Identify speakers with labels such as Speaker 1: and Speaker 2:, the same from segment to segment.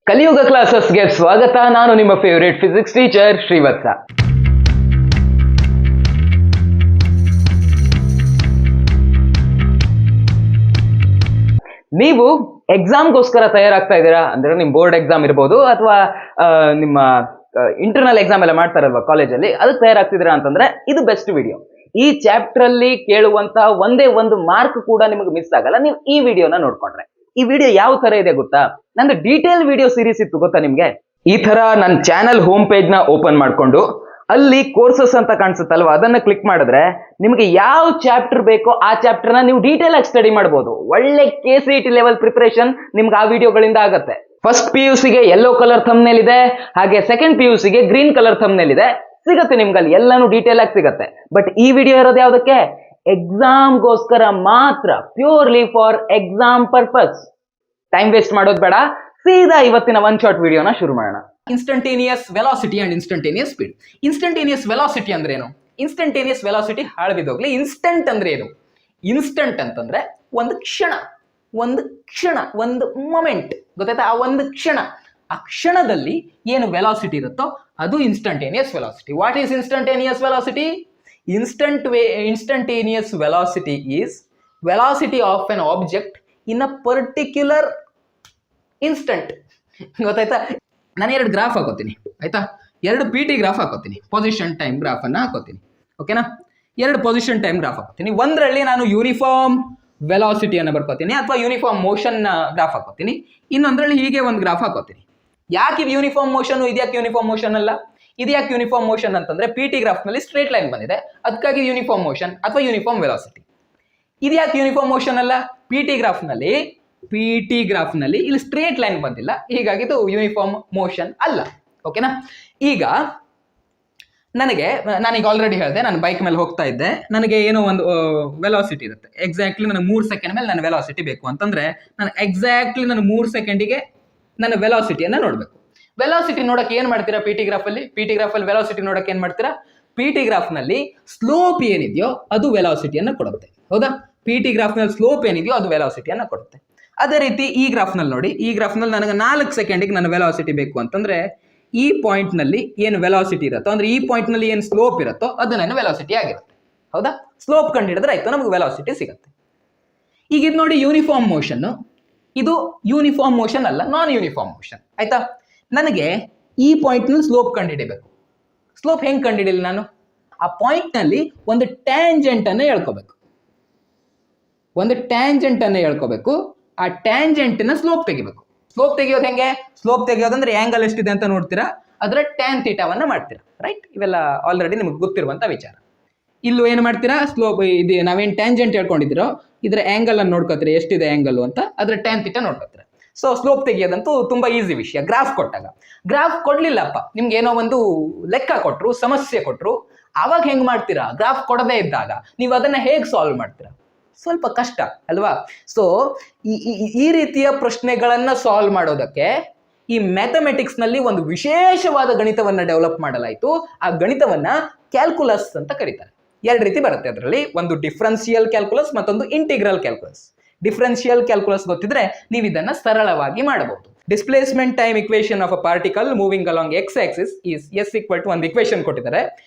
Speaker 1: ಕಲಿಯುಗ ಕ್ಲಾಸಸ್ಗೆ ಸ್ವಾಗತ. ನಾನು ನಿಮ್ಮ ಫೇವರೇಟ್ ಫಿಸಿಕ್ಸ್ ಟೀಚರ್ ಶ್ರೀವತ್ಸ. ನೀವು ಎಕ್ಸಾಮ್ಗೋಸ್ಕರ ತಯಾರಾಗ್ತಾ ಇದ್ದೀರಾ ಅಂದ್ರೆ ನಿಮ್ಮ ಬೋರ್ಡ್ ಎಕ್ಸಾಮ್ ಇರ್ಬೋದು ಅಥವಾ ನಿಮ್ಮ ಇಂಟರ್ನಲ್ ಎಕ್ಸಾಮ್ ಎಲ್ಲ ಮಾಡ್ತಾರಲ್ವಾ ಕಾಲೇಜಲ್ಲಿ, ಅದಕ್ಕೆ ತಯಾರಾಗ್ತಿದ್ದೀರಾ ಅಂತಂದ್ರೆ ಇದು ಬೆಸ್ಟ್ ವಿಡಿಯೋ. ಈ ಚಾಪ್ಟರ್ ಅಲ್ಲಿ ಕೇಳುವಂತಹ ಒಂದೇ ಒಂದು ಮಾರ್ಕ್ ಕೂಡ ನಿಮಗೆ ಮಿಸ್ ಆಗಲ್ಲ ನೀವು ಈ ವಿಡಿಯೋನ ನೋಡ್ಕೊಂಡ್ರೆ. ಈ ವಿಡಿಯೋ ಯಾವ ತರ ಇದೆ ಗೊತ್ತಾ? ನಂದು ಡೀಟೇಲ್ ವಿಡಿಯೋ ಸೀರೀಸ್ ಇತ್ತು ಗೊತ್ತಾ ನಿಮ್ಗೆ. ಈ ತರ ನನ್ನ ಚಾನಲ್ ಹೋಮ್ ಪೇಜ್ ನ ಓಪನ್ ಮಾಡ್ಕೊಂಡು ಅಲ್ಲಿ ಕೋರ್ಸಸ್ ಅಂತ ಕಾಣಿಸುತ್ತಲ್ವಾ, ಅದನ್ನ ಕ್ಲಿಕ್ ಮಾಡಿದ್ರೆ ನಿಮಗೆ ಯಾವ ಚಾಪ್ಟರ್ ಬೇಕೋ ಆ ಚಾಪ್ಟರ್ ನ ನೀವು ಡೀಟೇಲ್ ಆಗಿ ಸ್ಟಡಿ ಮಾಡಬಹುದು. ಒಳ್ಳೆ KCET ಲೆವೆಲ್ ಪ್ರಿಪರೇಷನ್ ನಿಮ್ಗೆ ಆ ವಿಡಿಯೋಗಳಿಂದ ಆಗುತ್ತೆ. ಫಸ್ಟ್ PUC ಗೆ ಯೆಲ್ಲೋ ಕಲರ್ ಥಂಬ್ನೇಲ್ ಇದೆ, ಹಾಗೆ ಸೆಕೆಂಡ್ PUC ಗೆ ಗ್ರೀನ್ ಕಲರ್ ಥಂಬ್ನೇಲ್ ಇದೆ. ಸಿಗತ್ತೆ ನಿಮ್ಗೆ ಅಲ್ಲಿ ಎಲ್ಲಾನು ಡೀಟೇಲ್ ಆಗಿ ಸಿಗತ್ತೆ. ಬಟ್ ಈ ವಿಡಿಯೋ ಇರೋದು ಯಾವ್ದಕ್ಕೆ? ಎಕ್ಸಾಮ್ಗೋಸ್ಕರ ಮಾತ್ರ, purely for exam purpose. Time waste ಮಾಡೋದು ಬೇಡ, ಸೀದಾ ಇವತ್ತಿನ ಒನ್ ಶಾಟ್ ವಿಡಿಯೋನ ಶುರು ಮಾಡೋಣ.
Speaker 2: Instantaneous velocity and instantaneous speed. Instantaneous velocity ಅಂದ್ರೆ ಏನು? Instantaneous velocity ಹಾಳ್ಬಿದ್ದೋಗ್ಲಿ. ಇನ್ಸ್ಟಂಟ್ ಅಂದ್ರೆ ಏನು? ಇನ್ಸ್ಟಂಟ್ ಅಂತಂದ್ರೆ ಒಂದು ಕ್ಷಣ, ಒಂದು ಮೊಮೆಂಟ್, ಗೊತ್ತಾಯ್ತಾ? ಆ ಒಂದು ಕ್ಷಣ, ಆ ಕ್ಷಣದಲ್ಲಿ ಏನು ವೆಲಾಸಿಟಿ ಇರುತ್ತೋ ಅದು instantaneous velocity. What is instantaneous velocity? Instantaneous velocity is velocity of an object in a particular instant. ಗೊತ್ತಾಯ್ತಾ? ನಾನು ಎರಡು ಗ್ರಾಫ್ ಹಾಕೋತೀನಿ, ಆಯ್ತಾ? ಎರಡು PT ಗ್ರಾಫ್ ಹಾಕೋತೀನಿ, ಪೊಸಿಷನ್ ಟೈಮ್ ಗ್ರಾಫ್ ಅನ್ನ ಹಾಕೋತೀನಿ, ಓಕೆನಾ? ಎರಡು ಪೊಸಿಷನ್ ಟೈಮ್ ಗ್ರಾಫ್ ಹಾಕೋತೀನಿ. ಒಂದರಲ್ಲಿ ನಾನು ಯೂನಿಫಾರ್ಮ್ ವೆಲಾಸಿಟಿಯನ್ನು ಬರ್ಕೋತೀನಿ ಅಥವಾ ಯೂನಿಫಾರ್ಮ್ ಮೋಷನ್ ಗ್ರಾಫ್ ಹಾಕೋತೀನಿ. ಇನ್ನೊಂದರಲ್ಲಿ ಹೀಗೆ ಒಂದು ಗ್ರಾಫ್ ಹಾಕೋತೀನಿ. ಯಾಕೆ ಇದು ಯೂನಿಫಾರ್ಮ್ ಮೋಷನ್, ಇದ್ಯಾಕೆ ಯೂನಿಫಾರ್ಮ್ ಮೋಷನ್ ಅಲ್ಲ? ಇದ್ಯಾಕೆ ಯೂನಿಫಾರ್ಮ್ ಮೋಷನ್ ಅಂತಂದ್ರೆ PT ಗ್ರಾಫ್ ನಲ್ಲಿ ಸ್ಟ್ರೇಟ್ ಲೈನ್ ಬಂದಿದೆ, ಅದಕ್ಕಾಗಿ ಯೂನಿಫಾರ್ಮ್ ಮೋಷನ್ ಅಥವಾ ಯೂನಿಫಾರ್ಮ್ ವೆಲಾಸಿಟಿ. ಇದ್ಯಾಕೆ ಯೂನಿಫಾರ್ಮ್ ಮೋಷನ್ ಅಲ್ಲ? PT ಗ್ರಾಫ್ ನಲ್ಲಿ ಇಲ್ಲಿ ಸ್ಟ್ರೇಟ್ ಲೈನ್ ಬಂದಿಲ್ಲ, ಹೀಗಾಗಿ ಇದು ಯೂನಿಫಾರ್ಮ್ ಮೋಷನ್ ಅಲ್ಲ, ಓಕೆನಾ? ಈಗ ನಾನೀಗ ಆಲ್ರೆಡಿ ಹೇಳಿದೆ, ನಾನು ಬೈಕ್ ಮೇಲೆ ಹೋಗ್ತಾ ಇದ್ದೆ, ನನಗೆ ಏನೋ ಒಂದು ವೆಲಾಸಿಟಿ ಇರುತ್ತೆ. ಎಕ್ಸಾಕ್ಟ್ಲಿ ನನಗೆ 3 ಸೆಕೆಂಡ್ ಮೇಲೆ ನನ್ನ ವೆಲಾಸಿಟಿ ಬೇಕು ಅಂತಂದ್ರೆ ನಾನು ಎಕ್ಸಾಕ್ಟ್ಲಿ ನಾನು 3 ಸೆಕೆಂಡಿಗೆ ನನ್ನ ವೆಲಾಸಿಟಿಯನ್ನ ನೋಡ್ಬೇಕು. ವೆಲಾಸಿಟಿ ನೋಡಕ್ಕೆ ಏನ್ ಮಾಡ್ತೀರಾ? PT ಗ್ರಾಫ್ ಅಲ್ಲಿ ವೆಲಾಸಿಟಿ ನೋಡಕ್ಕೆ ಏನ್ ಮಾಡ್ತೀರಾ? PT ಗ್ರಾಫ್ ನಲ್ಲಿ ಸ್ಲೋಪ್ ಏನಿದೆಯೋ ಅದು ವೆಲಾಸಿಟಿಯನ್ನ ಕೊಡುತ್ತೆ, ಹೌದಾ? PT ಗ್ರಾಫ್ ನಲ್ಲಿ ಸ್ಲೋಪ್ ಏನಿದೆಯೋ ಅದು ವೆಲಾಸಿಟಿಯನ್ನ ಕೊಡುತ್ತೆ. ಅದೇ ರೀತಿ ಈ ಗ್ರಾಫ್ ನಲ್ಲಿ ನೋಡಿ, ಈ ಗ್ರಾಫ್ ನಲ್ಲಿ ನನಗೆ 4 ಸೆಕೆಂಡಿಗೆ ನನ್ನ ವೆಲಾಸಿಟಿ ಬೇಕು ಅಂತಂದ್ರೆ ಈ ಪಾಯಿಂಟ್ ನಲ್ಲಿ ಏನು ವೆಲಾಸಿಟಿ ಇರುತ್ತೋ, ಅಂದ್ರೆ ಈ ಪಾಯಿಂಟ್ ನಲ್ಲಿ ಏನು ಸ್ಲೋಪ್ ಇರುತ್ತೋ ಅದು ನನ್ನ ವೆಲಾಸಿಟಿ ಆಗಿರುತ್ತೆ, ಹೌದಾ? ಸ್ಲೋಪ್ ಕಂಡುಹಿಡಿದ್ರೆ ಆಯ್ತು, ನಮಗೆ ವೆಲಾಸಿಟಿ ಸಿಗುತ್ತೆ. ಈಗ ಇದು ನೋಡಿ ಯೂನಿಫಾರ್ಮ್ ಮೋಷನ್, ಇದು ಯೂನಿಫಾರ್ಮ್ ಮೋಷನ್ ಅಲ್ಲ, ನಾನ್ ಯೂನಿಫಾರ್ಮ್ ಮೋಷನ್, ಆಯ್ತಾ? ನನಗೆ ಈ ಪಾಯಿಂಟ್ ನಲ್ಲಿ ಸ್ಲೋಪ್ ಕಂಡುಹಿಡಿಬೇಕು. ಸ್ಲೋಪ್ ಹೆಂಗ್ ಕಂಡುಹಿಡಿಯಲಿ ನಾನು? ಆ ಪಾಯಿಂಟ್ ನಲ್ಲಿ ಒಂದು ಟ್ಯಾಂಜೆಂಟ್ ಅನ್ನು ಹೇಳ್ಕೋಬೇಕು. ಆ ಟ್ಯಾಂಜೆಂಟ್ ನ ಸ್ಲೋಪ್ ತೆಗಿಬೇಕು. ಸ್ಲೋಪ್ ತೆಗಿಯೋದು ಹೆಂಗೆ? ಸ್ಲೋಪ್ ತೆಗಿಯೋದಂದ್ರೆ ಆಂಗಲ್ ಎಷ್ಟಿದೆ ಅಂತ ನೋಡ್ತೀರಾ, ಅದರ ಟ್ಯಾನ್ ಥೀಟಾವನ್ನ ಮಾಡ್ತೀರಾ, ರೈಟ್? ಇವೆಲ್ಲ ಆಲ್ರೆಡಿ ನಿಮ್ಗೆ ಗೊತ್ತಿರುವಂತ ವಿಚಾರ. ಇಲ್ಲೂ ಏನು ಮಾಡ್ತೀರಾ? ಸ್ಲೋಪ್ ಇದು ನಾವೇನು ಟ್ಯಾಂಜೆಂಟ್ ಹೇಳ್ಕೊಂಡಿದ್ದೀರೋ ಇದರ ಆಂಗಲ್ ಅನ್ನು ನೋಡ್ಕೋತೀರಾ, ಎಷ್ಟಿದೆ ಆಂಗಲ್ ಅಂತ, ಅದರ ಟ್ಯಾನ್ ಥೀಟಾ ನೋಡ್ಕೋತೀರಾ. ಸೊ ಸ್ಲೋಪ್ ತೆಗಿಯೋದಂತೂ ತುಂಬಾ ಈಸಿ ವಿಷಯ. ಗ್ರಾಫ್ ಕೊಟ್ಟಾಗ, ಗ್ರಾಫ್ ಕೊಡ್ಲಿಲ್ಲಪ್ಪ, ನಿಮ್ಗೆ ಏನೋ ಒಂದು ಲೆಕ್ಕ ಕೊಟ್ರು, ಸಮಸ್ಯೆ ಕೊಟ್ರು, ಅವಾಗ ಹೆಂಗ್ ಮಾಡ್ತೀರಾ? ಗ್ರಾಫ್ ಕೊಡದೇ ಇದ್ದಾಗ ನೀವು ಅದನ್ನ ಹೇಗೆ ಸಾಲ್ವ್ ಮಾಡ್ತೀರಾ? ಸ್ವಲ್ಪ ಕಷ್ಟ ಅಲ್ವಾ? ಸೊ ಈ ರೀತಿಯ ಪ್ರಶ್ನೆಗಳನ್ನ ಸಾಲ್ವ್ ಮಾಡೋದಕ್ಕೆ ಈ ಮ್ಯಾಥಮೆಟಿಕ್ಸ್ ನಲ್ಲಿ ಒಂದು ವಿಶೇಷವಾದ ಗಣಿತವನ್ನ ಡೆವಲಪ್ ಮಾಡಲಾಯಿತು. ಆ ಗಣಿತವನ್ನ ಕ್ಯಾಲ್ಕುಲಸ್ ಅಂತ ಕರೀತಾರೆ. ಎರಡು ರೀತಿ ಬರುತ್ತೆ ಅದರಲ್ಲಿ, ಒಂದು ಡಿಫ್ರೆನ್ಷಿಯಲ್ ಕ್ಯಾಲ್ಕುಲಸ್, ಮತ್ತೊಂದು ಇಂಟಿಗ್ರಲ್ ಕ್ಯಾಲ್ಕುಲಸ್. ಡಿಫ್ರೆನ್ಷಿಯಲ್ ಕ್ಯಾಲ್ಕುಲಸ್ ಗೊತ್ತಿದ್ರೆ ನೀವು ಇದನ್ನ ಸರಳವಾಗಿ ಮಾಡಬಹುದು. Displacement time equation of a particle moving along X axis is S = ಒಂದು ಇಕ್ವೇಶನ್ ಕೊಟ್ಟಿದ್ದಾರೆ.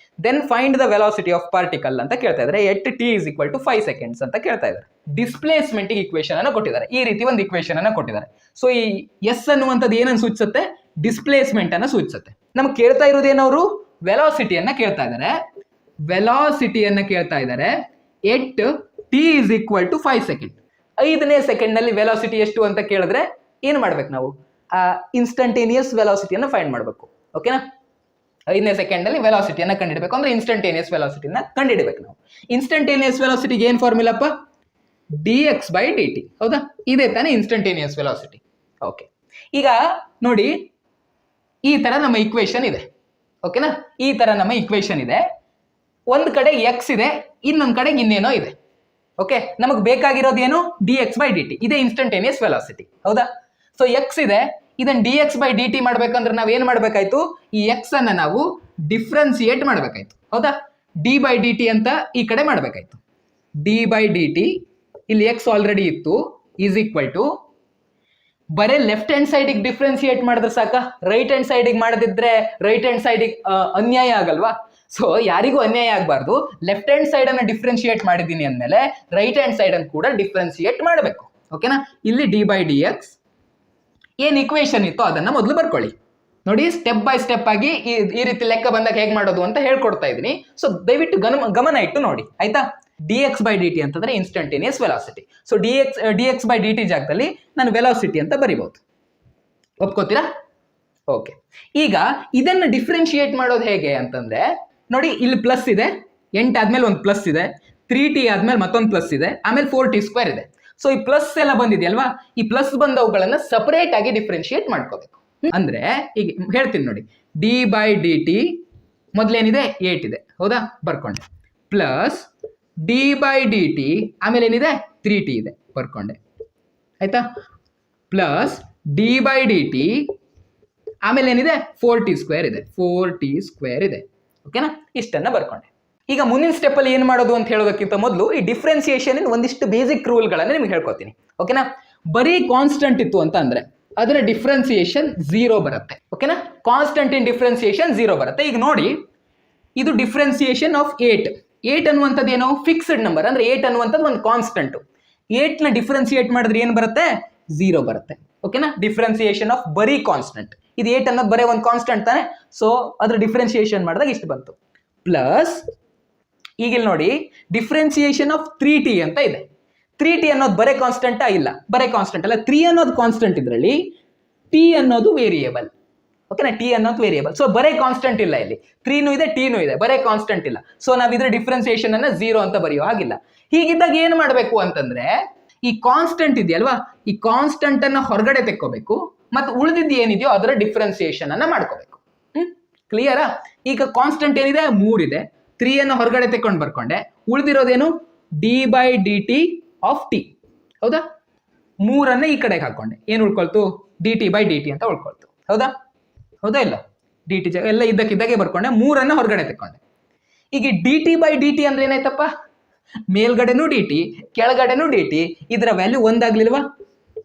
Speaker 2: Then find the velocity of particle ಅಂತ ಕೇಳ್ತಾ ಇದ್ದಾರೆ. ಎಟ್ T = 5 ಸೆಕೆಂಡ್ಸ್ ಅಂತ ಕೇಳ್ತಾ ಇದ್ದಾರೆ. ಡಿಸ್ಪ್ಲೇಸ್ಮೆಂಟ್ ಇಕ್ವೇಶನ್ ಅನ್ನು ಕೊಟ್ಟಿದ್ದಾರೆ, ಈ ರೀತಿ ಒಂದು ಇಕ್ವೇಶನ್ ಅನ್ನು ಕೊಟ್ಟಿದ್ದಾರೆ. ಸೊ ಈ S ಅನ್ನುವಂಥದ್ದು ಏನನ್ನು ಸೂಚಿಸುತ್ತೆ? ಡಿಸ್ಪ್ಲೇಸ್ಮೆಂಟ್ ಅನ್ನು ಸೂಚಿಸುತ್ತೆ. ನಮ್ಗೆ ಕೇಳ್ತಾ ಇರೋದೇನವರು? ವೆಲಾಸಿಟಿಯನ್ನ ಕೇಳ್ತಾ ಇದ್ದಾರೆ. ಎಟ್ T = 5 ಸೆಕೆಂಡ್. 5ನೇ ಸೆಕೆಂಡ್ ನಲ್ಲಿ ವೆಲಾಸಿಟಿ ಎಷ್ಟು ಅಂತ ಕೇಳಿದ್ರೆ ಏನ್ ಮಾಡ್ಬೇಕು ನಾವು? ಇನ್ಸ್ಟಂಟೇನಿಯಸ್ ವೆಲಾಸಿಟಿಯನ್ನ ಫೈಂಡ್ ಮಾಡಬೇಕು, ಓಕೆನಾ? 5ನೇ ಸೆಕೆಂಡ್ ನಲ್ಲಿ ವೆಲಾಸಿಟಿಯನ್ನ ಕಂಡುಹಿಡಬೇಕು ಅಂದ್ರೆ ಇನ್ಸ್ಟಂಟೇನಿಯಸ್ ವೆಲಾಸಿಟಿನ ಕಂಡುಹಿಡಬೇಕು ನಾವು. ಇನ್ಸ್ಟಂಟೇನಿಯಸ್ ವೆಲಾಸಿಟಿಗೆ ಏನ್ ಫಾರ್ಮುಲಪ್ಪ? dx/dt, ಹೌದಾ? ಇದೇ ತಾನೇ ಇನ್ಸ್ಟಂಟೇನಿಯಸ್ ವೆಲಾಸಿಟಿ. ಓಕೆ, ಈಗ ನೋಡಿ, ಈ ತರ ನಮ್ಮ ಇಕ್ವೇಶನ್ ಇದೆ, ಓಕೆನಾ? ಈ ತರ ನಮ್ಮ ಇಕ್ವೇಶನ್ ಇದೆ. ಒಂದ್ ಕಡೆ x ಇದೆ, ಇನ್ನೊಂದ್ ಕಡೆ ಇನ್ನೇನೋ ಇದೆ, ಓಕೆ? ನಮಗೆ ಬೇಕಾಗಿರೋದು ಏನು? dx/dt. ಇದೇ ಇನ್ಸ್ಟಂಟೇನಿಯಸ್ ವೆಲಾಸಿಟಿ, ಹೌದಾ? ಸೊ x ಇದೆ, ಇದನ್ನ dx/dt ಮಾಡ್ಬೇಕಂದ್ರೆ ನಾವ್ ಏನ್ ಮಾಡ್ಬೇಕಾಯ್ತು? ಈ x ಅನ್ನ ನಾವು ಡಿಫ್ರೆನ್ಸಿಯೇಟ್ ಮಾಡ್ಬೇಕಾಯ್ತು, ಹೌದಾ? d/dt ಅಂತ ಈ ಕಡೆ ಮಾಡ್ಬೇಕಾಯ್ತು. d/dt ಇಲ್ಲಿ x ಆಲ್ರೆಡಿ ಇತ್ತು, ಈಸ್ ಈಕ್ವಲ್ ಟು ಬರೇ ಲೆಫ್ಟ್ ಹ್ಯಾಂಡ್ ಸೈಡಿಗೆ ಡಿಫ್ರೆನ್ಸಿಯೇಟ್ ಮಾಡಿದ್ರೆ ಸಾಕ, ರೈಟ್ ಹ್ಯಾಂಡ್ ಸೈಡಿಗೆ ಮಾಡದಿದ್ರೆ ರೈಟ್ ಹ್ಯಾಂಡ್ ಸೈಡಿಗೆ ಅನ್ಯಾಯ ಆಗಲ್ವಾ? ಸೊ ಯಾರಿಗೂ ಅನ್ಯಾಯ ಆಗಬಾರ್ದು. ಲೆಫ್ಟ್ ಹ್ಯಾಂಡ್ ಸೈಡ್ ಅನ್ನ ಡಿಫ್ರೆನ್ಶಿಯೇಟ್ ಮಾಡಿದ್ದೀನಿ ಅಂದ್ಮೇಲೆ ರೈಟ್ ಹ್ಯಾಂಡ್ ಸೈಡ್ ಅನ್ನು ಕೂಡ ಡಿಫ್ರೆನ್ಶಿಯೇಟ್ ಮಾಡಬೇಕು. ಓಕೆನಾ? ಇಲ್ಲಿ ಡಿ ಬೈ ಡಿ ಎಕ್ಸ್ ಏನ್ ಇಕ್ವೇಶನ್ ಇತ್ತು ಅದನ್ನ ಮೊದಲು ಬರ್ಕೊಳ್ಳಿ. ನೋಡಿ, ಸ್ಟೆಪ್ ಬೈ ಸ್ಟೆಪ್ ಆಗಿ ಈ ರೀತಿ ಲೆಕ್ಕ ಬಂದಾಗ ಹೇಗೆ ಮಾಡೋದು ಅಂತ ಹೇಳ್ಕೊಡ್ತಾ ಇದೀನಿ. ಸೊ ದಯವಿಟ್ಟು ಗಮನ ಇಟ್ಟು ನೋಡಿ, ಆಯ್ತಾ? D X by D T ಅಂತಂದ್ರೆ instantaneous velocity. So D X by D T ಜಾಗದಲ್ಲಿ ನಾನು ವೆಲಾಸಿಟಿ ಅಂತ ಬರಿಬಹುದು. ಒಪ್ಕೋತೀರಾ? ಓಕೆ. ಈಗ ಇದನ್ನ ಡಿಫ್ರೆನ್ಶಿಯೇಟ್ ಮಾಡೋದು ಹೇಗೆ ಅಂತಂದ್ರೆ, ನೋಡಿ ಇಲ್ಲಿ ಪ್ಲಸ್ ಇದೆ, 8 ಆದ್ಮೇಲೆ ಒಂದು ಪ್ಲಸ್ ಇದೆ, 3t ಆದ್ಮೇಲೆ ಮತ್ತೊಂದು ಪ್ಲಸ್ ಇದೆ, ಆಮೇಲೆ 4t² ಇದೆ. ಸೊ ಈ ಪ್ಲಸ್ ಎಲ್ಲ ಬಂದಿದೆಯಲ್ವಾ, ಈ ಪ್ಲಸ್ ಬಂದವುಗಳನ್ನ ಸಪರೇಟ್ ಆಗಿ ಡಿಫ್ರೆನ್ಶಿಯೇಟ್ ಮಾಡ್ಕೋಬೇಕು. ಅಂದ್ರೆ ಈಗ ಹೇಳ್ತೀನಿ ನೋಡಿ, ಡಿ ಬೈ ಡಿ ಟಿ ಮೊದಲೇನಿದೆ 8 ಇದೆ, ಹೌದಾ? ಬರ್ಕೊಂಡೆ. Plus D by D T ಆಮೇಲೆ ಏನಿದೆ 3t ಇದೆ, ಬರ್ಕೊಂಡೆ. ಆಯ್ತಾ? Plus D by D T ಆಮೇಲೆ ಏನಿದೆ 4t² ಇದೆ, 4t² ಇದೆ. ಓಕೆನಾ? ಇಷ್ಟನ್ನ ಬರ್ಕೊಂಡೆ. ಈಗ ಮುಂದಿನ ಸ್ಟೆಪ್ ಅಲ್ಲಿ ಏನ್ ಮಾಡೋದು ಅಂತ ಹೇಳೋದಕ್ಕಿಂತ ಮೊದಲು ಈ ಡಿಫ್ರೆನ್ಸಿಯೇಷನ್ ಒಂದಿಷ್ಟು ಬೇಸಿಕ್ ರೂಲ್ಗಳನ್ನ ನಿಮ್ಗೆ ಹೇಳ್ಕೊತೀನಿ. ಓಕೆನಾ? ಬರೀ ಕಾನ್ಸ್ಟೆಂಟ್ ಇತ್ತು ಅಂತ ಅಂದ್ರೆ ಅದರ ಡಿಫ್ರೆನ್ಸಿಯೇಷನ್ 0 ಬರುತ್ತೆ. ಓಕೆನಾ? ಕಾನ್ಸ್ಟೆಂಟ್ ಇನ್ ಡಿಫ್ರೆನ್ಸಿಯೇಷನ್ 0 ಬರುತ್ತೆ. ಈಗ ನೋಡಿ, ಇದು ಡಿಫ್ರೆನ್ಸಿಯೇಷನ್ ಆಫ್ 8 ಅನ್ನುವಂಥದ್ದು ಏನು? Fixed number. ಅಂದ್ರೆ 8 ಅನ್ನುವಂಥದ್ದು ಒಂದು ಕಾನ್ಸ್ಟೆಂಟ್. 8 ನ ಡಿಫ್ರೆನ್ಸಿಯೇಟ್ ಮಾಡಿದ್ರೆ ಏನು ಬರುತ್ತೆ? 0 ಬರುತ್ತೆ. ಓಕೆನಾ? ಡಿಫ್ರೆನ್ಸಿಯೇಷನ್ ಆಫ್ ಬರೀ ಕಾನ್ಸ್ಟೆಂಟ್. ಇದು 8 ಅನ್ನೋದು ಬರೀ ಒಂದು ಕಾನ್ಸ್ಟೆಂಟ್ ತಾನೆ. ಸೊ ಅದ್ರ ಡಿಫ್ರೆನ್ಸಿಯೇಷನ್ ಮಾಡಿದಾಗ ಇಷ್ಟು ಬಂತು. ಪ್ಲಸ್ ಈಗ ಇಲ್ಲಿ ನೋಡಿ, ಡಿಫ್ರೆನ್ಸಿಯೇಷನ್ ಆಫ್ 3t ಅಂತ ಇದೆ. 3t ಅನ್ನೋದು ಬರೇ ಕಾನ್ಸ್ಟೆಂಟ್ ಇಲ್ಲ, ಬರೇ ಕಾನ್ಸ್ಟೆಂಟ್ ಅಲ್ಲ. 3 ಅನ್ನೋದು ಕಾನ್ಸ್ಟೆಂಟ್ ಇದ್ರಲ್ಲಿ t ಅನ್ನೋದು ವೇರಿಯೇಬಲ್. ಓಕೆನಾ? t ಅನ್ನೋದು ವೇರಿಯೇಬಲ್. ಸೊ ಬರೇ ಕಾನ್ಸ್ಟೆಂಟ್ ಇಲ್ಲ ಇಲ್ಲಿ. 3ನೂ ಇದೆ, tನೂ ಇದೆ, ಬರೇ ಕಾನ್ಸ್ಟೆಂಟ್ ಇಲ್ಲ. ಸೊ ನಾವ್ ಇದ್ರ ಡಿಫ್ರೆನ್ಸಿಯೇಷನ್ ಅನ್ನ 0 ಅಂತ ಬರೆಯೋ ಹಾಗಿಲ್ಲ. ಹೀಗಿದ್ದಾಗ ಏನ್ ಮಾಡ್ಬೇಕು ಅಂತಂದ್ರೆ, ಈ ಕಾನ್ಸ್ಟೆಂಟ್ ಇದೆಯಲ್ವಾ, ಈ ಕಾನ್ಸ್ಟೆಂಟ್ ಅನ್ನ ಹೊರಗಡೆ ತೆಕ್ಕೋಬೇಕು, ಮತ್ತೆ ಉಳಿದಿದ್ದು ಏನಿದೆಯೋ ಅದರ ಡಿಫ್ರೆನ್ಸಿಯೇಷನ್ ಅನ್ನ ಮಾಡ್ಕೋಬೇಕು. ಕ್ಲಿಯರಾ? ಈಗ ಕಾನ್ಸ್ಟೆಂಟ್ ಏನಿದೆ 3 ಇದೆ, 3 ಅನ್ನು ಹೊರಗಡೆ ತೆಕ್ಕೊಂಡು ಬರ್ಕೊಂಡೆ. ಉಳಿದಿರೋದೇನು? D by D T of T. ಹೌದಾ? 3ಅನ್ನ ಈ ಕಡೆಗೆ ಹಾಕೊಂಡೆ. ಏನ್ ಉಳ್ಕೊಳ್ತು? D T by D T ಅಂತ ಉಳ್ಕೊಳ್ತು. ಹೌದಾ? ಹೌದಾ ಇಲ್ಲ? ಡಿ ಟಿ ಎಲ್ಲ ಇದ್ದಕ್ಕಿದ್ದಾಗೆ ಬರ್ಕೊಂಡೆ, 3ಅನ್ನ ಹೊರಗಡೆ ತೆಕ್ಕೊಂಡೆ. ಈಗ D T by D T ಅಂದ್ರೆ ಏನಾಯ್ತಪ್ಪ? ಮೇಲ್ಗಡೆನೂ ಡಿ ಟಿ, ಕೆಳಗಡೆನೂ ಡಿ ಟಿ. ಇದರ ವ್ಯಾಲ್ಯೂ 1 ಆಗ್ಲಿಲ್ವಾ?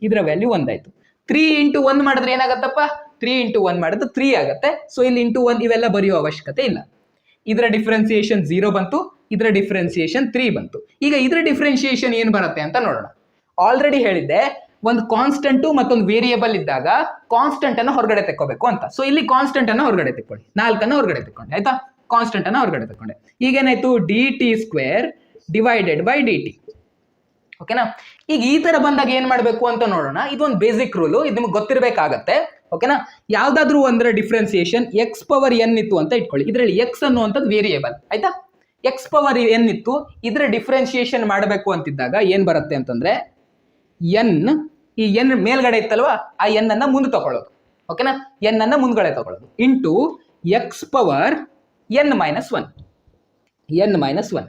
Speaker 2: ಇದರ ವ್ಯಾಲ್ಯೂ 1 ಆಯ್ತು. 3 ಇಂಟು 1 ಮಾಡಿದ್ರೆ ಏನಾಗತ್ತಪ್ಪ? 3 ಇಂಟು 1 ಮಾಡಿದ್ರೆ 3 ಆಗುತ್ತೆ. ಸೊ ಇಲ್ಲಿ ಇಂಟು 1 ಇವೆಲ್ಲ ಬರೆಯೋ ಅವಶ್ಯಕತೆ ಇಲ್ಲ. ಇದರ ಡಿಫ್ರೆನ್ಸಿಯೇಷನ್ 0 ಬಂತು, ಇದರ ಡಿಫ್ರೆನ್ಸಿಯೇಷನ್ 3 ಬಂತು. ಈಗ ಇದರ ಡಿಫ್ರೆನ್ಸಿಯೇಷನ್ ಏನ್ ಬರುತ್ತೆ ಅಂತ ನೋಡೋಣ. ಆಲ್ರೆಡಿ ಹೇಳಿದ್ದೆ, ಒಂದು ಕಾನ್ಸ್ಟೆಂಟ್ ಮತ್ತೊಂದು ವೇರಿಯೇಬಲ್ ಇದ್ದಾಗ ಕಾನ್ಸ್ಟೆಂಟ್ ಅನ್ನ ಹೊರಗಡೆ ತೆಕ್ಕೋಬೇಕು ಅಂತ. ಸೊ ಇಲ್ಲಿ ಕಾನ್ಸ್ಟೆಂಟ್ ಅನ್ನ ಹೊರಗಡೆ ತೆಕ್ಕೊಳ್ಳಿ. 4ಅನ್ನ ಹೊರಗಡೆ ತೆಕ್ಕೊಂಡೆ. ಆಯ್ತಾ? ಕಾನ್ಸ್ಟೆಂಟ್ ಅನ್ನ ಹೊರಗಡೆ ತೆಕ್ಕೊಂಡೆ. ಈಗೇನಾಯ್ತು? dt² divided by dt. ಓಕೆನಾ? ಈಗ ಈ ತರ ಬಂದಾಗ ಏನ್ ಮಾಡ್ಬೇಕು ಅಂತ ನೋಡೋಣ. ಇದೊಂದು ಬೇಸಿಕ್ ರೂಲು, ಇದು ನಿಮ್ಗೆ ಗೊತ್ತಿರಬೇಕಾಗತ್ತೆ. ಓಕೆನಾ? ಯಾವ್ದಾದ್ರು ಒಂದರ ಡಿಫ್ರೆನ್ಸಿಯೇಷನ್ x⁴n ಇತ್ತು ಅಂತ ಇಟ್ಕೊಳ್ಳಿ. ಇದರಲ್ಲಿ x ಅನ್ನುವಂಥದ್ದು ವೇರಿಯೇಬಲ್. ಆಯ್ತಾ? x⁴n ಇತ್ತು, ಇದರ ಡಿಫ್ರೆನ್ಸಿಯೇಷನ್ ಮಾಡಬೇಕು ಅಂತಿದ್ದಾಗ ಏನ್ ಬರುತ್ತೆ ಅಂತಂದ್ರೆ, n, ಈ n ಮೇಲ್ಗಡೆ ಇತ್ತಲ್ವಾ, ಆ n ಅನ್ನ ಮುಂದೆ ತಗೊಳ್ಳೋದು. ಓಕೆನಾ? n ಅನ್ನ ಮುಂದ್ಗಡೆ ತಗೊಳ್ಳೋದು ಇಂಟು x⁴n - 1.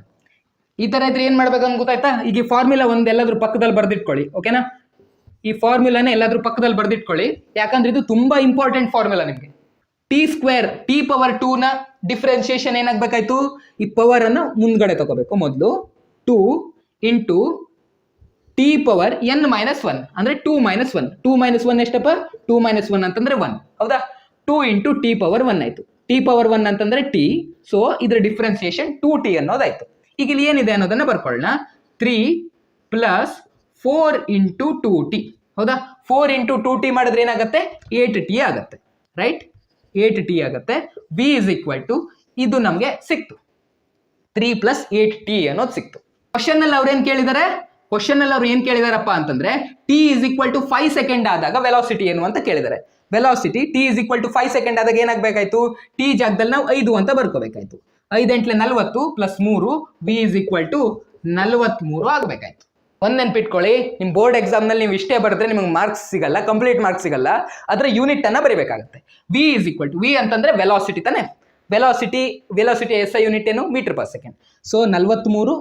Speaker 2: ಈ ತರ ಇದ್ರೆ ಏನ್ ಮಾಡ್ಬೇಕಂತ ಗೊತ್ತಾಯ್ತಾ? ಈಗ ಈ ಫಾರ್ಮುಲಾ ಎಲ್ಲಾದ್ರೂ ಪಕ್ಕದಲ್ಲಿ ಬರ್ದಿಟ್ಕೊಳ್ಳಿ. ಓಕೆನಾ? ಈ ಫಾರ್ಮುಲಾನ ಎಲ್ಲಾದ್ರೂ ಪಕ್ಕದಲ್ಲಿ ಬರ್ದಿಟ್ಕೊಳ್ಳಿ, ಯಾಕಂದ್ರೆ ಇದು ತುಂಬಾ ಇಂಪಾರ್ಟೆಂಟ್ ಫಾರ್ಮುಲಾ ನಿಮ್ಗೆ. t² t⁴2 ನ ಡಿಫ್ರೆನ್ಸಿಯೇಷನ್ ಏನಾಗ್ಬೇಕಾಯ್ತು? ಈ ಪವರ್ ಅನ್ನ ಮುಂದ್ಗಡೆ ತಗೋಬೇಕು ಮೊದಲು. 2 ಇಂಟು t⁴n - 1 ಅಂದ್ರೆ 2 - 1. 2 - 1 ಎಷ್ಟಪ್ಪ? 2 - 1 ಅಂತಂದ್ರೆ 1. ಹೌದಾ? 2 ಇಂಟು t⁴1 ಆಯ್ತು. t⁴1 ಅಂತಂದ್ರೆ t. ಸೊ ಇದ್ರ ಡಿಫ್ರೆನ್ಸಿಯೇಷನ್ 2t ಅನ್ನೋದಾಯ್ತು. ಈಗ ಇಲ್ಲಿ ಏನಿದೆ ಅನ್ನೋದನ್ನ ಬರ್ಕೊಳ್ಳೋಣ. 3 ಪ್ಲಸ್ 4 ಇಂಟು 2t. ಹೌದಾ? 4 ಇಂಟು 2t ಮಾಡಿದ್ರೆ ಏನಾಗುತ್ತೆ? 8t ಆಗುತ್ತೆ. ರೈಟ್? 8t ಆಗುತ್ತೆ. v ಇಸ್ ಈಕ್ವಲ್ ಟು, ಇದು ನಮ್ಗೆ ಸಿಕ್ತು, 3 ಪ್ಲಸ್ 8t ಅನ್ನೋದು ಸಿಕ್ತು. ಕ್ವಶನ್ ಅಲ್ಲಿ ಅವ್ರು ಏನ್ ಕೇಳಿದಾರಪ್ಪ ಅಂತಂದ್ರೆ, t is equal to 5 second ಆದಾಗ ವೆಲಾಸಿಟಿ ಏನು ಅಂತ ಕೇಳಿದ್ದಾರೆ. Velocity t is equal to 5 second ಆದಾಗ ಏನಾಗಬೇಕಾಯ್ತು? t ಜಾಗದಲ್ಲಿ ನಾವು 5 ಅಂತ ಬರ್ಕೋಬೇಕಾಯ್ತು. 5 × 40 plus 3 v is equal to 43 ಆಗಬೇಕಾಯ್ತು. ಒಂದ್ ನೆನ್ಪಿಟ್ಕೊಳ್ಳಿ, ನಿಮ್ ಬೋರ್ಡ್ ಎಕ್ಸಾಮ್ ನಲ್ಲಿ ನೀವು ಇಷ್ಟೇ ಬರೆದ್ರೆ ನಿಮಗೆ ಮಾರ್ಕ್ಸ್ ಸಿಗಲ್ಲ, ಕಂಪ್ಲೀಟ್ ಮಾರ್ಕ್ಸ್ ಸಿಗಲ್ಲ. ಅದರ ಯೂನಿಟ್ ಅನ್ನ ಬರೀಬೇಕಾಗುತ್ತೆ. v is equal to, v ಅಂತಂದ್ರೆ ವೆಲಾಸಿಟಿ ತಾನೆ. ವೆಲಾಸಿಟಿ SI ಯೂನಿಟ್ ಏನು? Metre per second. So 43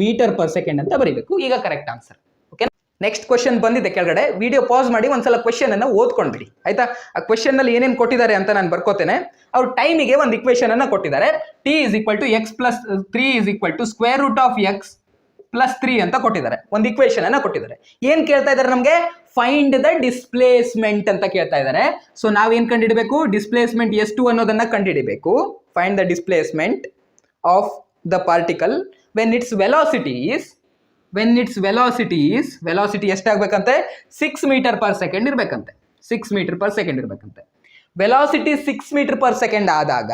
Speaker 2: metre per second ಅಂತ ಬರೀಬೇಕು. ಈಗ correct answer. Okay? Next question ಬಂದಿದೆ ಕೆಳಗಡೆ. ವಿಡಿಯೋ ಪಾಸ್ ಮಾಡಿ ಒಂದ್ಸಲ ಕ್ವಶನ್ ಅನ್ನ ಓದ್ಕೊಂಡ್ಬಿಡಿ. ಆಯ್ತಾ? ಆ ಕ್ವಶನ್ ನಲ್ಲಿ ಏನೇನು ಕೊಟ್ಟಿದ್ದಾರೆ ಅಂತ ನಾನು ಬರ್ಕೋತೇನೆ. ಅವ್ರು ಟೈಮಿಗೆ ಒಂದು ಇಕ್ವೇಶನ್ ಅನ್ನ ಕೊಟ್ಟಿದ್ದಾರೆ. t is equal to x plus 3 is equal to square root of x +3 ಅಂತ ಕೊಟ್ಟಿದ್ದಾರೆ, ಒಂದು ಇಕ್ವೇಶನ್ ಅನ್ನ ಕೊಟ್ಟಿದ್ದಾರೆ. ಏನ್ ಕೇಳ್ತಾ ಇದ್ದಾರೆ ನಮ್ಗೆ? ಫೈಂಡ್ ದ ಡಿಸ್ಪ್ಲೇಸ್ಮೆಂಟ್ ಅಂತ ಕೇಳ್ತಾ ಇದ್ದಾರೆ. ಸೊ ನಾವೇನ್ ಕಂಡುಹಿಡಬೇಕು? ಡಿಸ್ಪ್ಲೇಸ್ಮೆಂಟ್ ಎಷ್ಟು ಅನ್ನೋದನ್ನ ಕಂಡುಹಿಡಿಬೇಕು. Find the displacement of the particle when its velocity is velocity ಎಷ್ಟಾಗಬೇಕಂತೆ? 6 ಮೀಟರ್ ಪರ್ ಸೆಕೆಂಡ್ ಇರಬೇಕಂತೆ. 6 ಮೀಟರ್ ಪರ್ ಸೆಕೆಂಡ್ ಇರಬೇಕಂತೆ. ವೆಲಾಸಿಟಿ 6 ಮೀಟರ್ ಪರ್ ಸೆಕೆಂಡ್ ಆದಾಗ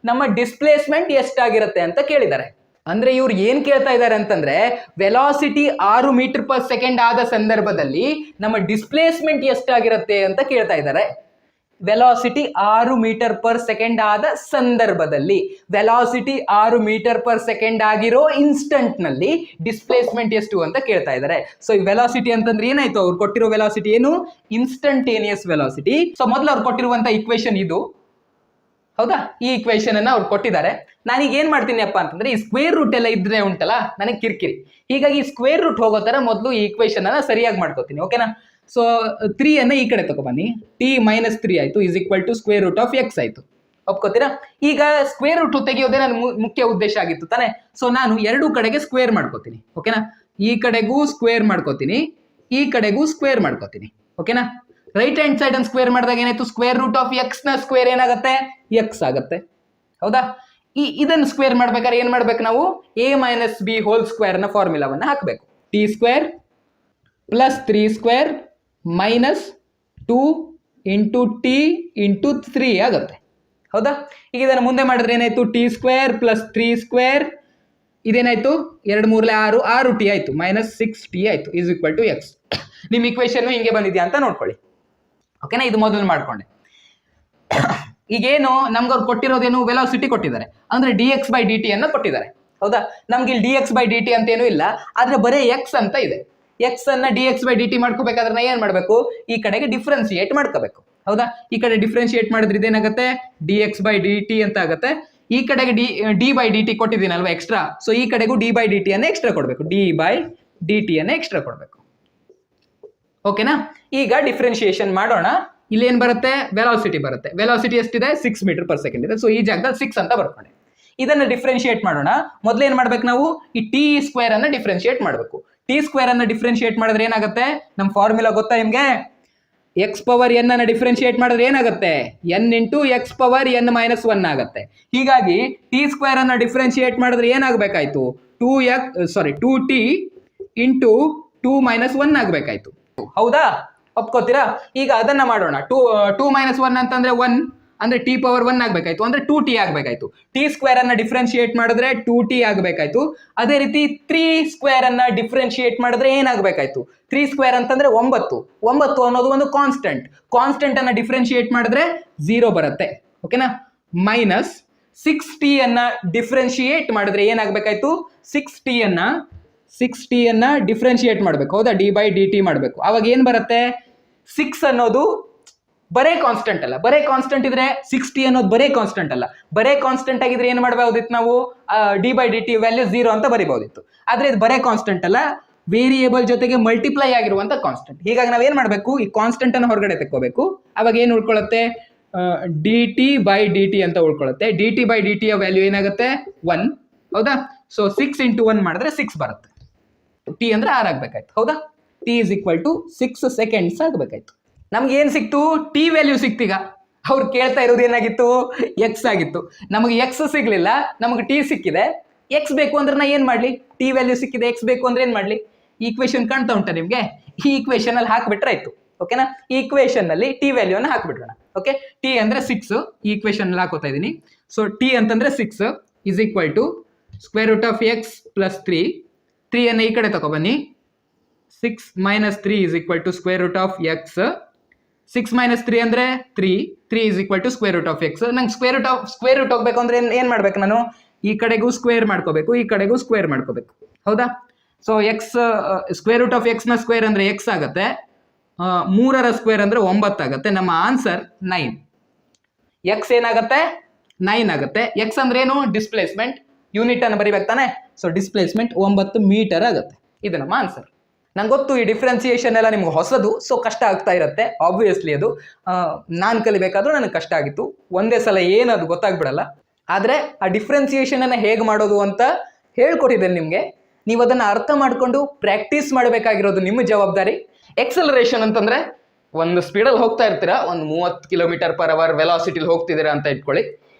Speaker 2: ನಮ್ಮ ಡಿಸ್ಪ್ಲೇಸ್ಮೆಂಟ್ ಎಷ್ಟಾಗಿರುತ್ತೆ ಅಂತ ಕೇಳಿದ್ದಾರೆ. ಅಂದ್ರೆ ಇವ್ರು ಏನ್ ಕೇಳ್ತಾ ಇದ್ದಾರೆ ಅಂತಂದ್ರೆ, ವೆಲಾಸಿಟಿ 6 ಮೀಟರ್ ಪರ್ ಸೆಕೆಂಡ್ ಆದ ಸಂದರ್ಭದಲ್ಲಿ ನಮ್ಮ ಡಿಸ್ಪ್ಲೇಸ್ಮೆಂಟ್ ಎಷ್ಟಾಗಿರುತ್ತೆ ಅಂತ ಕೇಳ್ತಾ ಇದ್ದಾರೆ. ವೆಲಾಸಿಟಿ 6 ಮೀಟರ್ ಪರ್ ಸೆಕೆಂಡ್ ಆದ ಸಂದರ್ಭದಲ್ಲಿ, ವೆಲಾಸಿಟಿ 6 ಮೀಟರ್ ಪರ್ ಸೆಕೆಂಡ್ ಆಗಿರೋ ಇನ್ಸ್ಟಂಟ್ ನಲ್ಲಿ ಡಿಸ್ಪ್ಲೇಸ್ಮೆಂಟ್ ಎಷ್ಟು ಅಂತ ಕೇಳ್ತಾ ಇದ್ದಾರೆ. ಸೊ ಈ ವೆಲಾಸಿಟಿ ಅಂತಂದ್ರೆ ಏನಾಯ್ತು? ಅವ್ರು ಕೊಟ್ಟಿರೋ ವೆಲಾಸಿಟಿ ಏನು? Instantaneous velocity. ಸೊ ಮೊದಲು ಅವ್ರು ಕೊಟ್ಟಿರುವಂತ ಇಕ್ವೇಶನ್ ಇದು, ಹೌದಾ? ಈ ಇಕ್ವೇಶನ್ ಅನ್ನ ಅವ್ರು ಕೊಟ್ಟಿದ್ದಾರೆ. ನಾನೀಗ ಏನ್ ಮಾಡ್ತೀನಿ ಅಪ್ಪ ಅಂತಂದ್ರೆ, ಈ ಸ್ಕ್ವೇರ್ ರೂಟ್ ಎಲ್ಲ ಇದ್ರೆ ಉಂಟಲ್ಲ ನನಗೆ ಕಿರಿಕಿರಿ, ಹೀಗಾಗಿ ಈ ಸ್ಕ್ವೇರ್ ರೂಟ್ ಹೋಗೋ ತರ ಮೊದಲು ಈ ಇಕ್ವೇಶನ್ ಅನ್ನ ಸರಿಯಾಗಿ ಮಾಡ್ಕೋತೀನಿ. ಓಕೆನಾ? ಸೊ 3 ಅನ್ನ ಈ ಕಡೆ ತಗೊಬನ್ನಿ. t-3 ಆಯ್ತು is equal to square root of x ಆಯ್ತು. ಒಪ್ಕೋತೀರಾ? ಈಗ ಸ್ಕ್ವೇರ್ ರೂಟ್ ತೆಗೆಯೋದೇ ನನ್ನ ಮುಖ್ಯ ಉದ್ದೇಶ ಆಗಿತ್ತು ತಾನೆ. ಸೊ ನಾನು ಎರಡೂ ಕಡೆಗೆ ಸ್ಕ್ವೇರ್ ಮಾಡ್ಕೋತೀನಿ. ಓಕೆನಾ? ಈ ಕಡೆಗೂ ಸ್ಕ್ವೇರ್ ಮಾಡ್ಕೋತೀನಿ, ಈ ಕಡೆಗೂ ಸ್ಕ್ವೇರ್ ಮಾಡ್ಕೋತೀನಿ. ಓಕೆನಾ? ರೈಟ್ ಹ್ಯಾಂಡ್ ಸೈಡ್ ಅನ್ನು ಸ್ಕ್ವೇರ್ ಮಾಡಿದಾಗ ಏನಾಯ್ತು? ಸ್ಕ್ವೇರ್ ರೂಟ್ ಆಫ್ ಎಕ್ಸ್ ನ ಸ್ಕ್ವೇರ್ ಏನಾಗುತ್ತೆ? ಎಕ್ಸ್ ಆಗುತ್ತೆ. ಹೌದಾ? ಇದನ್ನು ಸ್ಕ್ವೇರ್ ಮಾಡ್ಬೇಕಾದ್ರೆ ಏನ್ ಮಾಡ್ಬೇಕು ನಾವು? a - b ಹೋಲ್ ಸ್ಕ್ವೇರ್ ನ ಫಾರ್ಮುಲಾವನ್ನ ಹಾಕಬೇಕು. t² + 3² - 2 × t × 3 ಆಗುತ್ತೆ. ಹೌದಾ? ಈಗ ಇದನ್ನು ಮುಂದೆ ಮಾಡಿದ್ರೆ ಏನಾಯ್ತು? t² + 3² ಇದೇನಾಯ್ತು? 2 3 6 6t ಆಯ್ತು, -6t ಆಯ್ತು ಇಸ್ ಈಕ್ವಲ್ ಟು x. ನಿಮ್ ಇಕ್ವೇಶನ್ ಹಿಂಗೆ ಬಂದಿದ್ಯಾ ಅಂತ ನೋಡ್ಕೊಳ್ಳಿ. ಓಕೆನಾ? ಇದು ಮೊದಲು ಮಾಡ್ಕೊಂಡೆ. ಈಗೇನು ನಮ್ಗೆ ಅವ್ರು ಕೊಟ್ಟಿರೋದೇನು? ವೆಲಾಸಿಟಿ ಕೊಟ್ಟಿದ್ದಾರೆ, ಅಂದ್ರೆ dx/dt ಅನ್ನ ಕೊಟ್ಟಿದ್ದಾರೆ. ಹೌದಾ? ನಮ್ಗೆ ಇಲ್ಲಿ dx/dt ಅಂತ ಏನೂ ಇಲ್ಲ, ಆದ್ರೆ ಬರೀ x ಅಂತ ಇದೆ. x ಅನ್ನ dx/dt ಮಾಡ್ಕೋಬೇಕಾದ್ರೆ ನಾ ಏನ್ ಮಾಡ್ಬೇಕು? ಈ ಕಡೆಗೆ ಡಿಫ್ರೆನ್ಶಿಯೇಟ್ ಮಾಡ್ಕೋಬೇಕು. ಹೌದಾ? ಈ ಕಡೆ ಡಿಫ್ರೆನ್ಶಿಯೇಟ್ ಮಾಡಿದ್ರೆ ಇದೇನಾಗುತ್ತೆ? dx/dt ಅಂತ ಆಗುತ್ತೆ. ಈ ಕಡೆಗೆ d/dt ಕೊಟ್ಟಿದ್ದೀನಲ್ವಾ ಎಕ್ಸ್ಟ್ರಾ, ಸೊ ಈ ಕಡೆಗೂ d/dt ಅನ್ನ ಎಕ್ಸ್ಟ್ರಾ ಕೊಡ್ಬೇಕು. d/dt ಅನ್ನ ಎಕ್ಸ್ಟ್ರಾ ಕೊಡ್ಬೇಕು. ಓಕೆನಾ? ಈಗ ಡಿಫ್ರೆನ್ಶಿಯೇಷನ್ ಮಾಡೋಣ. ಇಲ್ಲಿ ಏನ್ ಬರುತ್ತೆ? ವೆಲಾಸಿಟಿ ಬರುತ್ತೆ. ವೆಲಾಸಿಟಿ ಎಷ್ಟಿದೆ? 6 ಮೀಟರ್ ಪರ್ ಸೆಕೆಂಡ್ ಇದೆ. ಸೊ ಈ ಜಾಗದಲ್ಲಿ 6 ಅಂತ ಬರ್ಕೊಂಡೆ. ಇದನ್ನ ಡಿಫ್ರೆನ್ಶಿಯೇಟ್ ಮಾಡೋಣ. ಮೊದಲು ಏನ್ ಮಾಡ್ಬೇಕು ನಾವು? ಈ t² ಅನ್ನ ಡಿಫ್ರೆನ್ಶಿಯೇಟ್ ಮಾಡಬೇಕು. t² ಅನ್ನ ಡಿಫ್ರೆನ್ಶಿಯೇಟ್ ಮಾಡಿದ್ರೆ ಏನಾಗುತ್ತೆ? ನಮ್ಮ ಫಾರ್ಮುಲಾ ಗೊತ್ತಾ ನಿಮ್ಗೆ? x⁴n ಅನ್ನ ಡಿಫ್ರೆನ್ಶಿಯೇಟ್ ಮಾಡಿದ್ರೆ ಏನಾಗುತ್ತೆ? n × x⁴n - 1 ಆಗುತ್ತೆ. ಹೀಗಾಗಿ t² ಅನ್ನ ಡಿಫ್ರೆನ್ಶಿಯೇಟ್ ಮಾಡಿದ್ರೆ ಏನಾಗಬೇಕಾಯ್ತು? 2t × 2 - 1 ಆಗಬೇಕಾಯ್ತು. ಹೌದಾ? ಒಪ್ಕೋತೀರಾ? ಈಗ ಅದನ್ನ ಮಾಡೋಣ. 2 - 1 ಅಂತಂದ್ರೆ 1 ಅಂದ್ರೆ t⁴1 ಆಗ್ಬೇಕಾಯ್ತು, ಅಂದ್ರೆ 2t ಆಗ್ಬೇಕಾಯ್ತು. t² ಅನ್ನ ಡಿಫ್ರೆನ್ಶಿಯೇಟ್ ಮಾಡಿದ್ರೆ 2t ಆಗ್ಬೇಕಾಯ್ತು. ಅದೇ ರೀತಿ 3² ಅನ್ನ ಡಿಫ್ರೆನ್ಶಿಯೇಟ್ ಮಾಡಿದ್ರೆ ಏನಾಗಬೇಕಾಯ್ತು? 3² ಅಂತಂದ್ರೆ 9 ಅನ್ನೋದು ಒಂದು ಕಾನ್ಸ್ಟೆಂಟ್ ಅನ್ನ ಡಿಫ್ರೆನ್ಶಿಯೇಟ್ ಮಾಡಿದ್ರೆ 0 ಬರುತ್ತೆ. ಓಕೆನಾ? -6t ಅನ್ನ ಡಿಫ್ರೆನ್ಶಿಯೇಟ್ ಮಾಡಿದ್ರೆ ಏನಾಗಬೇಕಾಯ್ತು? 6t ಅನ್ನ ಡಿಫ್ರೆನ್ಶಿಯೇಟ್ ಮಾಡಬೇಕು. ಹೌದಾ? d/dt ಮಾಡಬೇಕು. ಅವಾಗ ಏನ್ ಬರುತ್ತೆ? 6 ಅನ್ನೋದು ಬರೇ ಕಾನ್ಸ್ಟೆಂಟ್ ಅಲ್ಲ. ಬರೇ ಕಾನ್ಸ್ಟೆಂಟ್ ಇದ್ರೆ 6t ಅನ್ನೋದು ಬರೇ ಕಾನ್ಸ್ಟೆಂಟ್ ಅಲ್ಲ. ಬರೇ ಕಾನ್ಸ್ಟೆಂಟ್ ಆಗಿದ್ರೆ ಏನ್ ಮಾಡಬಹುದಿತ್ತು ನಾವು? d/dt ವ್ಯಾಲ್ಯೂ 0 ಅಂತ ಬರಿಬಹುದಿತ್ತು. ಆದ್ರೆ ಇದು ಬರೇ ಕಾನ್ಸ್ಟೆಂಟ್ ಅಲ್ಲ, ವೇರಿಯೇಬಲ್ ಜೊತೆಗೆ ಮಲ್ಟಿಪ್ಲೈ ಆಗಿರುವಂತ ಕಾನ್ಸ್ಟೆಂಟ್. ಹೀಗಾಗಿ ನಾವೇನ್ ಮಾಡ್ಬೇಕು? ಈ ಕಾನ್ಸ್ಟೆಂಟ್ ಅನ್ನು ಹೊರಗಡೆ ತೆಕ್ಕೋಬೇಕು. ಅವಾಗ ಏನ್ ಉಳ್ಕೊಳ್ಳುತ್ತೆ? dt/dt ಅಂತ ಉಳ್ಕೊಳ್ಳುತ್ತೆ. dt/dt ಯ ವ್ಯಾಲ್ಯೂ ಏನಾಗುತ್ತೆ? 1. ಹೌದಾ? ಸೊ 6 × 1 ಮಾಡಿದ್ರೆ 6 ಬರುತ್ತೆ. t ಅಂದ್ರೆ 6 ಆಗ್ಬೇಕಾಯ್ತು. ಹೌದಾ? t = 6 ಸೆಕೆಂಡ್ಸ್ ಆಗ್ಬೇಕಾಯ್ತು. ನಮ್ಗೆ ಏನ್ ಸಿಕ್ತು? ಟಿ ವ್ಯಾಲ್ಯೂ ಸಿಕ್ತೀಗ. ಅವ್ರು ಕೇಳ್ತಾ ಇರೋದು ಏನಾಗಿತ್ತು? ಎಕ್ಸ್ ಆಗಿತ್ತು. ನಮಗೆ ಎಕ್ಸ್ ಸಿಗ್ಲಿಲ್ಲ, ನಮಗೆ ಟಿ ಸಿಕ್ಕಿದೆ. ಎಕ್ಸ್ ಬೇಕು ಅಂದ್ರೆ ನಾ ಏನ್ ಮಾಡ್ಲಿ? ಟಿ ವ್ಯಾಲ್ಯೂ ಸಿಕ್ಕಿದೆ, ಎಕ್ಸ್ ಬೇಕು ಅಂದ್ರೆ ಏನ್ ಮಾಡ್ಲಿ? ಈ ಇಕ್ವೇಶನ್ ಕಾಣ್ತಾ ಉಂಟಾ ನಿಮ್ಗೆ? ಈ ಇಕ್ವೇಶನ್ ಅಲ್ಲಿ ಹಾಕ್ಬಿಟ್ರೆ ಆಯ್ತು. ಓಕೆನಾ? ಈ ಇಕ್ವೇಶನ್ ಅಲ್ಲಿ ಟಿ ವ್ಯಾಲ್ಯೂ ಅನ್ನ ಹಾಕ್ಬಿಟ್ರೋಣ. ಓಕೆ? ಟಿ ಅಂದ್ರೆ 6 ಈ ಇಕ್ವೇಶನ್ ಅಲ್ಲಿ ಹಾಕೋತಾ ಇದೀನಿ. ಸೊ ಟಿ ಅಂತಂದ್ರೆ 6 is equal to square root of x + 3. 3 ಅನ್ನ ಈ ಕಡೆ ತಗೊಬನ್ನಿ. 6 - 3 is equal to square root of x. 6 - 3 ಅಂದ್ರೆ 3 is equal to square root of x. ನಂಗೆ ಸ್ಕ್ವೇರ್ ರೂಟ್ ಹೋಗ್ಬೇಕು ಅಂದ್ರೆ ಏನ್ ಮಾಡ್ಬೇಕು ನಾನು? ಈ ಕಡೆಗೂ ಸ್ಕ್ವೇರ್ ಮಾಡ್ಕೋಬೇಕು, ಈ ಕಡೆಗೂ ಸ್ಕ್ವೇರ್ ಮಾಡ್ಕೋಬೇಕು. ಹೌದಾ? So X square root of x ನ ಸ್ಕ್ವೇರ್ ಅಂದ್ರೆ x ಆಗುತ್ತೆ. 3ರ ಸ್ಕ್ವೇರ್ ಅಂದ್ರೆ 9 ಆಗುತ್ತೆ. ನಮ್ಮ ಆನ್ಸರ್ 9. x ಏನಾಗುತ್ತೆ? 9 ಆಗುತ್ತೆ. x ಅಂದ್ರೆ ಏನು? ಡಿಸ್ಪ್ಲೇಸ್ಮೆಂಟ್. ಯೂನಿಟ್ ಅನ್ನು ಬರಿಬೇಕು ತಾನೆ. ಸೊ ಡಿಸ್ಪ್ಲೇಸ್ಮೆಂಟ್ 9 ಮೀಟರ್ ಆಗುತ್ತೆ. ಇದು ನಮ್ಮ ಆನ್ಸರ್. ನಂಗೆ ಗೊತ್ತು ಈ ಡಿಫ್ರೆನ್ಸಿಯೇಷನ್ ಎಲ್ಲ ನಿಮ್ಗೆ ಹೊಸದು, ಸೊ ಕಷ್ಟ ಆಗ್ತಾ ಇರುತ್ತೆ. ಆಬ್ವಿಯಸ್ಲಿ ಅದು ನಾನು ಕಲಿಬೇಕಾದ್ರೂ ನನಗೆ ಕಷ್ಟ ಆಗಿತ್ತು. ಒಂದೇ ಸಲ ಏನದು ಗೊತ್ತಾಗ್ಬಿಡಲ್ಲ. ಆದರೆ ಆ ಡಿಫ್ರೆನ್ಸಿಯೇಷನ್ ಅನ್ನು ಹೇಗೆ ಮಾಡೋದು ಅಂತ ಹೇಳ್ಕೊಟ್ಟಿದ್ದೇನೆ ನಿಮಗೆ. ನೀವು ಅದನ್ನ ಅರ್ಥ ಮಾಡ್ಕೊಂಡು ಪ್ರಾಕ್ಟೀಸ್ ಮಾಡಬೇಕಾಗಿರೋದು ನಿಮ್ಮ ಜವಾಬ್ದಾರಿ. ಎಕ್ಸಲರೇಷನ್ ಅಂತಂದ್ರೆ ಒಂದು ಸ್ಪೀಡಲ್ಲಿ ಹೋಗ್ತಾ ಇರ್ತೀರಾ, ಒಂದು 30 km/h ವೆಲಾಸಿಟಿಲಿ ಹೋಗ್ತಿದ್ದೀರಾ ಅಂತ ಇಟ್ಕೊಳ್ಳಿ.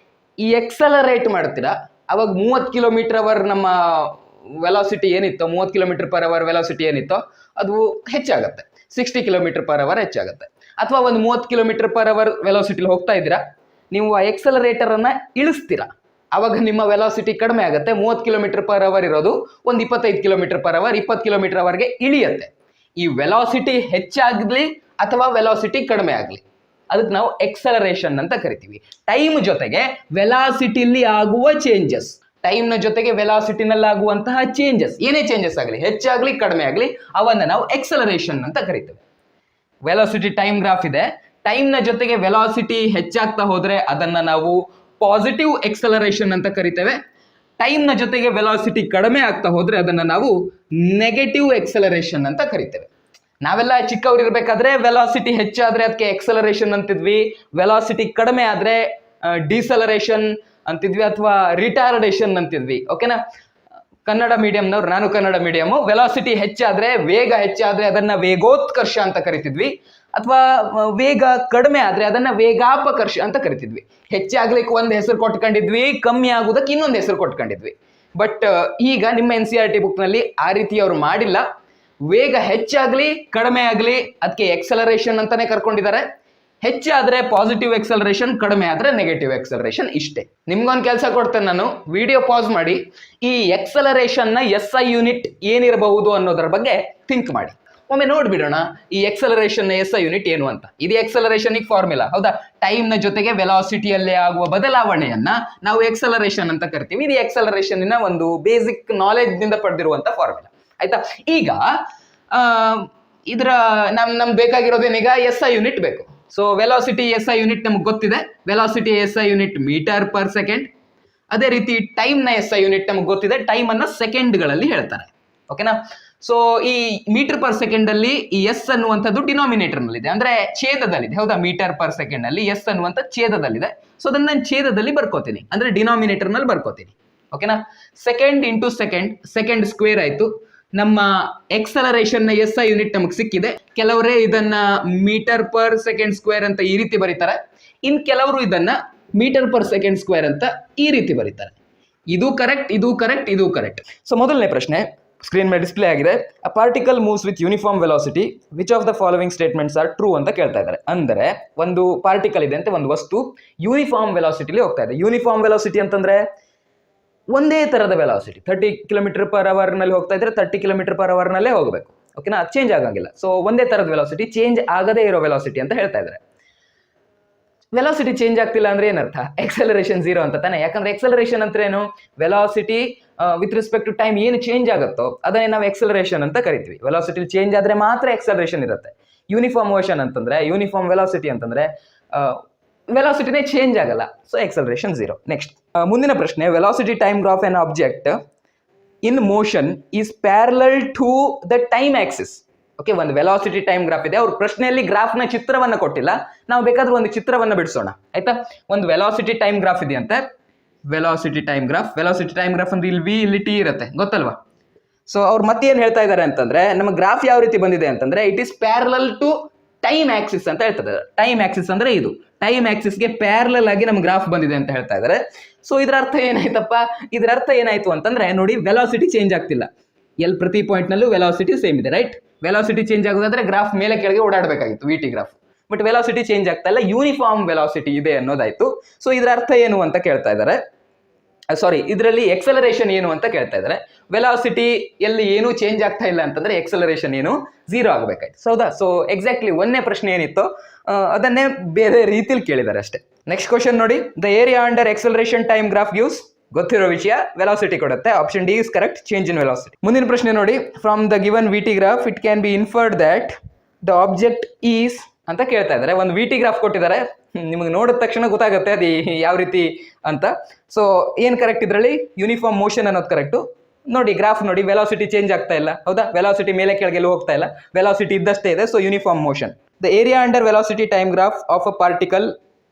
Speaker 2: ಈ ಎಕ್ಸಲರೇಟ್ ಮಾಡ್ತೀರಾ, ಅವಾಗ 30 km/h ನಮ್ಮ ವೆಲಾಸಿಟಿ ಏನಿತ್ತೋ, 30 km/h ವೆಲಾಸಿಟಿ ಏನಿತ್ತೋ ಅದು ಹೆಚ್ಚಾಗುತ್ತೆ, 60 km/h ಹೆಚ್ಚಾಗುತ್ತೆ. ಅಥವಾ ಒಂದು 30 km/h ವೆಲಾಸಿಟಿಲಿ ಹೋಗ್ತಾ ಇದ್ದೀರಾ, ನೀವು ಆ ಎಕ್ಸಲರೇಟರ್ ಅನ್ನ ಇಳಿಸ್ತೀರಾ, ಅವಾಗ ನಿಮ್ಮ ವೆಲಾಸಿಟಿ ಕಡಿಮೆ ಆಗುತ್ತೆ. 30 km/h ಇರೋದು ಒಂದು 25 km/h, 20 km/hಗೆ ಇಳಿಯುತ್ತೆ. ಈ ವೆಲಾಸಿಟಿ ಹೆಚ್ಚಾಗ್ಲಿ ಅಥವಾ ವೆಲಾಸಿಟಿ ಕಡಿಮೆ ಆಗಲಿ, ಅದಕ್ಕೆ ನಾವು ಎಕ್ಸಲರೇಷನ್ ಅಂತ ಕರಿತೀವಿ. ಟೈಮ್ ಜೊತೆಗೆ ವೆಲಾಸಿಟಿಲಿ ಆಗುವ ಚೇಂಜಸ್, ಟೈಮ್ನ ಜೊತೆಗೆ ವೆಲಾಸಿಟಿನಲ್ಲಿ ಆಗುವಂತಹ ಚೇಂಜಸ್, ಏನೇ ಚೇಂಜಸ್ ಆಗಲಿ, ಹೆಚ್ಚಾಗ್ಲಿ ಕಡಿಮೆ ಆಗಲಿ, ಅವನ್ನ ನಾವು ಎಕ್ಸಲರೇಷನ್ ಅಂತ ಕರಿತೇವೆ. ವೆಲಾಸಿಟಿ ಟೈಮ್ ಗ್ರಾಫ್ ಇದೆ, ಟೈಮ್ನ ಜೊತೆಗೆ ವೆಲಾಸಿಟಿ ಹೆಚ್ಚಾಗ್ತಾ ಹೋದ್ರೆ ಅದನ್ನ ನಾವು ಪಾಸಿಟಿವ್ ಎಕ್ಸಲರೇಷನ್ ಅಂತ ಕರಿತೇವೆ. ಟೈಮ್ನ ಜೊತೆಗೆ ವೆಲಾಸಿಟಿ ಕಡಿಮೆ ಆಗ್ತಾ ಹೋದ್ರೆ ಅದನ್ನ ನಾವು ನೆಗೆಟಿವ್ ಎಕ್ಸಲರೇಷನ್ ಅಂತ ಕರಿತೇವೆ. ನಾವೆಲ್ಲ ಚಿಕ್ಕವ್ರು ಇರ್ಬೇಕಾದ್ರೆ ವೆಲಾಸಿಟಿ ಹೆಚ್ಚಾದ್ರೆ ಅದಕ್ಕೆ ಎಕ್ಸಲರೇಷನ್ ಅಂತಿದ್ವಿ, ವೆಲಾಸಿಟಿ ಕಡಿಮೆ ಆದ್ರೆ ಡಿಸಲರೇಷನ್ ಅಂತಿದ್ವಿ ಅಥವಾ ರಿಟಾರ್ಡೇಷನ್ ಅಂತಿದ್ವಿ. ಓಕೆನಾ? ಕನ್ನಡ ಮೀಡಿಯಂನವ್ರು, ನಾನು ಕನ್ನಡ ಮೀಡಿಯಂ, ವೆಲಾಸಿಟಿ ಹೆಚ್ಚಾದ್ರೆ, ವೇಗ ಹೆಚ್ಚಾದ್ರೆ ಅದನ್ನ ವೇಗೋತ್ಕರ್ಷ ಅಂತ ಕರಿತಿದ್ವಿ, ಅಥವಾ ವೇಗ ಕಡಿಮೆ ಆದ್ರೆ ಅದನ್ನ ವೇಗಾಪಕರ್ಷ ಅಂತ ಕರಿತಿದ್ವಿ. ಹೆಚ್ಚಾಗ್ಲಿಕ್ಕೆ ಒಂದು ಹೆಸರು ಕೊಟ್ಕೊಂಡಿದ್ವಿ, ಕಮ್ಮಿ ಆಗುದಕ್ಕೆ ಇನ್ನೊಂದು ಹೆಸರು ಕೊಟ್ಕೊಂಡಿದ್ವಿ. ಬಟ್ ಈಗ ನಿಮ್ಮ NCERT ಬುಕ್ ನಲ್ಲಿ ಆ ರೀತಿ ಅವ್ರು ಮಾಡಿಲ್ಲ. ವೇಗ ಹೆಚ್ಚಾಗ್ಲಿ ಕಡಿಮೆ ಆಗ್ಲಿ ಅದಕ್ಕೆ ಎಕ್ಸಲರೇಷನ್ ಅಂತಾನೆ ಕರ್ಕೊಂಡಿದ್ದಾರೆ. ಹೆಚ್ಚಾದ್ರೆ ಪಾಸಿಟಿವ್ ಎಕ್ಸಲರೇಷನ್, ಕಡಿಮೆ ಆದ್ರೆ ನೆಗೆಟಿವ್ ಎಕ್ಸಲರೇಷನ್. ಇಷ್ಟೇ. ನಿಮ್ಗೊಂದು ಕೆಲಸ ಕೊಡ್ತೇನೆ ನಾನು, ವಿಡಿಯೋ ಪಾಸ್ ಮಾಡಿ ಈ ಎಕ್ಸಲರೇಷನ್ ನ SI ಯೂನಿಟ್ ಏನಿರಬಹುದು ಅನ್ನೋದರ ಬಗ್ಗೆ ಥಿಂಕ್ ಮಾಡಿ. ಒಮ್ಮೆ ನೋಡ್ಬಿಡೋಣ ಈ ಎಕ್ಸಲರೇಷನ್ ನ SI ಯೂನಿಟ್ ಏನು ಅಂತ. ಇದು ಎಕ್ಸಲರೇಷನ್ ಫಾರ್ಮುಲಾ, ಹೌದಾ? ಟೈಮ್ ನ ಜೊತೆಗೆ ವೆಲಾಸಿಟಿಯಲ್ಲೇ ಆಗುವ ಬದಲಾವಣೆಯನ್ನ ನಾವು ಎಕ್ಸಲರೇಷನ್ ಅಂತ ಕರಿತೀವಿ. ಇದು ಎಕ್ಸಲರೇಷನ್ ನ ಒಂದು ಬೇಸಿಕ್ ನಾಲೆಜ್ ನಿಂದ ಪಡೆದಿರುವಂತ ಫಾರ್ಮುಲಾ, ಆಯ್ತಾ? ಈಗ ಇದರ ನಮ್ಗೆ ಬೇಕಾಗಿರೋದೇನೀಗ SI ಯೂನಿಟ್ ಬೇಕು. ಸೊ ವೆಲಾಸಿಟಿ SI ಯೂನಿಟ್ ನಮ್ಗೆ ಗೊತ್ತಿದೆ. Velocity SI unit meter per second. ಅದೇ ರೀತಿ ಟೈಮ್ ನ SI ಯೂನಿಟ್ ನಮ್ಗೆ ಗೊತ್ತಿದೆ, ಟೈಮ್ ಅನ್ನ ಸೆಕೆಂಡ್ಗಳಲ್ಲಿ ಹೇಳ್ತಾರೆ. ಓಕೆನಾ? ಸೊ ಈ ಮೀಟರ್/ಸೆಕೆಂಡ್ ಅಲ್ಲಿ ಈ ಎಸ್ ಅನ್ನುವಂಥದ್ದು ಡಿನಾಮಿನೇಟರ್ ನಲ್ಲಿದೆ, ಅಂದ್ರೆ ಛೇದದಲ್ಲಿದೆ, ಹೌದಾ? ಮೀಟರ್/ಸೆಕೆಂಡ್ ಅಲ್ಲಿ ಎಸ್ ಅನ್ನುವಂಥ ಛೇದದಲ್ಲಿದೆ. ಸೊ ಅದನ್ನ ನಾನು ಛೇದದಲ್ಲಿ ಬರ್ಕೋತೀನಿ, ಅಂದ್ರೆ ಡಿನಾಮಿನೇಟರ್ ನಲ್ಲಿ ಬರ್ಕೋತೀನಿ. ಓಕೆನಾ? Second into second, second square ಆಯ್ತು. ನಮ್ಮ ಎಕ್ಸಲರೇಷನ್ ನ SI ಯೂನಿಟ್ ನಮಗೆ ಸಿಕ್ಕಿದೆ. ಕೆಲವರೇ ಇದನ್ನ ಮೀಟರ್/ಸೆಕೆಂಡ್ ಸ್ಕ್ವೇರ್ ಅಂತ ಈ ರೀತಿ ಬರೀತಾರೆ, ಇನ್ ಕೆಲವರು ಇದನ್ನ ಮೀಟರ್/ಸೆಕೆಂಡ್ ಸ್ಕ್ವೇರ್ ಅಂತ ಈ ರೀತಿ ಬರೀತಾರೆ. ಇದು ಕರೆಕ್ಟ್, ಇದು ಕರೆಕ್ಟ್, ಇದು ಕರೆಕ್ಟ್. ಸೊ ಮೊದಲನೇ ಪ್ರಶ್ನೆ ಸ್ಕ್ರೀನ್ ಮೇಲೆ ಡಿಸ್ಪ್ಲೇ ಆಗಿದೆ. A particle moves with uniform velocity, which of the following statements are true ಅಂತ ಕೇಳ್ತಾ ಇದ್ದಾರೆ. ಅಂದ್ರೆ ಒಂದು ಪಾರ್ಟಿಕಲ್ ಇದೆ ಅಂತ, ಒಂದು ವಸ್ತು ಯೂನಿಫಾರ್ಮ್ ವೆಲಾಸಿಟಿಲಿ ಹೋಗ್ತಾ ಇದೆ. ಯೂನಿಫಾರ್ಮ್ ವೆಲಾಸಿಟಿ ಅಂತಂದ್ರೆ ಒಂದೇ ತರದ ವೆಲಾಸಿಟಿ. 30 km/h ನಲ್ಲಿ ಹೋಗ್ತಾ ಇದ್ರೆ 30 km/h ನಲ್ಲೇ ಹೋಗಬೇಕು. ಓಕೆನಾ? ಚೇಂಜ್ ಆಗಂಗಿಲ್ಲ. ಸೊ ಒಂದೇ ತರದ ವೆಲಾಸಿಟಿ, ಚೇಂಜ್ ಆಗದೇ ಇರೋ ವೆಲಾಸಿಟಿ ಅಂತ ಹೇಳ್ತಾ ಇದ್ದಾರೆ. ವೆಲಾಸಿಟಿ ಚೇಂಜ್ ಆಗ್ತಿಲ್ಲ ಅಂದ್ರೆ ಏನರ್ಥ? ಎಕ್ಸಲರೇಷನ್ 0 ಅಂತ ತಾನೆ. ಯಾಕಂದ್ರೆ ಎಕ್ಸಲರೇಷನ್ ಅಂದ್ರೆ ಏನು? Velocity with respect to time ಏನು ಚೇಂಜ್ ಆಗುತ್ತೋ ಅದನ್ನೇ ನಾವು ಎಕ್ಸಲರೇಷನ್ ಅಂತ ಕರಿತೀವಿ. ವೆಲಾಸಿಟಿ ಚೇಂಜ್ ಆದ್ರೆ ಮಾತ್ರ ಎಕ್ಸಲರೇಷನ್ ಇರುತ್ತೆ. ಯೂನಿಫಾರ್ಮ್ ಮೋಷನ್ ಅಂತಂದ್ರೆ, ಯೂನಿಫಾರ್ಮ್ ವೆಲಾಸಿಟಿ ಅಂತಂದ್ರೆ ವೆಲಾಸಿಟಿನೇ ಚೇಂಜ್ ಆಗಲ್ಲ. So acceleration 0. ನೆಕ್ಸ್ಟ್ ಮುಂದಿನ ಪ್ರಶ್ನೆ, velocity time graph an object in motion is parallel to the time axis. Okay, ಒಂದು ವೆಲಾಸಿಟಿ ಟೈಮ್ ಗ್ರಾಫ್ ಇದೆ. ಅವ್ರ ಪ್ರಶ್ನೆಯಲ್ಲಿ ಗ್ರಾಫ್ ನ ಚಿತ್ರವನ್ನ ಕೊಟ್ಟಿಲ್ಲ, ನಾವು ಬೇಕಾದ್ರೆ ಒಂದು ಚಿತ್ರವನ್ನ ಬಿಡಿಸೋಣ, ಆಯ್ತಾ? ಒಂದು ವೆಲಾಸಿಟಿ ಟೈಮ್ ಗ್ರಾಫ್ ಇದೆ ಅಂತೆ. ವೆಲಾಸಿಟಿ ಟೈಮ್ ಗ್ರಾಫ್ ಅಂದ್ರೆ ಇಲ್ಲಿ V, ಇಲ್ಲಿ T ಇರುತ್ತೆ, ಗೊತ್ತಲ್ವಾ? ಸೊ ಅವ್ರು ಮತ್ತೆ ಏನ್ ಹೇಳ್ತಾ ಇದ್ದಾರೆ ಅಂತಂದ್ರೆ, ನಮ್ಮ ಗ್ರಾಫ್ ಯಾವ ರೀತಿ ಬಂದಿದೆ ಅಂತಂದ್ರೆ it is parallel to time axis ಅಂತ ಹೇಳ್ತಾರೆ. ಟೈಮ್ ಆಕ್ಸಿಸ್ ಅಂದ್ರೆ ಇದು, ಟೈಮ್ ಆಕ್ಸಿಸ್ಗೆ ಪ್ಯಾರಲಲ್ ಆಗಿ ನಮ್ಮ ಗ್ರಾಫ್ ಬಂದಿದೆ ಅಂತ ಹೇಳ್ತಾ ಇದ್ದಾರೆ. ಸೊ ಇದರ ಅರ್ಥ ಏನಾಯ್ತಪ್ಪ? ಇದರ ಅರ್ಥ ಏನಾಯ್ತು ಅಂತಂದ್ರೆ, ನೋಡಿ, ವೆಲಾಸಿಟಿ ಚೇಂಜ್ ಆಗ್ತಿಲ್ಲ, ಪ್ರತಿ ಪಾಯಿಂಟ್ ನಲ್ಲೂ ವೆಲಾಸಿಟಿ ಸೇಮ್ ಇದೆ, ರೈಟ್? ವೆಲಾಸಿಟಿ ಚೇಂಜ್ ಆಗೋದಾದ್ರೆ ಗ್ರಾಫ್ ಮೇಲೆ ಕೆಳಗೆ ಓಡಾಡಬೇಕಾಗಿತ್ತು, VT graph. But velocity change ಆಗ್ತಾ ಇಲ್ಲ, ಯೂನಿಫಾರ್ಮ್ ವೆಲಾಸಿಟಿ ಇದೆ ಅನ್ನೋದಾಯ್ತು. ಸೊ ಇದರ ಅರ್ಥ ಏನು ಅಂತ ಕೇಳ್ತಾ ಇದ್ದಾರೆ. ಸಾರಿ, ಇದರಲ್ಲಿ ಎಕ್ಸಲರೇಷನ್ ಏನು ಅಂತ ಕೇಳ್ತಾ ಇದ್ದಾರೆ. ವೆಲಾಸಿಟಿ ಎಲ್ಲಿ ಏನು ಚೇಂಜ್ ಆಗ್ತಾ ಇಲ್ಲ ಅಂತಂದ್ರೆ ಎಕ್ಸಲರೇಷನ್ ಏನು 0 ಆಗಬೇಕಾಯ್ತು. ಹೌದಾ? ಸೊ ಎಕ್ಸಾಕ್ಟ್ಲಿ ಒಂದೇ ಪ್ರಶ್ನೆ ಏನಿತ್ತು ಅದನ್ನೇ ಬೇರೆ ರೀತಿಯಲ್ಲಿ ಕೇಳಿದ್ದಾರೆ ಅಷ್ಟೇ. ನೆಕ್ಸ್ಟ್ ಕ್ವಶನ್ ನೋಡಿ, the area under acceleration time graph gives, ಗೊತ್ತಿರೋ ವಿಷಯ, ವೆಲಾಸಿಟಿ ಕೊಡುತ್ತೆ. Option D is correct, change in velocity. ಮುಂದಿನ ಪ್ರಶ್ನೆ ನೋಡಿ, from the given VT graph it can be inferred that the object is ಅಂತ ಕೇಳ್ತಾ ಇದ್ದಾರೆ. ಒಂದು VT ಗ್ರಾಫ್ ಕೊಟ್ಟಿದ್ದಾರೆ, ನಿಮಗೆ ನೋಡಿದ ತಕ್ಷಣ ಗೊತ್ತಾಗುತ್ತೆ ಅದು ಯಾವ ರೀತಿ ಅಂತ. ಸೊ ಏನ್ ಕರೆಕ್ಟ್ ಇದರಲ್ಲಿ? ಯೂನಿಫಾರ್ಮ್ ಮೋಷನ್ ಅನ್ನೋದು ಕರೆಕ್ಟು. ನೋಡಿ ಗ್ರಾಫ್ ನೋಡಿ, ವೆಲಾಸಿಟಿ ಚೇಂಜ್ ಆಗ್ತಾ ಇಲ್ಲ, ಹೌದಾ? ವೆಲಾಸಿಟಿ ಮೇಲೆ ಕೆಳಗೆ ಹೋಗ್ತಾ ಇಲ್ಲ, ವೆಲಾಸಿಟಿ ಇದ್ದಷ್ಟೇ ಇದೆ. So uniform motion. The area under velocity time graph of a particle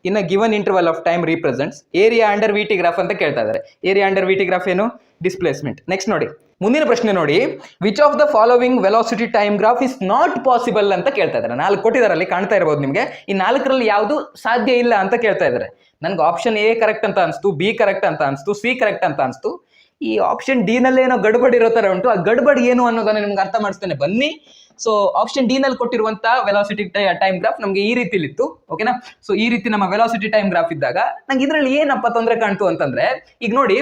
Speaker 2: in a given interval of time represents area under VT graph ಅಂತ ಕೇಳ್ತಾ ಇದ್ದಾರೆ. ಏರಿಯಾ ಅಂಡರ್ VT ಗ್ರಾಫ್ ಏನು? ಡಿಸ್ಪ್ಲೇಸ್ಮೆಂಟ್. ನೆಕ್ಸ್ಟ್ ನೋಡಿ, ಮುಂದಿನ ಪ್ರಶ್ನೆ ನೋಡಿ, which of the following velocity time graph is not possible ಅಂತ ಕೇಳ್ತಾ ಇದ್ದಾರೆ. 4 ಕೊಟ್ಟಿದ್ದಾರೆ, ಅಲ್ಲಿ ಕಾಣ್ತಾ ಇರಬಹುದು ನಿಮಗೆ. ಈ 4ರಲ್ಲಿ ಯಾವುದು ಸಾಧ್ಯ ಇಲ್ಲ ಅಂತ ಕೇಳ್ತಾ ಇದ್ದಾರೆ. ನನ್ಗೆ ಆಪ್ಷನ್ ಎ ಕರೆಕ್ಟ್ ಅಂತ ಅನ್ಸ್ತು, ಬಿ ಕರೆಕ್ಟ್ ಅಂತ ಅನ್ಸ್ತು, ಸಿ ಕರೆಕ್ಟ್ ಅಂತ ಅನ್ಸ್ತು. ಈ ಆಪ್ಷನ್ ಡಿ ನಲ್ಲಿ ಏನೋ ಗಡ್ಬಡಿ ಇರೋ ತರ ಉಂಟು. ಆ ಗಡ್ಬಡಿ ಏನು ಅನ್ನೋದನ್ನ ನಿಮ್ಗೆ ಅರ್ಥ ಮಾಡಿಸ್ತೇನೆ ಬನ್ನಿ. ಸೊ ಆಪ್ಷನ್ ಡಿ ನಲ್ಲಿ ಕೊಟ್ಟಿರುವಂತ ವೆಲಾಸಿಟಿ ಟೈಮ್ ಗ್ರಾಫ್ ನಮಗೆ ಈ ರೀತಿಲಿ ಇತ್ತು, ಓಕೆನಾ. ಸೊ ಈ ರೀತಿ ನಮ್ಮ ವೆಲಾಸಿಟಿ ಟೈಮ್ ಗ್ರಾಫ್ ಇದ್ದಾಗ ನಂಗೆ ಇದ್ರಲ್ಲಿ ಏನಪ್ಪ ತೊಂದರೆ ಕಾಣ್ತು ಅಂತಂದ್ರೆ, ಈಗ ನೋಡಿ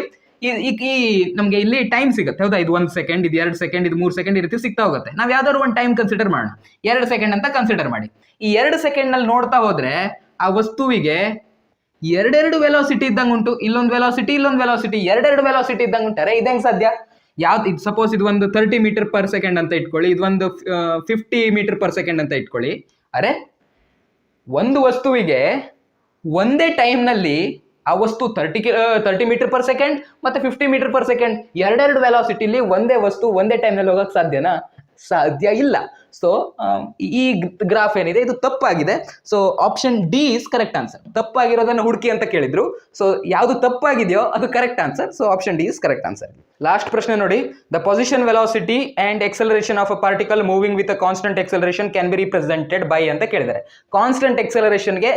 Speaker 2: ಈ ನಮ್ಗೆ ಇಲ್ಲಿ ಟೈಮ್ ಸಿಗುತ್ತೆ, ಹೌದಾ. ಇದು 1 ಸೆಕೆಂಡ್, ಇದು 2 ಸೆಕೆಂಡ್, ಇದು 3 ಸೆಕೆಂಡ್, ಈ ರೀತಿ ಸಿಗ್ತಾ ಹೋಗುತ್ತೆ. ನಾವ್ ಯಾವ್ದಾದ್ರು ಒಂದು ಟೈಮ್ ಕನ್ಸಿಡರ್ ಮಾಡೋಣ, 2 ಸೆಕೆಂಡ್ ಅಂತ ಕನ್ಸಿಡರ್ ಮಾಡಿ. ಈ 2 ಸೆಕೆಂಡ್ ನಲ್ಲಿ ನೋಡ್ತಾ ಹೋದ್ರೆ ಆ ವಸ್ತುವಿಗೆ ಎರಡೆರಡು ವೆಲಾಸಿಟಿ ಇದ್ದಂಗೆ ಉಂಟು. ಇಲ್ಲೊಂದು ವೆಲಾಸಿಟಿ, ಇಲ್ಲೊಂದು ವೆಲಾಸಿಟಿ, ಎರಡೆರಡು ವೆಲಾಸಿಟಿ ಇದ್ದಂಗೆ ಉಂಟಾರೆ ಇದಂಗೆ ಸಾಧ್ಯ? ಯಾವ್ದು ಇದು? ಸಪೋಸ್ ಇದು ಒಂದು 30 ಮೀಟರ್ ಪರ್ ಸೆಕೆಂಡ್ ಅಂತ ಇಟ್ಕೊಳ್ಳಿ, ಇದು ಒಂದು 50 ಮೀಟರ್ ಪರ್ ಸೆಕೆಂಡ್ ಅಂತ ಇಟ್ಕೊಳ್ಳಿ. ಅರೆ, ಒಂದು ವಸ್ತುವಿಗೆ ಒಂದೇ ಟೈಮ್ ನಲ್ಲಿ ಆ ವಸ್ತು 30 ಮೀಟರ್ ಪರ್ ಸೆಕೆಂಡ್ ಮತ್ತೆ 50 ಮೀಟರ್ ಪರ್ ಸೆಕೆಂಡ್ ಎರಡೆರಡು ವೆಲಾಸಿಟಿಲಿ ಒಂದೇ ವಸ್ತು ಒಂದೇ ಟೈಮ್ ನಲ್ಲಿ ಹೋಗಕ್ ಸಾಧ್ಯನಾ? ಸಾಧ್ಯ ಇಲ್ಲ. ಸೊ ಈ ಗ್ರಾಫ್ ಏನಿದೆ ಇದು ತಪ್ಪಾಗಿದೆ. So option D is correct answer. ತಪ್ಪಾಗಿರೋದನ್ನ ಹುಡುಕಿ ಅಂತ ಕೇಳಿದ್ರು. ಸೊ ಯಾವುದು ತಪ್ಪಾಗಿದೆಯೋ ಅದು correct answer. So option D is correct answer. Last ಪ್ರಶ್ನೆ ನೋಡಿ, the position velocity and acceleration of a particle moving with a constant acceleration can be represented by ಅಂತ ಕೇಳಿದ್ದಾರೆ. ಕಾನ್ಸ್ಟೆಂಟ್ ಎಕ್ಸಲರೇಷನ್ಗೆ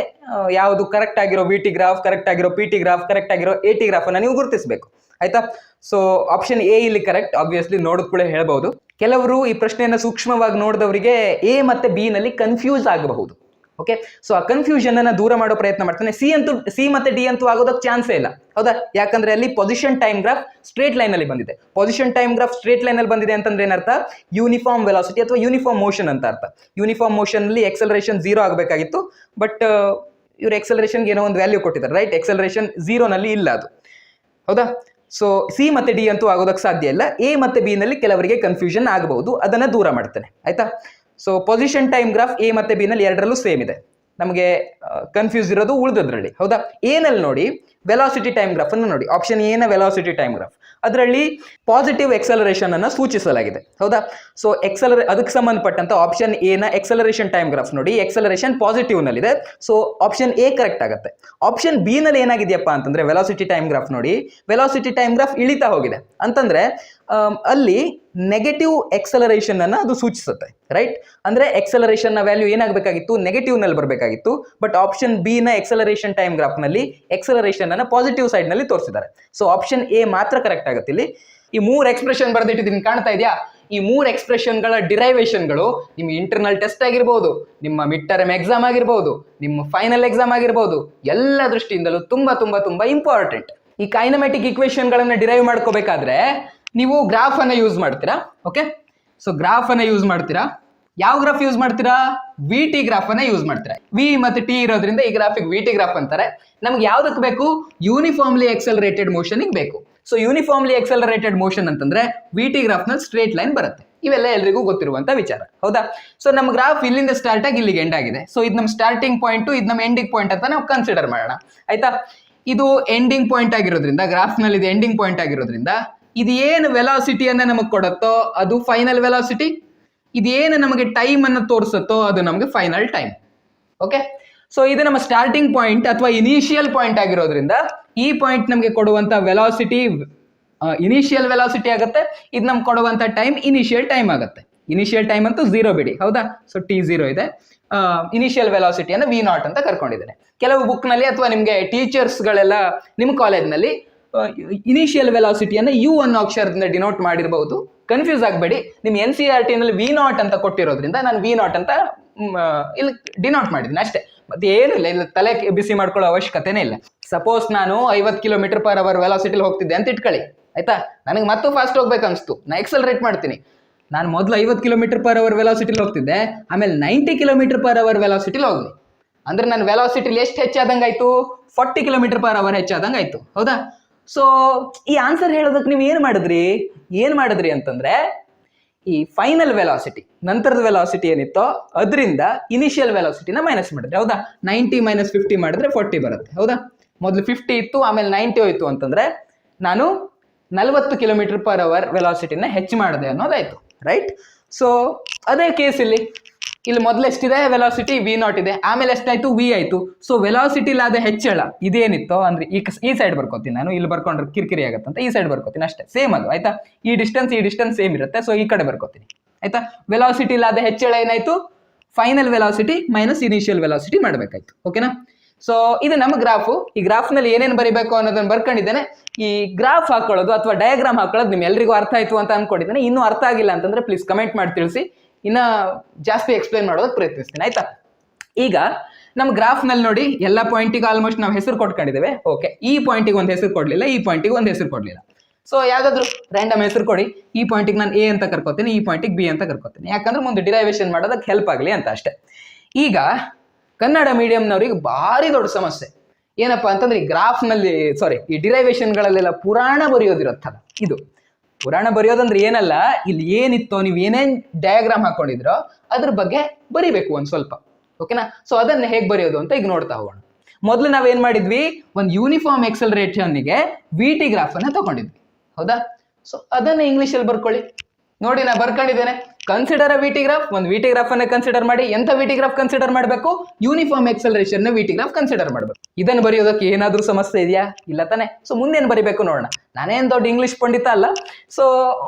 Speaker 2: ಯಾವುದು ಕರೆಕ್ಟ್ ಆಗಿರೋ ವಿ ಟಿ ಗ್ರಾಫ್, ಕರೆಕ್ಟ್ ಆಗಿರೋ P T graph, correct ಆಗಿರೋ A T graph ಅನ್ನ ನೀವು ಗುರುತಿಸಬೇಕು, ಆಯ್ತಾ. ಸೊ ಆಪ್ಷನ್ ಎ ಇಲ್ಲಿ ಕರೆಕ್ಟ್. ಆಬ್ವಿಯಸ್ಲಿ ನೋಡಿದ ಕೂಡ ಹೇಳ್ಬಹುದು. ಕೆಲವರು ಈ ಪ್ರಶ್ನೆಯನ್ನು ಸೂಕ್ಷ್ಮವಾಗಿ ನೋಡಿದವರಿಗೆ ಎ ಮತ್ತೆ ಬಿ ನಲ್ಲಿ ಕನ್ಫ್ಯೂಸ್ ಆಗಬಹುದು. ಓಕೆ, ಸೊ ಆ ಕನ್ಫ್ಯೂಷನ್ ಅನ್ನ ದೂರ ಮಾಡೋ ಪ್ರಯತ್ನ ಮಾಡ್ತಾನೆ. ಸಿ ಮತ್ತೆ ಡಿ ಅಂತೂ ಆಗೋದಕ್ಕೆ ಚಾನ್ಸೇ ಇಲ್ಲ, ಹೌದಾ. ಯಾಕಂದ್ರೆ ಅಲ್ಲಿ position time graph straight line ಅಲ್ಲಿ ಬಂದಿದೆ. Position time graph straight line ಅಲ್ಲಿ ಬಂದಿದೆ ಅಂತಂದ್ರೆ ಏನರ್ಥ? ಯೂನಿಫಾರ್ಮ್ ವೆಲಾಸಿಟಿ ಅಥವಾ ಯೂನಿಫಾರ್ಮ್ ಮೋಷನ್ ಅಂತ ಅರ್ಥ. ಯೂನಿಫಾರ್ಮ್ ಮೋಷನ್ ಅಲ್ಲಿ ಎಕ್ಸಲರೇಷನ್ 0 ಆಗಬೇಕಾಗಿತ್ತು, ಬಟ್ ಇವ್ರು ಎಕ್ಸಲರೇಷನ್ಗೆ ಏನೋ ಒಂದು ವ್ಯಾಲ್ಯೂ ಕೊಟ್ಟಿದ್ದಾರೆ, ರೈಟ್. ಎಕ್ಸಲರೇಷನ್ 0 ನಲ್ಲಿ ಇಲ್ಲ ಅದು, ಹೌದಾ. ಸೊ ಸಿ ಮತ್ತೆ ಡಿ ಅಂತೂ ಆಗೋದಕ್ಕೆ ಸಾಧ್ಯ ಇಲ್ಲ. ಎ ಮತ್ತೆ ಬಿ ನಲ್ಲಿ ಕೆಲವರಿಗೆ ಕನ್ಫ್ಯೂಷನ್ ಆಗಬಹುದು, ಅದನ್ನ ದೂರ ಮಾಡ್ತೇನೆ, ಆಯ್ತಾ. So position time graph A ಮತ್ತೆ ಬಿ ನಲ್ಲಿ ಎರಡರಲ್ಲೂ ಸೇಮ್ ಇದೆ. ನಮಗೆ ಕನ್ಫ್ಯೂಸ್ ಇರೋದು ಉಳಿದ್ರಲ್ಲಿ, ಹೌದಾ. ಏನಲ್ಲಿ ನೋಡಿ ವೆಲಾಸಿಟಿ ಟೈಮ್ ಗ್ರಾಫ್ ಅನ್ನು ನೋಡಿ, ಆಪ್ಷನ್ ಎ ನ ವೆಲಾಸಿಟಿ ಟೈಮ್ ಗ್ರಾಫ್, ಅದರಲ್ಲಿ ಪಾಸಿಟಿವ್ ಎಕ್ಸಲರೇಷನ್ ಅನ್ನ ಸೂಚಿಸಲಾಗಿದೆ, ಹೌದಾ. ಸೊ ಅದಕ್ಕೆ ಸಂಬಂಧಪಟ್ಟಂತ ಆಪ್ಷನ್ ಎ ನ ಎಕ್ಸಲರೇಷನ್ ಟೈಮ್ ಗ್ರಾಫ್ ನೋಡಿ, ಎಕ್ಸಲರೇಷನ್ ಪಾಸಿಟಿವ್ ನಲ್ಲಿದೆ. ಸೊ ಆಪ್ಷನ್ ಎ ಕರೆಕ್ಟ್ ಆಗುತ್ತೆ. ಆಪ್ಷನ್ ಬಿ ನಲ್ಲಿ ಏನಾಗಿದೆಯಪ್ಪ ಅಂತಂದ್ರೆ ವೆಲಾಸಿಟಿ ಟೈಮ್ ಗ್ರಾಫ್ ನೋಡಿ, ವೆಲಾಸಿಟಿ ಟೈಮ್ ಗ್ರಾಫ್ ಇಳಿತಾ ಹೋಗಿದೆ ಅಂತಂದ್ರೆ ಅಲ್ಲಿ ನೆಗೆಟಿವ್ ಎಕ್ಸಲರೇಷನ್ ಅನ್ನ ಅದು ಸೂಚಿಸುತ್ತೆ, ರೈಟ್. ಅಂದ್ರೆ ಎಕ್ಸಲರೇಷನ್ ನ ವ್ಯಾಲ್ಯೂ ಏನಾಗಬೇಕಾಗಿತ್ತು? ನೆಗೆಟಿವ್ ನಲ್ಲಿ ಬರಬೇಕಾಗಿತ್ತು. ಬಟ್ ಆಪ್ಷನ್ ಬಿ ನ ಎಕ್ಸಲರೇಷನ್ ಟೈಮ್ ಗ್ರಾಫ್ ನಲ್ಲಿ ಎಕ್ಸಲರೇಷನ್ ಅನ್ನ ಪಾಸಿಟಿವ್ ಸೈಡ್ ನಲ್ಲಿ ತೋರಿಸಿದ್ದಾರೆ. ಸೊ ಆಪ್ಷನ್ ಎ ಮಾತ್ರ ಕರೆಕ್ಟ್ ಆಗುತ್ತೆ ಇಲ್ಲಿ. ಈ 3 ಎಕ್ಸ್ಪ್ರೆಷನ್ ಬರೆದಿಟ್ಟಿದ್ದೀನಿ, ಕಾಣ್ತಾ ಇದೆಯಾ? ಈ 3 ಎಕ್ಸ್ಪ್ರೆಷನ್ಗಳ ಡಿರೈವೇಶನ್ಗಳು ನಿಮ್ಮ ಇಂಟರ್ನಲ್ ಟೆಸ್ಟ್ ಆಗಿರ್ಬೋದು, ನಿಮ್ಮ ಮಿಡ್ ಟರ್ಮ್ ಎಕ್ಸಾಮ್ ಆಗಿರ್ಬೋದು, ನಿಮ್ಮ ಫೈನಲ್ ಎಕ್ಸಾಮ್ ಆಗಿರ್ಬೋದು, ಎಲ್ಲ ದೃಷ್ಟಿಯಿಂದಲೂ ತುಂಬಾ ತುಂಬಾ ತುಂಬಾ ಇಂಪಾರ್ಟೆಂಟ್. ಈ ಕೈನಮ್ಯಾಟಿಕ್ ಇಕ್ವೇಶನ್ಗಳನ್ನ ಡಿರೈವ್ ಮಾಡ್ಕೋಬೇಕಾದ್ರೆ ನೀವು ಗ್ರಾಫ್ ಅನ್ನ ಯೂಸ್ ಮಾಡ್ತೀರಾ, ಓಕೆ. ಸೊ ಗ್ರಾಫ್ ಅನ್ನ ಯೂಸ್ ಮಾಡ್ತೀರಾ. ಯಾವ ಗ್ರಾಫ್ ಯೂಸ್ ಮಾಡ್ತೀರಾ? ವಿ ಟಿ ಗ್ರಾಫ್ ಅನ್ನ ಯೂಸ್ ಮಾಡ್ತೀರಾ. ವಿ ಮತ್ತೆ ಟಿ ಇರೋದ್ರಿಂದ ಈ ಗ್ರಾಫಿಗೆ ವಿ ಟಿ ಗ್ರಾಫ್ ಅಂತಾರೆ. ನಮ್ಗೆ ಯಾವ್ದಕ್ಕೆ ಬೇಕು? ಯೂನಿಫಾರ್ಮ್ಲಿ ಎಕ್ಸಲರೇಟೆಡ್ ಮೋಷನ್ ಬೇಕು. ಸೊ ಯೂನಿಫಾರ್ಮ್ಲಿ ಎಕ್ಸಲರೇಟೆಡ್ ಮೋಷನ್ ಅಂತಂದ್ರೆ ವಿ ಟಿ ಗ್ರಾಫ್ ನಲ್ಲಿ ಸ್ಟ್ರೇಟ್ ಲೈನ್ ಬರುತ್ತೆ. ಇವೆಲ್ಲ ಎಲ್ರಿಗೂ ಗೊತ್ತಿರುವಂತ ವಿಚಾರ, ಹೌದಾ. ಸೊ ನಮ್ಮ ಗ್ರಾಫ್ ಇಲ್ಲಿಂದ ಸ್ಟಾರ್ಟ್ ಆಗಿ ಇಲ್ಲಿಗೆ ಎಂಡ್ ಆಗಿದೆ. ಸೊ ಇದು ನಮ್ಮ ಸ್ಟಾರ್ಟಿಂಗ್ ಪಾಯಿಂಟ್, ಇದು ನಮ್ಮ ಎಂಡಿಂಗ್ ಪಾಯಿಂಟ್ ಅಂತ ನಾವು ಕನ್ಸಿಡರ್ ಮಾಡೋಣ, ಆಯ್ತಾ. ಇದು ಎಂಡಿಂಗ್ ಪಾಯಿಂಟ್ ಆಗಿರೋದ್ರಿಂದ, ಗ್ರಾಫ್ ನಲ್ಲಿ ಇದು ಎಂಡಿಂಗ್ ಪಾಯಿಂಟ್ ಆಗಿರೋದ್ರಿಂದ, ಇದು ಏನು ವೆಲಾಸಿಟಿಯನ್ನ ನಮಗೆ ಕೊಡುತ್ತೋ ಅದು ಫೈನಲ್ ವೆಲಾಸಿಟಿ, ಇದೇನು ನಮಗೆ ಟೈಮ್ ಅನ್ನು ತೋರಿಸುತ್ತೋ ಅದು ನಮಗೆ ಫೈನಲ್ ಟೈಮ್, ಓಕೆ. ಸೊ ಇದು ನಮ್ಮ ಸ್ಟಾರ್ಟಿಂಗ್ ಪಾಯಿಂಟ್ ಅಥವಾ ಇನಿಷಿಯಲ್ ಪಾಯಿಂಟ್ ಆಗಿರೋದ್ರಿಂದ ಈ ಪಾಯಿಂಟ್ ನಮಗೆ ಕೊಡುವಂತ ವೆಲಾಸಿಟಿ ಇನಿಷಿಯಲ್ ವೆಲಾಸಿಟಿ ಆಗುತ್ತೆ. ಇದು ನಮ್ಗೆ ಕೊಡುವಂತ ಟೈಮ್ ಇನಿಷಿಯಲ್ ಟೈಮ್ ಆಗುತ್ತೆ. ಇನಿಷಿಯಲ್ ಟೈಮ್ ಅಂತೂ 0 ಬಿಡಿ, ಹೌದಾ. ಸೊ T0 ಇದೆ. ಇನಿಷಿಯಲ್ ವೆಲಾಸಿಟಿಯನ್ನು V0 ಅಂತ ಕರ್ಕೊಂಡಿದ್ದೇನೆ. ಕೆಲವು ಬುಕ್ ನಲ್ಲಿ ಅಥವಾ ನಿಮ್ಗೆ ಟೀಚರ್ಸ್ ಗಳೆಲ್ಲ ನಿಮ್ಮ ಕಾಲೇಜ್ನಲ್ಲಿ ಇನಿಷಿಯಲ್ ವೆಲಾಸಿಟಿಯನ್ನು ಯು ಅನ್ನೋ ಅಕ್ಷರದಿಂದ ಡಿನೋಟ್ ಮಾಡಿರಬಹುದು. ಕನ್ಫ್ಯೂಸ್ ಆಗಬೇಡಿ. ನಿಮ್ಮ NCERT ನಲ್ಲಿ V0 ಅಂತ ಕೊಟ್ಟಿರೋದ್ರಿಂದ ನಾನು V0 ಅಂತ ಇಲ್ಲಿ ಡಿನೋಟ್ ಮಾಡಿದ್ದೀನಿ ಅಷ್ಟೇ. ಮತ್ತೆ ಏನು ಇಲ್ಲ, ಇಲ್ಲಿ ತಲೆ ಬಿಸಿ ಮಾಡ್ಕೊಳ್ಳೋ ಅವಶ್ಯಕತೆನೇ ಇಲ್ಲ. ಸಪೋಸ್ ನಾನು 50 km/h ವೆಲಾಸಿಟಿಲಿ ಹೋಗ್ತಿದ್ದೆ ಅಂತ ಇಟ್ಕೊಳ್ಳಿ, ಆಯ್ತಾ. ನನಗೆ ಮತ್ತೆ ಫಾಸ್ಟ್ ಹೋಗ್ಬೇಕು ಅನಿಸ್ತು, ನಾ ಎಕ್ಸಲರೇಟ್ ಮಾಡ್ತೀನಿ. ನಾನು ಮೊದಲು 50 km/h ವೆಲಾಸಿಟಿಲಿ ಹೋಗ್ತಿದ್ದೆ, ಆಮೇಲೆ 90 km/h ವೆಲಾಸಿಟಿಲಿ ಹೋಗ್ಲಿ ಅಂದ್ರೆ ನನ್ನ ವೆಲಾಸಿಟಿಲಿ ಎಷ್ಟು ಹೆಚ್ಚಾದಂಗಾಯ್ತು? 40 km/h ಹೆಚ್ಚಾದಂಗಾಯ್ತು, ಹೌದಾ. ಸೊ ಈ ಆನ್ಸರ್ ಹೇಳೋದಕ್ಕೆ ನೀವು ಏನು ಮಾಡಿದ್ರಿ ಅಂತಂದ್ರೆ ಈ ಫೈನಲ್ ವೆಲಾಸಿಟಿ ನಂತರದ ವೆಲಾಸಿಟಿ ಏನಿತ್ತೋ ಅದರಿಂದ ಇನಿಷಿಯಲ್ ವೆಲಾಸಿಟಿನ ಮೈನಸ್ ಮಾಡಿದ್ರೆ, ಹೌದಾ. 90 - 50 ಮಾಡಿದ್ರೆ 40 ಬರುತ್ತೆ, ಹೌದಾ. ಮೊದಲು 50 ಇತ್ತು, ಆಮೇಲೆ 90 ಹೋಯ್ತು ಅಂತಂದ್ರೆ ನಾನು 40 km/h ವೆಲಾಸಿಟಿನ ಹೆಚ್ಚು ಮಾಡಿದೆ ಅನ್ನೋದಾಯ್ತು, ರೈಟ್. ಸೊ ಅದೇ ಕೇಸ್ ಇಲ್ಲಿ ಇಲ್ಲಿ ಮೊದಲು ಎಷ್ಟಿದೆ ವೆಲಾಸಿಟಿ ವಿ ನಾಟ್ ಇದೆ, ಆಮೇಲೆ ಎಷ್ಟಾಯ್ತು ವಿ ಆಯ್ತು. ಸೊ ವೆಲಾಸಿಟಿಲಾದ ಹೆಚ್ಚಳ ಇದೇನಿತ್ತೋ ಅಂದ್ರೆ ಈ ಸೈಡ್ ಬರ್ಕೋತೀನಿ ನಾನು, ಇಲ್ಲಿ ಬರ್ಕೊಂಡ್ರೆ ಕಿರಿಕಿರಿ ಆಗತ್ತಂತ ಈ ಸೈಡ್ ಬರ್ಕೋತೀನಿ ಅಷ್ಟೇ, ಸೇಮ್ ಅದು ಆಯ್ತಾ. ಈ ಡಿಸ್ಟೆನ್ಸ್ ಸೇಮ್ ಇರುತ್ತೆ, ಸೊ ಈ ಕಡೆ ಬರ್ಕೋತೀನಿ ಆಯ್ತಾ. ವೆಲಾಸಿಟಿಲಾದ ಹೆಚ್ಚಳ ಏನಾಯ್ತು, final velocity minus initial velocity ಮಾಡ್ಬೇಕಾಯ್ತು. ಓಕೆನಾ. ಸೊ ಇದು ನಮ್ಮ ಗ್ರಾಫು. ಈ ಗ್ರಾಫ್ ನಲ್ಲಿ ಏನೇನು ಬರಿಬೇಕು ಅನ್ನೋದನ್ನ ಬರ್ಕೊಂಡಿದ್ದೇನೆ. ಈ ಗ್ರಾಫ್ ಹಾಕೊಳ್ಳೋದು ಅಥವಾ ಡಯಾಗ್ರಾಮ್ ಹಾಕೊಳ್ಳೋದು ನಿಮ್ ಎಲ್ರಿಗೂ ಅರ್ಥ ಆಯ್ತು ಅಂತ ಅನ್ಕೊಂಡಿದ್ದೇನೆ. ಇನ್ನೂ ಅರ್ಥ ಆಗಿಲ್ಲ ಅಂತಂದ್ರೆ ಪ್ಲೀಸ್ ಕಮೆಂಟ್ ಮಾಡಿ ತಿಳಿಸಿ, ಇನ್ನ ಜಾಸ್ತಿ ಎಕ್ಸ್ಪ್ಲೈನ್ ಮಾಡೋದಕ್ಕೆ ಪ್ರಯತ್ನಿಸ್ತೀನಿ ಆಯ್ತಾ. ಈಗ ನಮ್ಮ ಗ್ರಾಫ್ ನಲ್ಲಿ ನೋಡಿ ಎಲ್ಲ ಪಾಯಿಂಟಿಗೆ ಆಲ್ಮೋಸ್ಟ್ ನಾವು ಹೆಸರು ಕೊಟ್ಕೊಂಡಿದ್ದೇವೆ. ಓಕೆ, ಈ ಪಾಯಿಂಟಿಗೆ ಒಂದು ಹೆಸರು ಕೊಡ್ಲಿಲ್ಲ, ಈ ಪಾಯಿಂಟಿಗೆ ಒಂದು ಹೆಸರು ಕೊಡ್ಲಿಲ್ಲ. ಸೊ ಯಾವ್ದಾದ್ರು ರ್ಯಾಂಡಮ್ ಹೆಸರು ಕೊಡಿ. ಈ ಪಾಯಿಂಟಿಗೆ ನಾನು ಎ ಅಂತ ಕರ್ಕೋತೀನಿ, ಈ ಪಾಯಿಂಟಿಗೆ ಬಿ ಅಂತ ಕರ್ಕೋತೀನಿ, ಯಾಕಂದ್ರೆ ಮುಂದೆ ಡಿರೈವೇಶನ್ ಮಾಡೋದಕ್ಕೆ ಹೆಲ್ಪ್ ಆಗಲಿ ಅಂತ ಅಷ್ಟೇ. ಈಗ ಕನ್ನಡ ಮೀಡಿಯಂನವ್ರಿಗೆ ಭಾರಿ ದೊಡ್ಡ ಸಮಸ್ಯೆ ಏನಪ್ಪಾ ಅಂತಂದ್ರೆ ಈ ಗ್ರಾಫ್ ನಲ್ಲಿ ಈ ಡಿರೈವೇಶನ್ಗಳಲ್ಲೆಲ್ಲ ಪುರಾಣ ಬರೆಯೋದಿರುತ್ತಲ್ಲ. ಇದು ಪುರಾಣ ಬರೆಯೋದಂದ್ರೆ ಏನಲ್ಲ, ಇಲ್ಲಿ ಏನಿತ್ತೋ ನೀವು ಏನೇನ್ ಡಯಾಗ್ರಾಮ್ ಹಾಕೊಂಡಿದ್ರೋ ಅದ್ರ ಬಗ್ಗೆ ಬರಿಬೇಕು ಒಂದ್ ಸ್ವಲ್ಪ. ಓಕೆನಾ. ಸೊ ಅದನ್ನ ಹೇಗೆ ಬರೆಯೋದು ಅಂತ ಈಗ ನೋಡ್ತಾ ಹೋಗೋಣ. ಮೊದಲು ನಾವೇನ್ ಮಾಡಿದ್ವಿ, ಒಂದು ಯೂನಿಫಾರ್ಮ್ ಎಕ್ಸಲರೇಷನ್ಗೆ ವಿ ಟಿ ಗ್ರಾಫ್ ಅನ್ನ ತಗೊಂಡಿದ್ವಿ, ಹೌದಾ. ಸೊ ಅದನ್ನ ಇಂಗ್ಲಿಷ್ ಅಲ್ಲಿ ಬರ್ಕೊಳ್ಳಿ. ನೋಡಿ ನಾ ಬರ್ಕೊಂಡಿದ್ದೇನೆ, ಕನ್ಸಿಡರ್ ವಿ ಟಿ ಗ್ರಾಫ್. ಒಂದು ವಿ ಟಿ ಗ್ರಾಫ್ ಅನ್ನ ಕನ್ಸಿಡರ್ ಮಾಡಿ. ಎಂತ ವಿ ಟಿ ಗ್ರಾಫ್ ಕನ್ಸಿಡರ್ ಮಾಡಬೇಕು, uniform acceleration V T graph consider ಮಾಡಬೇಕು. ಇದನ್ನು ಬರೆಯೋದಕ್ಕೆ ಏನಾದ್ರೂ ಸಮಸ್ಯೆ ಇದೆಯಾ, ಇಲ್ಲ ತಾನೆ. ಸೊ ಮುಂದೇನು ಬರಿಬೇಕು ನೋಡೋಣ. ನಾನೇನ್ ದೊಡ್ಡ ಇಂಗ್ಲಿಷ್ ಪಂಡಿತ ಅಲ್ಲ, ಸೊ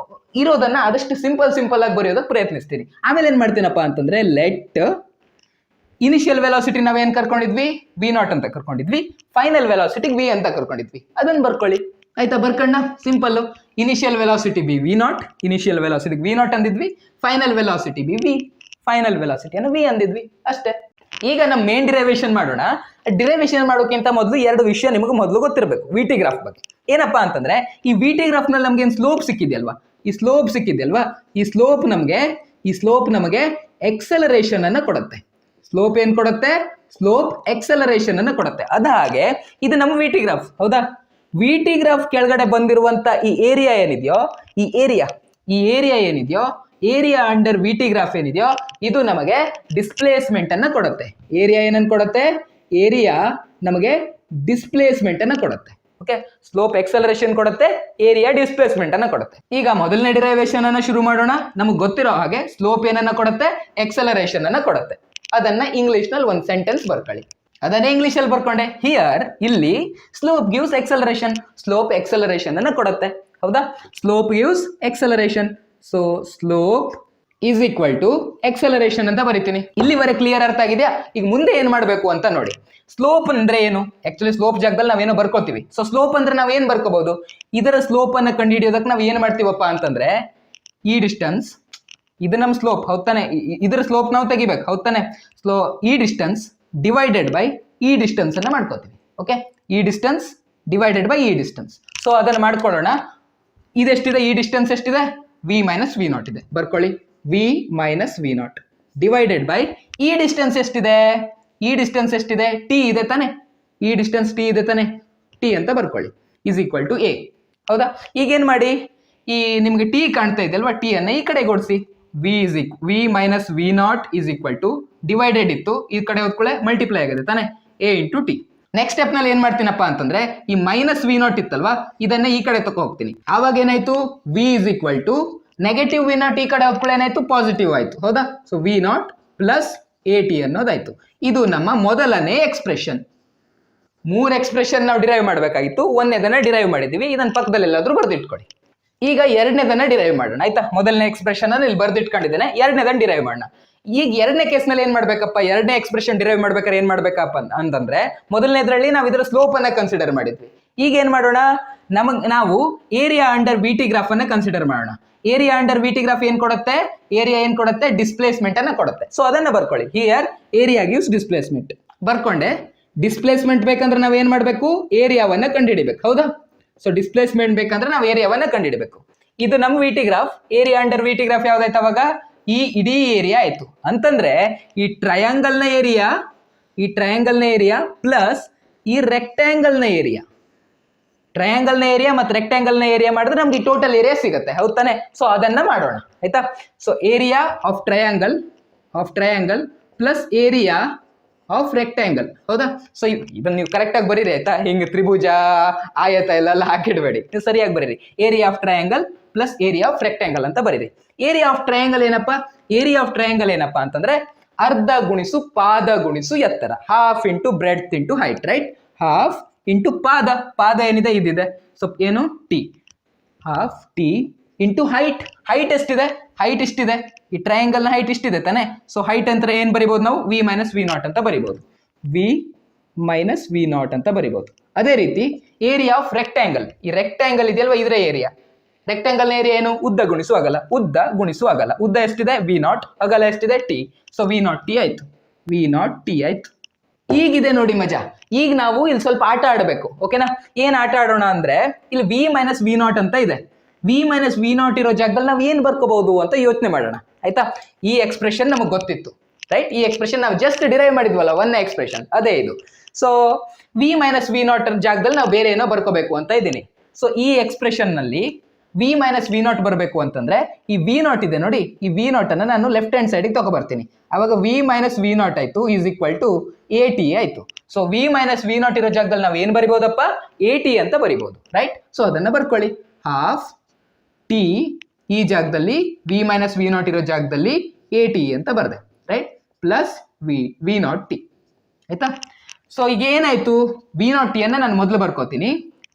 Speaker 2: ಇರೋದನ್ನ ಆದಷ್ಟು ಸಿಂಪಲ್ ಆಗಿ ಬರೆಯೋದಕ್ಕೆ ಪ್ರಯತ್ನಿಸ್ತೀನಿ. ಆಮೇಲೆ ಏನ್ ಮಾಡ್ತೀನಪ್ಪ ಅಂತಂದ್ರೆ, ಲೆಟ್ ಇನಿಷಿಯಲ್ ವೆಲಾಸಿಟಿ ನಾವೇನ್ ಕರ್ಕೊಂಡಿದ್ವಿ, ವಿ ನಾಟ್ ಅಂತ ಕರ್ಕೊಂಡಿದ್ವಿ, ಫೈನಲ್ ವೆಲಾಸಿಟಿ ವಿ ಅಂತ ಕರ್ಕೊಂಡಿದ್ವಿ, ಅದನ್ನ ಬರ್ಕೊಳ್ಳಿ ಆಯ್ತಾ. ಬರ್ಕಣ್ಣ, simple. Initial velocity be V not, initial velocity V not ಅಂದಿದ್ವಿ, final velocity be V, final ವೆಲಾಸಿಟಿಯನ್ನು ವಿ ಅಂದಿದ್ವಿ ಅಷ್ಟೇ. ಈಗ ನಮ್ಮ ಮೇನ್ ಡಿರೈವೇಶನ್ ಮಾಡೋಣ. ಡಿರೈವೇಶನ್ ಮಾಡೋಕ್ಕಿಂತ ಮೊದಲು ಎರಡು ವಿಷಯ ನಿಮಗೆ ಮೊದಲು ಗೊತ್ತಿರಬೇಕು ವಿ ಟಿ ಗ್ರಾಫ್ ಬಗ್ಗೆ. ಏನಪ್ಪಾ ಅಂತಂದ್ರೆ, ಈ ವಿ ಟಿ ಗ್ರಾಫ್ ನಲ್ಲಿ ನಮ್ಗೆ ಏನು ಸ್ಲೋಪ್ ಸಿಕ್ಕಿದೆಯಲ್ವಾ, ಈ ಸ್ಲೋಪ್ ನಮಗೆ ಎಕ್ಸಲರೇಷನ್ ಅನ್ನ ಕೊಡುತ್ತೆ. ಸ್ಲೋಪ್ ಏನ್ ಕೊಡುತ್ತೆ, ಸ್ಲೋಪ್ ಎಕ್ಸಲರೇಷನ್ ಅನ್ನ ಕೊಡುತ್ತೆ. ಅದ ಹಾಗೆ ಇದು ನಮ್ಮ ವಿ ಟಿ ಗ್ರಾಫ್, ಹೌದಾ. ವಿ ಟಿ ಗ್ರಾಫ್ ಕೆಳಗಡೆ ಬಂದಿರುವಂತ ಈ ಏರಿಯಾ ಏನಿದೆಯೋ, area under V T graph ಏನಿದೆಯೋ, ಇದು ನಮಗೆ ಡಿಸ್ಪ್ಲೇಸ್ಮೆಂಟ್ ಅನ್ನ ಕೊಡುತ್ತೆ. ಏರಿಯಾ ಏನನ್ನ ಕೊಡುತ್ತೆ, ಏರಿಯಾ ನಮಗೆ ಡಿಸ್ಪ್ಲೇಸ್ಮೆಂಟ್ ಅನ್ನ ಕೊಡುತ್ತೆ. ಓಕೆ, ಸ್ಲೋಪ್ ಎಕ್ಸಲರೇಷನ್ ಕೊಡುತ್ತೆ, ಏರಿಯಾ ಡಿಸ್ಪ್ಲೇಸ್ಮೆಂಟ್ ಅನ್ನ ಕೊಡುತ್ತೆ. ಈಗ ಮೊದಲನೇ ಡಿರೈವೇಶನ್ ಅನ್ನ ಶುರು ಮಾಡೋಣ. ನಮಗೆ ಗೊತ್ತಿರೋ ಹಾಗೆ ಸ್ಲೋಪ್ ಏನನ್ನ ಕೊಡುತ್ತೆ, ಎಕ್ಸಲರೇಷನ್ ಅನ್ನ ಕೊಡುತ್ತೆ. ಅದನ್ನ ಇಂಗ್ಲಿಷ್ ನಲ್ಲಿ ಒಂದು ಸೆಂಟೆನ್ಸ್ ಬರ್ಕೊಳ್ಳಿ. ಅದನ್ನೇ ಇಂಗ್ಲಿಷ್ ಅಲ್ಲಿ ಬರ್ಕೊಂಡೆ. ಹಿಯರ್, ಇಲ್ಲಿ slope gives acceleration, slope acceleration ಅನ್ನ ಕೊಡುತ್ತೆ, ಹೌದಾ. Slope gives acceleration, so slope is equal to acceleration ಅಂತ ಬರಿತೀನಿ. ಇಲ್ಲಿವರೆಗೆ ಕ್ಲಿಯರ್ ಅರ್ಥ ಆಗಿದೆಯಾ. ಈಗ ಮುಂದೆ ಏನ್ ಮಾಡ್ಬೇಕು ಅಂತ ನೋಡಿ. ಸ್ಲೋಪ್ ಅಂದ್ರೆ ಏನು, ಆಕ್ಚುಲಿ ಸ್ಲೋಪ್ ಜಾಗದಲ್ಲಿ ನಾವೇನೋ ಬರ್ಕೋತೀವಿ. ಸೊ ಸ್ಲೋಪ್ ಅಂದ್ರೆ ನಾವ್ ಏನ್ ಬರ್ಕೋಬಹುದು, ಇದರ ಸ್ಲೋಪ್ ಅನ್ನ ಕಂಡುಹಿಡಿಯೋದಕ್ಕೆ ನಾವ್ ಏನ್ ಮಾಡ್ತೀವಪ್ಪ ಅಂತಂದ್ರೆ, ಈ ಡಿಸ್ಟೆನ್ಸ್, ಇದು ನಮ್ ಸ್ಲೋಪ್, ಹೌದಾನೆ. ಇದರ ಸ್ಲೋಪ್ ನಾವು ತೆಗಿಬೇಕು, ಹೌದಾನೆ. ಈ ಡಿಸ್ಟೆನ್ಸ್ ಡಿವೈಡೆಡ್ ಬೈ ಈ ಡಿಸ್ಟೆನ್ಸ್ ಅನ್ನ ಮಾಡ್ಕೋತೀವಿ. ಓಕೆ, ಈ ಡಿಸ್ಟೆನ್ಸ್ ಡಿವೈಡೆಡ್ ಬೈ ಈ ಡಿಸ್ಟೆನ್ಸ್. ಸೊ ಅದನ್ನ ಮಾಡ್ಕೊಳ್ಳೋಣ. ಇದೆಷ್ಟಿದೆ, ಈ ಡಿಸ್ಟೆನ್ಸ್ ಎಷ್ಟಿದೆ, ವಿ ಮೈನಸ್ ವಿ ನಾಟ್ ಇದೆ, ಬರ್ಕೊಳ್ಳಿ. V minus V not divided by ಈ ಡಿಸ್ಟೆನ್ಸ್ ಎಷ್ಟಿದೆ, ಟಿ ಇದೆ ತಾನೆ. ಈ ಡಿಸ್ಟೆನ್ಸ್ ಟಿ ಇದೆ ತಾನೆ, ಟಿ ಅಂತ ಬರ್ಕೊಳ್ಳಿ, ಇಸ್ ಈಕ್ವಲ್ ಟು ಎ, ಹೌದಾ. ಈಗೇನ್ ಮಾಡಿ, ಈ ನಿಮ್ಗೆ ಟಿ ಕಾಣ್ತಾ ಇದೆ ಅಲ್ವಾ, ಟಿ ಅನ್ನ ಈ ಕಡೆ ಕೊಡಿಸಿ. V minus V naught is equal to, divided ಇತ್ತು, ಈ ಕಡೆ ಹೋದ್ಕೊಳ್ಳೆ ಮಲ್ಟಿಪ್ಲೈ ಆಗಿದೆ ತಾನೆ, A into T. Next step ನಲ್ಲಿ ಏನ್ ಮಾಡ್ತೀನಪ್ಪ ಅಂತಂದ್ರೆ, ಈ ಮೈನಸ್ ವಿ ನಾಟ್ ಇತ್ತಲ್ವಾ, ಇದನ್ನ ಈ ಕಡೆ ತಗೋ ಹೋಗ್ತೀನಿ. ಆವಾಗ ಏನಾಯ್ತು, V is equal to negative V not ಈ ಕಡೆ ಹೋದ್ಕೊಳ್ಳೆ ಏನಾಯ್ತು, ಪಾಸಿಟಿವ್ ಆಯ್ತು, ಹೌದಾ. So V not plus A T ಅನ್ನೋದಾಯ್ತು. ಇದು ನಮ್ಮ ಮೊದಲನೇ ಎಕ್ಸ್ಪ್ರೆಷನ್. 3 ಎಕ್ಸ್ಪ್ರೆಷನ್ ನಾವು ಡಿರೈವ್ ಮಾಡಬೇಕಾಗಿತ್ತು. ಒಂದನೇದನ್ನ ಡಿರೈವ್ ಮಾಡಿದೀವಿ, ಇದನ್ನ ಪಕ್ಕದಲ್ಲಿ ಎಲ್ಲಾದ್ರೂ ಬರ್ದಿಟ್ಕೊಡಿ. ಈಗ ಎರಡನೇದನ್ನ ಡಿರೈವ್ ಮಾಡೋಣ ಆಯ್ತಾ. ಮೊದಲನೇ ಎಕ್ಸ್ಪ್ರೆಷನ್ ಅನ್ನು ಇಲ್ಲಿ ಬರ್ದಿಟ್ಕೊಂಡಿದ್ದೇನೆ, ಎರಡನೇದನ್ನ ಡಿರೈವ್ ಮಾಡೋಣ. ಈಗ ಎರಡನೇ ಕೇಸ್ ನಲ್ಲಿ ಏನ್ ಮಾಡ್ಬೇಕಪ್ಪ, ಎರಡನೇ ಎಕ್ಸ್ಪ್ರೆಷನ್ ಡಿರೈವ್ ಮಾಡ್ಬೇಕಾದ್ರೆ ಏನ್ ಮಾಡ್ಬೇಕಪ್ಪ ಅಂತಂದ್ರೆ, ಮೊದಲನೇದ್ರಲ್ಲಿ ನಾವು ಇದರ ಸ್ಲೋಪ್ ಅನ್ನ ಕನ್ಸಿಡರ್ ಮಾಡಿದ್ವಿ. ಈಗ ಏನ್ ಮಾಡೋಣ, ನಾವು area under V T graph ಅನ್ನ ಕನ್ಸಿಡರ್ ಮಾಡೋಣ. Area under V T graph ಏನ್ ಕೊಡುತ್ತೆ, ಡಿಸ್ಪ್ಲೇಸ್ಮೆಂಟ್ ಅನ್ನ ಕೊಡುತ್ತೆ. ಸೊ ಅದನ್ನ ಬರ್ಕೊಳ್ಳಿ. ಹಿಯರ್ ಏರಿಯಾ ಗಿವ್ಸ್ ಡಿಸ್ಪ್ಲೇಸ್ಮೆಂಟ್ ಬರ್ಕೊಂಡೆ. ಡಿಸ್ಪ್ಲೇಸ್ಮೆಂಟ್ ಬೇಕಂದ್ರೆ ನಾವ್ ಏನ್ ಮಾಡ್ಬೇಕು, ಏರಿಯಾವನ್ನ ಕಂಡುಹಿಡಿಬೇಕು, ಹೌದಾ. ಸೊ ಡಿಸ್ಪ್ಲೇಸ್ಮೆಂಟ್ ಬೇಕಂದ್ರೆ ನಾವು ಏರಿಯಾವನ್ನ ಕಂಡುಹಿಡಬೇಕು. ಇದು ನಮ್ಮ V T graph. Area under V T graph ಯಾವ್ದಾಯ್ತು ಅವಾಗ, ಈ ಇಡೀ ಏರಿಯಾ ಆಯ್ತು. ಅಂತಂದ್ರೆ ಈ ಟ್ರಯಾಂಗಲ್ ನ ಏರಿಯಾ ಪ್ಲಸ್ ಈ ರೆಕ್ಟ್ಯಾಂಗಲ್ ನ ಏರಿಯಾ, ಮತ್ತು ರೆಕ್ಟ್ಯಾಂಗಲ್ ನ ಏರಿಯಾ ಮಾಡಿದ್ರೆ ನಮ್ಗೆ ಟೋಟಲ್ ಏರಿಯಾ ಸಿಗುತ್ತೆ, ಹೌದ್ ತಾನೆ. ಸೊ ಅದನ್ನ ಮಾಡೋಣ ಆಯ್ತಾ. So area of triangle plus area of rectangle, ಹೌದಾ. ಸೊ ಇದನ್ನ ನೀವು ಕರೆಕ್ಟ್ ಆಗಿ ಬರೀರಿ ಆಯ್ತಾ. ಹಿಂಗೆ ತ್ರಿಭುಜ ಆಯತ ಎಲ್ಲ ಹಾಕಿಡ್ಬೇಡಿ, ನೀವು ಸರಿಯಾಗಿ ಬರೀರಿ. Area of triangle plus area of rectangle ಅಂತ ಬರೀರಿ. ಏರಿಯಾ ಆಫ್ ಟ್ರಯಾಂಗಲ್ ಏನಪ್ಪಾ ಅಂತಂದ್ರೆ ಅರ್ಧ ಗುಣಿಸು ಪಾದ ಗುಣಿಸು ಎತ್ತರ, half into breadth into height, right? Half into ಪಾದ, ಪಾದ ಏನಿದೆ ಇದಿದೆ, ಸೊ ಏನು T, half T into height, height ಎಷ್ಟಿದೆ, ಹೈಟ್ ಇಷ್ಟಿದೆ, ಈ ಟ್ರಯಾಂಗಲ್ನ ಹೈಟ್ ಇಷ್ಟಿದೆ ತಾನೆ, ಸೊ ಹೈಟ್ ಅಂತ ಏನ್ ಬರಿಬಹುದು ನಾವು, ವಿ ಮೈನಸ್ ವಿ ನಾಟ್ ಅಂತ ಬರಿಬಹುದು, ವಿ ಮೈನಸ್ ವಿ ನಾಟ್ ಅಂತ ಬರಿಬಹುದು. ಅದೇ ರೀತಿ ಏರಿಯಾ ಆಫ್ ರೆಕ್ಟ್ಯಾಂಗಲ್, ಈ ರೆಕ್ಟ್ಯಾಂಗಲ್ ಇದೆಯಲ್ವಾ ಇದ್ರೆ ಏರಿಯಾ, ರೆಕ್ಟ್ಯಾಂಗಲ್ ಏರಿಯಾ ಏನು, ಉದ್ದ ಗುಣಿಸು ಅಗಲ, ಉದ್ದ ಗುಣಿಸು ಅಗಲ, ಉದ್ದ ಎಷ್ಟಿದೆ ವಿ ನಾಟ್, ಅಗಲ ಎಷ್ಟಿದೆ T, so V naught T ಆಯ್ತು, ವಿ ನಾಟ್ ಟಿ ಆಯ್ತು. ಈಗಿದೆ ನೋಡಿ ಮಜಾ, ಈಗ ನಾವು ಇಲ್ಲಿ ಸ್ವಲ್ಪ ಆಟ ಆಡಬೇಕು, ಓಕೆನಾ? ಏನ್ ಆಟ ಆಡೋಣ ಅಂದ್ರೆ, ಇಲ್ಲಿ ವಿ ಮೈನಸ್ ವಿ ನಾಟ್ ಅಂತ ಇದೆ, ವಿ ಮೈನಸ್ ವಿ ನಾಟ್ ಇರೋ ಜಾಗದಲ್ಲಿ ನಾವು ಏನ್ ಬರ್ಕೋಬಹುದು ಅಂತ ಯೋಚನೆ ಮಾಡೋಣ, ಆಯ್ತಾ? ಈ ಎಕ್ಸ್ಪ್ರೆಷನ್ ನಮಗೆ ಗೊತ್ತಿತ್ತು, ರೈಟ್? ಈ ಎಕ್ಸ್ಪ್ರೆಷನ್ ನಾವು ಜಸ್ಟ್ ಡಿರೈವ್ ಮಾಡಿದ್ವಲ್ಲ, ಒಂದೇ ಎಕ್ಸ್ಪ್ರೆಷನ್ ಅದೇ ಇದು. So V minus V naught ಜಾಗದಲ್ಲಿ ನಾವು ಬೇರೆ ಏನೋ ಬರ್ಕೋಬೇಕು ಅಂತ ಇದ್ದೀನಿ. ಸೊ ಈ ಎಕ್ಸ್ಪ್ರೆಷನ್ ನಲ್ಲಿ ವಿ ಮೈನಸ್ ವಿ ನಾಟ್ ಬರಬೇಕು ಅಂತಂದ್ರೆ ಈ ವಿ ನಾಟ್ ಇದೆ ನೋಡಿ, ಈ ವಿ ನಾಟ್ ಅನ್ನ ನಾನು ಲೆಫ್ಟ್ ಹ್ಯಾಂಡ್ ಸೈಡ್ ತಗೊಬರ್ತೀನಿ, ಅವಾಗ ವಿ ಮೈನಸ್ ವಿ ನಾಟ್ ಆಯ್ತು is equal to A T ಆಯ್ತು. So V minus V not ಇರೋ ಜಾಗದಲ್ಲಿ ನಾವು ಏನ್ ಬರಿಬಹುದಪ್ಪ, ಎ ಟಿ ಅಂತ ಬರಿಬಹುದು, ರೈಟ್? ಸೊ ಅದನ್ನ ಬರ್ಕೊಳ್ಳಿ, ಹಾಫ್ ಟಿ ಈ ಜಾಗದಲ್ಲಿ ವಿ ಮೈನಸ್ ವಿ ನಾಟ್ ಇರೋ ಜಾಗದಲ್ಲಿ ಎ ಟಿ ಅಂತ ಬರ್ದೆ, right? Plus V naught T, ಆಯ್ತಾ? ಸೊ ಈಗ ಏನಾಯ್ತು, ವಿ ನಾಟ್ ಟಿ ಅನ್ನ ನಾನು ಮೊದಲು ಬರ್ಕೋತೀನಿ,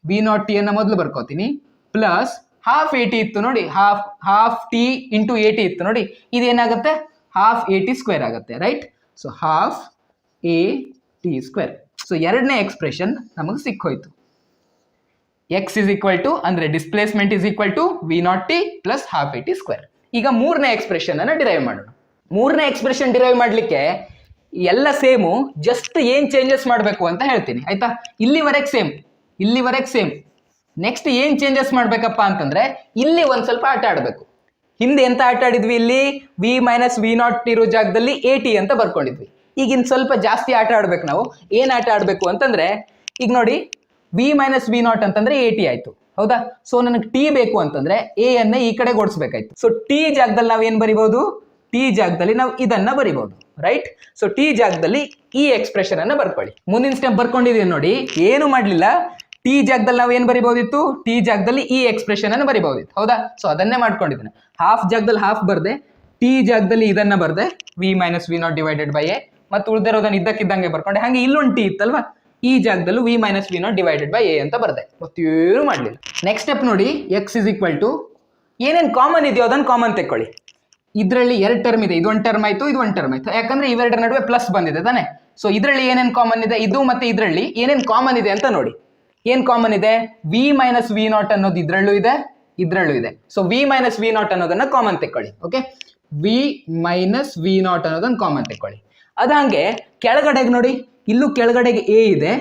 Speaker 2: ವಿ ನಾಟ್ ಟಿ ಅನ್ನ ಮೊದಲು ಬರ್ಕೋತೀನಿ, ಪ್ಲಸ್ ಹಾಫ್ ಎ ಟಿ ಇತ್ತು ನೋಡಿ, half T into A T ಇತ್ತು ನೋಡಿ, ಇದೇನಾಗುತ್ತೆ ಹಾಫ್ ಎ ಟಿ ಸ್ಕ್ವೇರ್ ಆಗುತ್ತೆ, right? So half A T square. So ಎರಡನೇ ಎಕ್ಸ್ಪ್ರೆಷನ್ ನಮಗೆ ಸಿಕ್ಕೋಯ್ತು, ಎಕ್ಸ್ ಇಸ್ ಈಕ್ವಲ್ ಟು ಅಂದ್ರೆ displacement is equal to V naught T plus half A T square. ಈಗ ಮೂರನೇ ಎಕ್ಸ್ಪ್ರೆಷನ್ ಅನ್ನ ಡಿರೈವ್ ಮಾಡೋಣ. ಮೂರನೇ ಎಕ್ಸ್ಪ್ರೆಷನ್ ಡಿರೈವ್ ಮಾಡ್ಲಿಕ್ಕೆ ಎಲ್ಲ ಸೇಮು, ಜಸ್ಟ್ ಏನ್ ಚೇಂಜಸ್ ಮಾಡಬೇಕು ಅಂತ ಹೇಳ್ತೀನಿ, ಆಯ್ತಾ? ಇಲ್ಲಿವರೆಗೆ ಸೇಮ್, ಇಲ್ಲಿವರೆಗೆ ಸೇಮ್. ನೆಕ್ಸ್ಟ್ ಏನ್ ಚೇಂಜಸ್ ಮಾಡ್ಬೇಕಪ್ಪ ಅಂತಂದ್ರೆ ಇಲ್ಲಿ ಒಂದ್ ಸ್ವಲ್ಪ ಆಟ ಆಡಬೇಕು. ಹಿಂದೆ ಎಂತ ಆಟ ಆಡಿದ್ವಿ, ಇಲ್ಲಿ ವಿ ಮೈನಸ್ ವಿ ನಾಟ್ ಇರೋ ಜಾಗದಲ್ಲಿ ಎ ಟಿ ಅಂತ ಬರ್ಕೊಂಡಿದ್ವಿ. ಈಗಿನ ಸ್ವಲ್ಪ ಜಾಸ್ತಿ ಆಟ ಆಡ್ಬೇಕು ನಾವು. ಏನ್ ಆಟ ಆಡ್ಬೇಕು ಅಂತಂದ್ರೆ, ಈಗ ನೋಡಿ ವಿ ಮೈನಸ್ ವಿ ನಾಟ್ ಅಂತಂದ್ರೆ ಎ ಟಿ ಆಯ್ತು, ಹೌದಾ? ಸೊ ನನಗೆ ಟಿ ಬೇಕು ಅಂತಂದ್ರೆ ಎ ಅನ್ನ ಈ ಕಡೆ ಓಡಿಸ್ಬೇಕಾಯ್ತು. ಸೊ ಟಿ ಜಾಗದಲ್ಲಿ ನಾವು ಏನ್ ಬರಿಬಹುದು, ಟಿ ಜಾಗದಲ್ಲಿ ನಾವು ಇದನ್ನ ಬರಿಬಹುದು, ರೈಟ್? ಸೊ ಟಿ ಜಾಗದಲ್ಲಿ ಈ ಎಕ್ಸ್ಪ್ರೆಷನ್ ಅನ್ನ ಬರ್ಕೊಳ್ಳಿ. ಮುಂದಿನ ಸ್ಟೆಪ್ ಬರ್ಕೊಂಡಿದೀನಿ ನೋಡಿ, ಏನು ಮಾಡ್ಲಿಲ್ಲ, ಟಿ ಜಾಗದಲ್ಲಿ ನಾವು ಏನ್ ಬರಿಬಹುದಿತ್ತು, ಟಿ ಜಾಗದಲ್ಲಿ ಈ ಎಕ್ಸ್ಪ್ರೆಷನ್ ಅನ್ನು ಬರಿಬಹುದಿತ್ತು, ಹೌದಾ? ಸೊ ಅದನ್ನೇ ಮಾಡ್ಕೊಂಡಿದ್ದೇನೆ. ಹಾಫ್ ಜಾಗದಲ್ಲಿ ಹಾಫ್ ಬರ್ದೆ, ಟಿ ಜಾಗದಲ್ಲಿ ಇದನ್ನ ಬರ್ದೆ, V minus V not divided by A, ಮತ್ತು ಉಳಿದಿರೋದನ್ನ ಇದ್ದಕ್ಕಿದ್ದಂಗೆ ಬರ್ಕೊಂಡೆ. ಹಾಗೆ ಇಲ್ಲೊಂದು ಟಿ ಇತ್ತಲ್ವಾ, ಈ ಜಾಗದಲ್ಲೂ V minus V not divided by A ಅಂತ ಬರ್ದೆ, ಮತ್ತೇನು ಮಾಡಲಿಲ್ಲ. ನೆಕ್ಸ್ಟ್ ಸ್ಟೆಪ್ ನೋಡಿ, ಎಕ್ಸ್ ಇಸ್ ಈಕ್ವಲ್ ಟು ಏನೇನು ಕಾಮನ್ ಇದೆಯೋ ಅದನ್ನು ಕಾಮನ್ ತೆಕ್ಕೊಳ್ಳಿ. ಇದರಲ್ಲಿ ಎರಡು ಟರ್ಮ್ ಇದೆ, ಇದೊಂದು ಟರ್ಮ್ ಆಯ್ತು, ಇದು ಒಂದು ಟರ್ಮ್ ಆಯ್ತು, ಯಾಕಂದ್ರೆ ಇವೆರಡರ ನಡುವೆ ಪ್ಲಸ್ ಬಂದಿದೆ ತಾನೆ. ಸೊ ಇದರಲ್ಲಿ ಏನೇನು ಕಾಮನ್ ಇದೆ, ಇದು ಮತ್ತೆ ಇದರಲ್ಲಿ ಏನೇನು ಕಾಮನ್ ಇದೆ ಅಂತ ನೋಡಿ. ಏನ್ ಕಾಮನ್ ಇದೆ, ವಿ ಮೈನಸ್ ವಿ ನಾಟ್ ಅನ್ನೋದು ಇದ್ರಲ್ಲೂ ಇದೆ, ಇದ್ರಲ್ಲೂ ಇದೆ. So V minus V not ಅನ್ನೋದನ್ನ ಕಾಮನ್ ತೆಕ್ಕೊಳ್ಳಿ, okay? V minus V not ಅನ್ನೋದನ್ನ ಕಾಮನ್ ತೆಕ್ಕೊಳ್ಳಿ. ಅದ ಹಂಗೆ ಕೆಳಗಡೆಗೆ ನೋಡಿ, ಇಲ್ಲೂ ಕೆಳಗಡೆಗೆ ಎ ಇದೆ,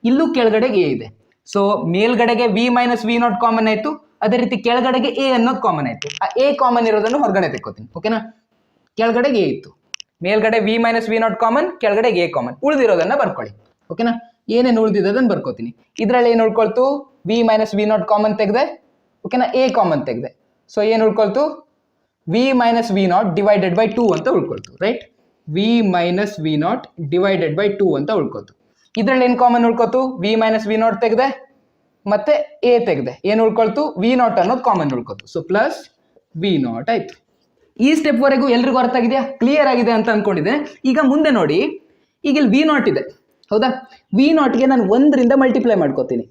Speaker 2: ಇಲ್ಲೂ ಕೆಳಗಡೆಗೆ ಎ ಇದೆ. ಸೊ ಮೇಲ್ಗಡೆಗೆ V minus V not common ಆಯ್ತು, ಅದೇ ರೀತಿ ಕೆಳಗಡೆಗೆ ಎ ಅನ್ನೋದು ಕಾಮನ್ ಆಯ್ತು. ಆ ಎ ಕಾಮನ್ ಇರೋದನ್ನು ಹೊರಗಡೆ ತೆಕ್ಕೋತೀನಿ, ಓಕೆನಾ? ಕೆಳಗಡೆಗೆ ಎ ಇತ್ತು, ಮೇಲ್ಗಡೆ V minus V not common, ಕೆಳಗಡೆಗೆ ಎ ಕಾಮನ್, ಉಳಿದಿರೋದನ್ನ ಬರ್ಕೊಳ್ಳಿ, ಓಕೆನಾ? ಏನೇನು ಉಳಿದಿದೆ ಅದನ್ನು ಬರ್ಕೋತೀನಿ. ಇದರಲ್ಲಿ ಏನು ಉಳ್ಕೊಳ್ತು, V minus V not common ತೆಗೆದೆ, ಓಕೆನಾ? ಎ ಕಾಮನ್ ತೆಗೆದೆ. ಸೊ ಏನು ಉಳ್ಕೊಳ್ತು, V minus V not divided by 2 ಅಂತ ಉಳ್ಕೊಳ್ತು, right? V minus V not divided by 2 ಅಂತ ಉಳ್ಕೊತು. ಇದರಲ್ಲಿ ಏನು ಕಾಮನ್ ಉಳ್ಕೊತು, ವಿ ಮೈನಸ್ ವಿ ನಾಟ್ ತೆಗೆದೆ ಮತ್ತೆ ಎ ತೆಗೆದೆ, ಏನು ಉಳ್ಕೊಳ್ತು, ವಿ ನಾಟ್ ಅನ್ನೋದು ಕಾಮನ್ ಉಳ್ಕೊತು. ಸೊ ಪ್ಲಸ್ ವಿ ನಾಟ್ ಆಯ್ತು. ಈ ಸ್ಟೆಪ್ ವರೆಗೂ ಎಲ್ರಿಗೂ ಅರ್ಥ ಆಗಿದೆಯಾ, ಕ್ಲಿಯರ್ ಆಗಿದೆ ಅಂತ ಅನ್ಕೊಂಡಿದ್ದೆ. ಈಗ ಮುಂದೆ ನೋಡಿ, ಈಗ ಇಲ್ಲಿ ವಿ ನಾಟ್ ಇದೆ, ಹೌದಾ? ವಿ ನಾಟ್ಗೆ ನಾನು 1ರಿಂದ ಮಲ್ಟಿಪ್ಲೈ ಮಾಡ್ಕೋತೀನಿ.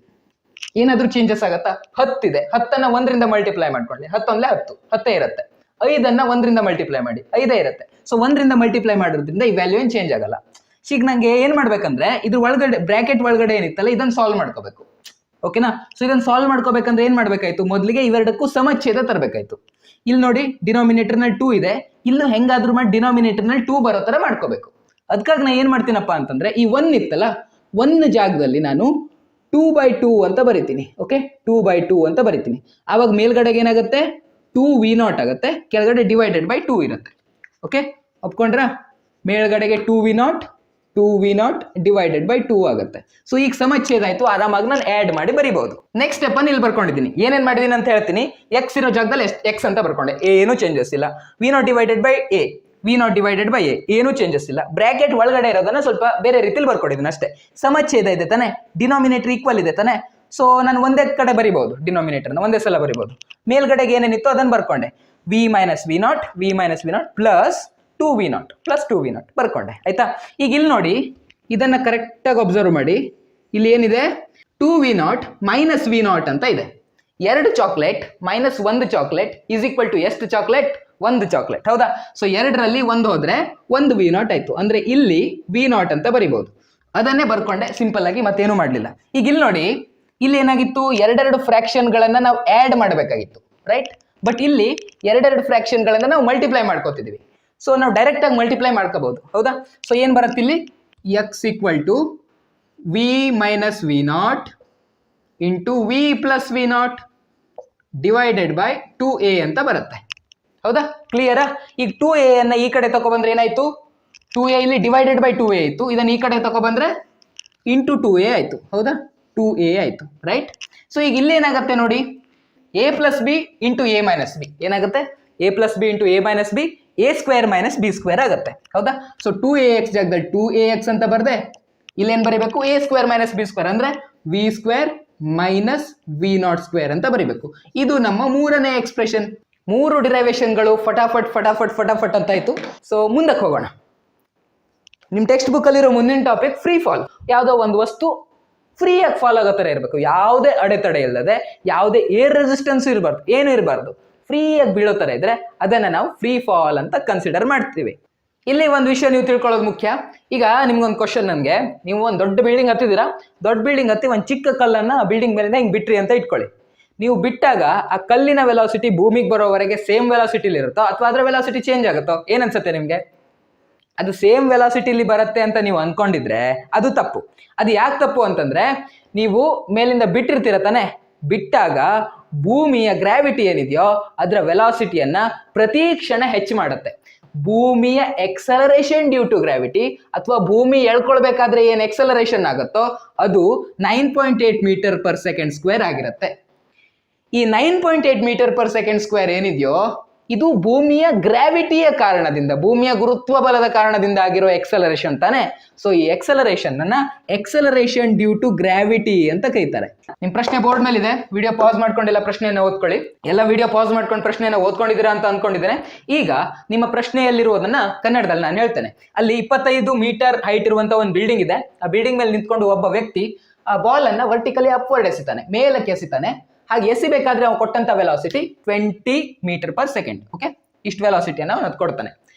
Speaker 2: ಏನಾದ್ರೂ ಚೇಂಜಸ್ ಆಗತ್ತಾ? 10 ಇದೆ, 10ಅನ್ನ 1ರಿಂದ ಮಲ್ಟಿಪ್ಲೈ ಮಾಡ್ಕೊಳ್ಳಿ, 10 ಒಂದ್ಲೆ 10, 10 ಇರುತ್ತೆ. 5ಅನ್ನ 1ರಿಂದ ಮಲ್ಟಿಪ್ಲೈ ಮಾಡಿ, 5 ಇರುತ್ತೆ. ಸೊ 1ರಿಂದ ಮಲ್ಟಿಪ್ಲೈ ಮಾಡೋದ್ರಿಂದ ಈ ವ್ಯಾಲ್ಯೂ ಏನು ಚೇಂಜ್ ಆಗಲ್ಲ. ಈಗ ನಂಗೆ ಏನ್ ಮಾಡ್ಬೇಕಂದ್ರೆ, ಇದ್ರ ಒಳಗಡೆ ಬ್ರಾಕೆಟ್ ಒಳಗಡೆ ಏನಿತ್ತಲ್ಲ ಇದನ್ನ ಸಾಲ್ವ್ ಮಾಡ್ಕೋಬೇಕು, ಓಕೆನಾ? ಸೊ ಇದನ್ನ ಸಾಲ್ವ್ ಮಾಡ್ಕೋಬೇಕಂದ್ರೆ ಏನ್ ಮಾಡ್ಬೇಕಾಯ್ತು, ಮೊದಲಿಗೆ ಇವೆರಡಕ್ಕೂ ಸಮಚ್ಛೇದ ತರಬೇಕಾಯ್ತು. ಇಲ್ಲಿ ನೋಡಿ ಡಿನಾಮಿನೇಟರ್ ನಲ್ಲಿ 2 ಇದೆ, ಇಲ್ಲೂ ಹೆಂಗಾದ್ರೂ ಮಾಡಿ ಡಿನಾಮಿನೇಟರ್ ನಲ್ಲಿ 2 ಬರೋ ತರ ಮಾಡ್ಕೋಬೇಕು. ಅದಕ್ಕಾಗಿ ನಾ ಏನ್ ಮಾಡ್ತೀನಪ್ಪ ಅಂತಂದ್ರೆ, ಈ 1 ಇತ್ತಲ್ಲ, 1 ಜಾಗದಲ್ಲಿ ನಾನು 2/2 ಅಂತ ಬರಿತೀನಿ, ಓಕೆ? 2/2 ಅಂತ ಬರಿತೀನಿ. ಆವಾಗ ಮೇಲ್ಗಡೆಗೆ ಏನಾಗುತ್ತೆ, 2 ವಿ ನಾಟ್ ಆಗುತ್ತೆ, ಕೆಳಗಡೆ ಡಿವೈಡೆಡ್ ಬೈ 2 ಇರುತ್ತೆ, ಓಕೆ? ಒಪ್ಕೊಂಡ್ರಾ? ಮೇಲ್ಗಡೆಗೆ 2 ವಿ ನಾಟ್ ಡಿವೈಡೆಡ್ ಬೈ 2 ಆಗುತ್ತೆ. ಸೊ ಈಗ ಸಮಚ್ಛೇದ ಆಯ್ತು, ಆರಾಮಾಗಿ ನಾನು ಆ್ಯಡ್ ಮಾಡಿ ಬರಿಬಹುದು. ನೆಕ್ಸ್ಟ್ ಸ್ಟೆಪ್ ಅನ್ನು ಇಲ್ಲಿ ಬರ್ಕೊಂಡಿದ್ದೀನಿ. ಏನೇನ್ ಮಾಡಿದೀನಿ ಅಂತ ಹೇಳ್ತೀನಿ. ಎಕ್ಸ್ ಇರೋ ಜಾಗದಲ್ಲಿ ಎಕ್ಸ್ ಅಂತ ಬರ್ಕೊಂಡೆ, ಏನು ಚೇಂಜಸ್ ಇಲ್ಲ. V not divided by A, V not divided by A, ಏನು ಚೇಂಜಸ್ ಇಲ್ಲ. ಬ್ರಾಕೆಟ್ ಒಳಗಡೆ ಇರೋದನ್ನ ಸ್ವಲ್ಪ ಬೇರೆ ರೀತಿಲಿ ಬರ್ಕೊಂಡಿದ್ದೀನಿ ಅಷ್ಟೇ. ಸಮಚ್ಛೇದ ಇದೆ ತಾನೆ, ಡಿನಾಮಿನೇಟರ್ ಈಕ್ವಲ್ ಇದೆ ತಾನೆ. ಸೊ ನಾನು ಒಂದೇ ಕಡೆ ಬರಿಬಹುದು, ಡಿನಾಮಿನೇಟರ್ನ ಒಂದೇ ಸಲ ಬರಿಬಹುದು. ಮೇಲ್ಗಡೆಗೆ ಏನೇನಿತ್ತು ಅದನ್ನು ಬರ್ಕೊಂಡೆ, V minus V not plus 2v0 plus 2v0 ಬರ್ಕೊಂಡೆ ಆಯ್ತಾ. ಈಗ ಇಲ್ಲಿ ನೋಡಿ, ಇದನ್ನ ಕರೆಕ್ಟಾಗಿ ಅಬ್ಸರ್ವ್ ಮಾಡಿ. ಇಲ್ಲಿ ಏನಿದೆ, 2v0 ಮೈನಸ್ v0 ಅಂತ ಇದೆ. 2 chocolate minus 1 chocolate is equal to ಎಷ್ಟು ಚಾಕ್ಲೇಟ್? 1 ಚಾಕ್ಲೇಟ್, ಹೌದಾ? ಸೊ 2ರಲ್ಲಿ 1 ಹೋದ್ರೆ 1 v0 ಆಯ್ತು. ಅಂದ್ರೆ ಇಲ್ಲಿ v0 ಅಂತ ಬರಿಬಹುದು. ಅದನ್ನೇ ಬರ್ಕೊಂಡೆ ಸಿಂಪಲ್ ಆಗಿ, ಮತ್ತೇನು ಮಾಡಲಿಲ್ಲ. ಈಗ ಇಲ್ಲಿ ನೋಡಿ, ಇಲ್ಲಿ ಏನಾಗಿತ್ತು, ಎರಡೆರಡು ಫ್ರಾಕ್ಷನ್ಗಳನ್ನ ನಾವು ಆಡ್ ಮಾಡಬೇಕಾಗಿತ್ತು, ರೈಟ್? ಬಟ್ ಇಲ್ಲಿ ಎರಡೆರಡು ಫ್ರಾಕ್ಷನ್ಗಳನ್ನ ನಾವು ಮಲ್ಟಿಪ್ಲೈ ಮಾಡ್ಕೋತಿದೀವಿ. ಸೊ ನಾವು ಡೈರೆಕ್ಟ್ ಆಗಿ ಮಲ್ಟಿಪ್ಲೈ ಮಾಡ್ಕೋಬಹುದು, ಹೌದಾ? ಸೊ ಏನ್ ಬರುತ್ತೆ ಇಲ್ಲಿ, x equal to v minus v0 into v plus v0 divided by 2a ಅಂತ ಬರುತ್ತೆ, ಹೌದಾ? ಕ್ಲಿಯರಾ? ಈಗ 2a ಅನ್ನ ಈ ಕಡೆ ತಗೊಬಂದ್ರೆ ಏನಾಯ್ತು, 2a ಇಲ್ಲಿ ಡಿವೈಡೆಡ್ ಬೈ 2a ಇತ್ತು. ಇದನ್ನ ಈ ಕಡೆ ತಗೊಬಂದ್ರೆ ಇಂಟು 2a ಆಯ್ತು, ಹೌದಾ? 2a ಆಯ್ತು, ರೈಟ್? ಸೊ ಈಗ ಇಲ್ಲಿ ಏನಾಗುತ್ತೆ ನೋಡಿ, a plus B into A minus B ಏನಾಗುತ್ತೆ, a plus B into A minus B, A square minus B square ಆಗುತ್ತೆ, ಹೌದಾ? ಸೊ 2ax ಜಾಗದಲ್ಲಿ 2ax ಅಂತ ಬರ್ದೆ, ಇಲ್ಲೇನ್ ಬರೀಬೇಕು, A square minus B square ಅಂದ್ರೆ V square minus v0 square ಅಂತ ಬರೀಬೇಕು. ಇದು ನಮ್ಮ ಮೂರನೇ ಎಕ್ಸ್ಪ್ರೆಷನ್. 3 ಡಿರೈವೇಶನ್ಗಳು ಫಟಾಫಟ್ ಫಟಾಫಟ್ ಫಟಾಫಟ್ ಅಂತ ಆಯ್ತು. ಸೊ ಮುಂದಕ್ಕೆ ಹೋಗೋಣ. ನಿಮ್ ಟೆಕ್ಸ್ಟ್ ಬುಕ್ ಅಲ್ಲಿರೋ ಮುಂದಿನ ಟಾಪಿಕ್ ಫ್ರೀ ಫಾಲ್. ಯಾವುದೋ ಒಂದು ವಸ್ತು ಫ್ರೀ ಆಗಿ ಫಾಲ್ ಆಗೋ ತರ ಇರಬೇಕು, ಯಾವುದೇ ಅಡೆತಡೆ ಇಲ್ಲದೆ, ಯಾವುದೇ ಏರ್ ರೆಸಿಸ್ಟೆನ್ಸ್ ಇರಬಾರ್ದು, ಏನು ಇರಬಾರ್ದು, ಫ್ರೀ ಆಗಿ ಬೀಳೋ ತರ ಇದ್ರೆ ಅದನ್ನ ನಾವು ಫ್ರೀ ಫಾಲ್ ಅಂತ ಕನ್ಸಿಡರ್ ಮಾಡ್ತೀವಿ. ಇಲ್ಲಿ ಒಂದು ವಿಷಯ ನೀವು ತಿಳ್ಕೊಳ್ಳೋದು ಮುಖ್ಯ. ಈಗ ನಿಮ್ಗೊಂದು ಕ್ವಶನ್, ನನಗೆ ನೀವು ಒಂದು ದೊಡ್ಡ ಬಿಲ್ಡಿಂಗ್ ಹತ್ತಿದ್ದೀರಾ, ದೊಡ್ಡ ಬಿಲ್ಡಿಂಗ್ ಹತ್ತಿ ಒಂದು ಚಿಕ್ಕ ಕಲ್ಲನ್ನ ಬಿಲ್ಡಿಂಗ್ ಮೇಲಿಂದ ಹಿಂಗ್ ಬಿಟ್ರಿ ಅಂತ ಇಟ್ಕೊಳ್ಳಿ. ನೀವು ಬಿಟ್ಟಾಗ ಆ ಕಲ್ಲಿನ ವೆಲಾಸಿಟಿ ಭೂಮಿಗೆ ಬರೋವರೆಗೆ ಸೇಮ್ ವೆಲಾಸಿಟಿಲಿ ಇರುತ್ತೋ ಅಥವಾ ಅದರ ವೆಲಾಸಿಟಿ ಚೇಂಜ್ ಆಗುತ್ತೋ? ಏನ್ ಅನ್ಸುತ್ತೆ ನಿಮ್ಗೆ? ಅದು ಸೇಮ್ ವೆಲಾಸಿಟಿಲಿ ಬರುತ್ತೆ ಅಂತ ನೀವು ಅನ್ಕೊಂಡಿದ್ರೆ ಅದು ತಪ್ಪು. ಅದು ಯಾಕೆ ತಪ್ಪು ಅಂತಂದ್ರೆ, ನೀವು ಮೇಲಿಂದ ಬಿಟ್ಟಿರ್ತೀರ ತಾನೆ, ಬಿಟ್ಟಾಗ ಭೂಮಿಯ ಗ್ರಾವಿಟಿ ಏನಿದೆಯೋ ಅದರ ವೆಲಾಸಿಟಿಯನ್ನ ಪ್ರತಿ ಕ್ಷಣ ಹೆಚ್ಚು ಮಾಡುತ್ತೆ. ಭೂಮಿಯ ಎಕ್ಸಲರೇಷನ್ ಡ್ಯೂ ಟು ಗ್ರಾವಿಟಿ ಅಥವಾ ಭೂಮಿ ಎಳ್ಕೊಳ್ಬೇಕಾದ್ರೆ ಏನ್ ಎಕ್ಸಲರೇಷನ್ ಆಗುತ್ತೋ ಅದು 9.8 ಮೀಟರ್ ಪರ್ ಸೆಕೆಂಡ್ ಸ್ಕ್ವೇರ್ ಆಗಿರುತ್ತೆ. ಈ 9.8 ಮೀಟರ್ ಪರ್ ಸೆಕೆಂಡ್ ಸ್ಕ್ವೇರ್ ಏನಿದೆಯೋ ಇದು ಭೂಮಿಯ ಗ್ರಾವಿಟಿಯ ಕಾರಣದಿಂದ, ಭೂಮಿಯ ಗುರುತ್ವ ಬಲದ ಕಾರಣದಿಂದ ಆಗಿರೋ ಎಕ್ಸಲರೇಷನ್ ತಾನೆ. ಸೊ ಈ ಎಕ್ಸಲರೇಷನ್ ಅನ್ನ ಎಕ್ಸಲರೇಷನ್ ಡ್ಯೂ ಟು ಗ್ರಾವಿಟಿ ಅಂತ ಕರೀತಾರೆ. ನಿಮ್ ಪ್ರಶ್ನೆ ಬೋರ್ಡ್ ಮೇಲೆ ಇದೆ, ವಿಡಿಯೋ ಪಾಸ್ ಮಾಡ್ಕೊಂಡೆಲ್ಲ ಪ್ರಶ್ನೆಯನ್ನ ಓದ್ಕೊಳ್ಳಿ. ಎಲ್ಲ ವಿಡಿಯೋ ಪಾಸ್ ಮಾಡ್ಕೊಂಡು ಪ್ರಶ್ನೆಯನ್ನ ಓದ್ಕೊಂಡಿದ್ದೀರಾ ಅಂತ ಅನ್ಕೊಂಡಿದ್ದೇನೆ. ಈಗ ನಿಮ್ಮ ಪ್ರಶ್ನೆಯಲ್ಲಿರುವುದನ್ನ ಕನ್ನಡದಲ್ಲಿ ನಾನು ಹೇಳ್ತೇನೆ. ಅಲ್ಲಿ 25 ಮೀಟರ್ ಹೈಟ್ ಇರುವಂತ ಒಂದು ಬಿಲ್ಡಿಂಗ್ ಇದೆ. ಆ ಬಿಲ್ಡಿಂಗ್ ಮೇಲೆ ನಿಂತ್ಕೊಂಡು ಒಬ್ಬ ವ್ಯಕ್ತಿ ಆ ಬಾಲ್ ಅನ್ನ ವರ್ಟಿಕಲಿ ಅಪ್ವರ್ಡ್ ಎಸಿತಾನೆ, ಮೇಲಕ್ಕೆ ಎಸಿತಾನೆ. ಹಾಗೆ ಎಸಿಬೇಕಾದ್ರೆ ಅವ್ನು ಕೊಟ್ಟಂತ velocity 20 metre per second. Okay, ಇಷ್ಟು ವೆಲಾಸಿಟಿಯನ್ನು ಅವನು ಕೊಡ್ತಾನೆ.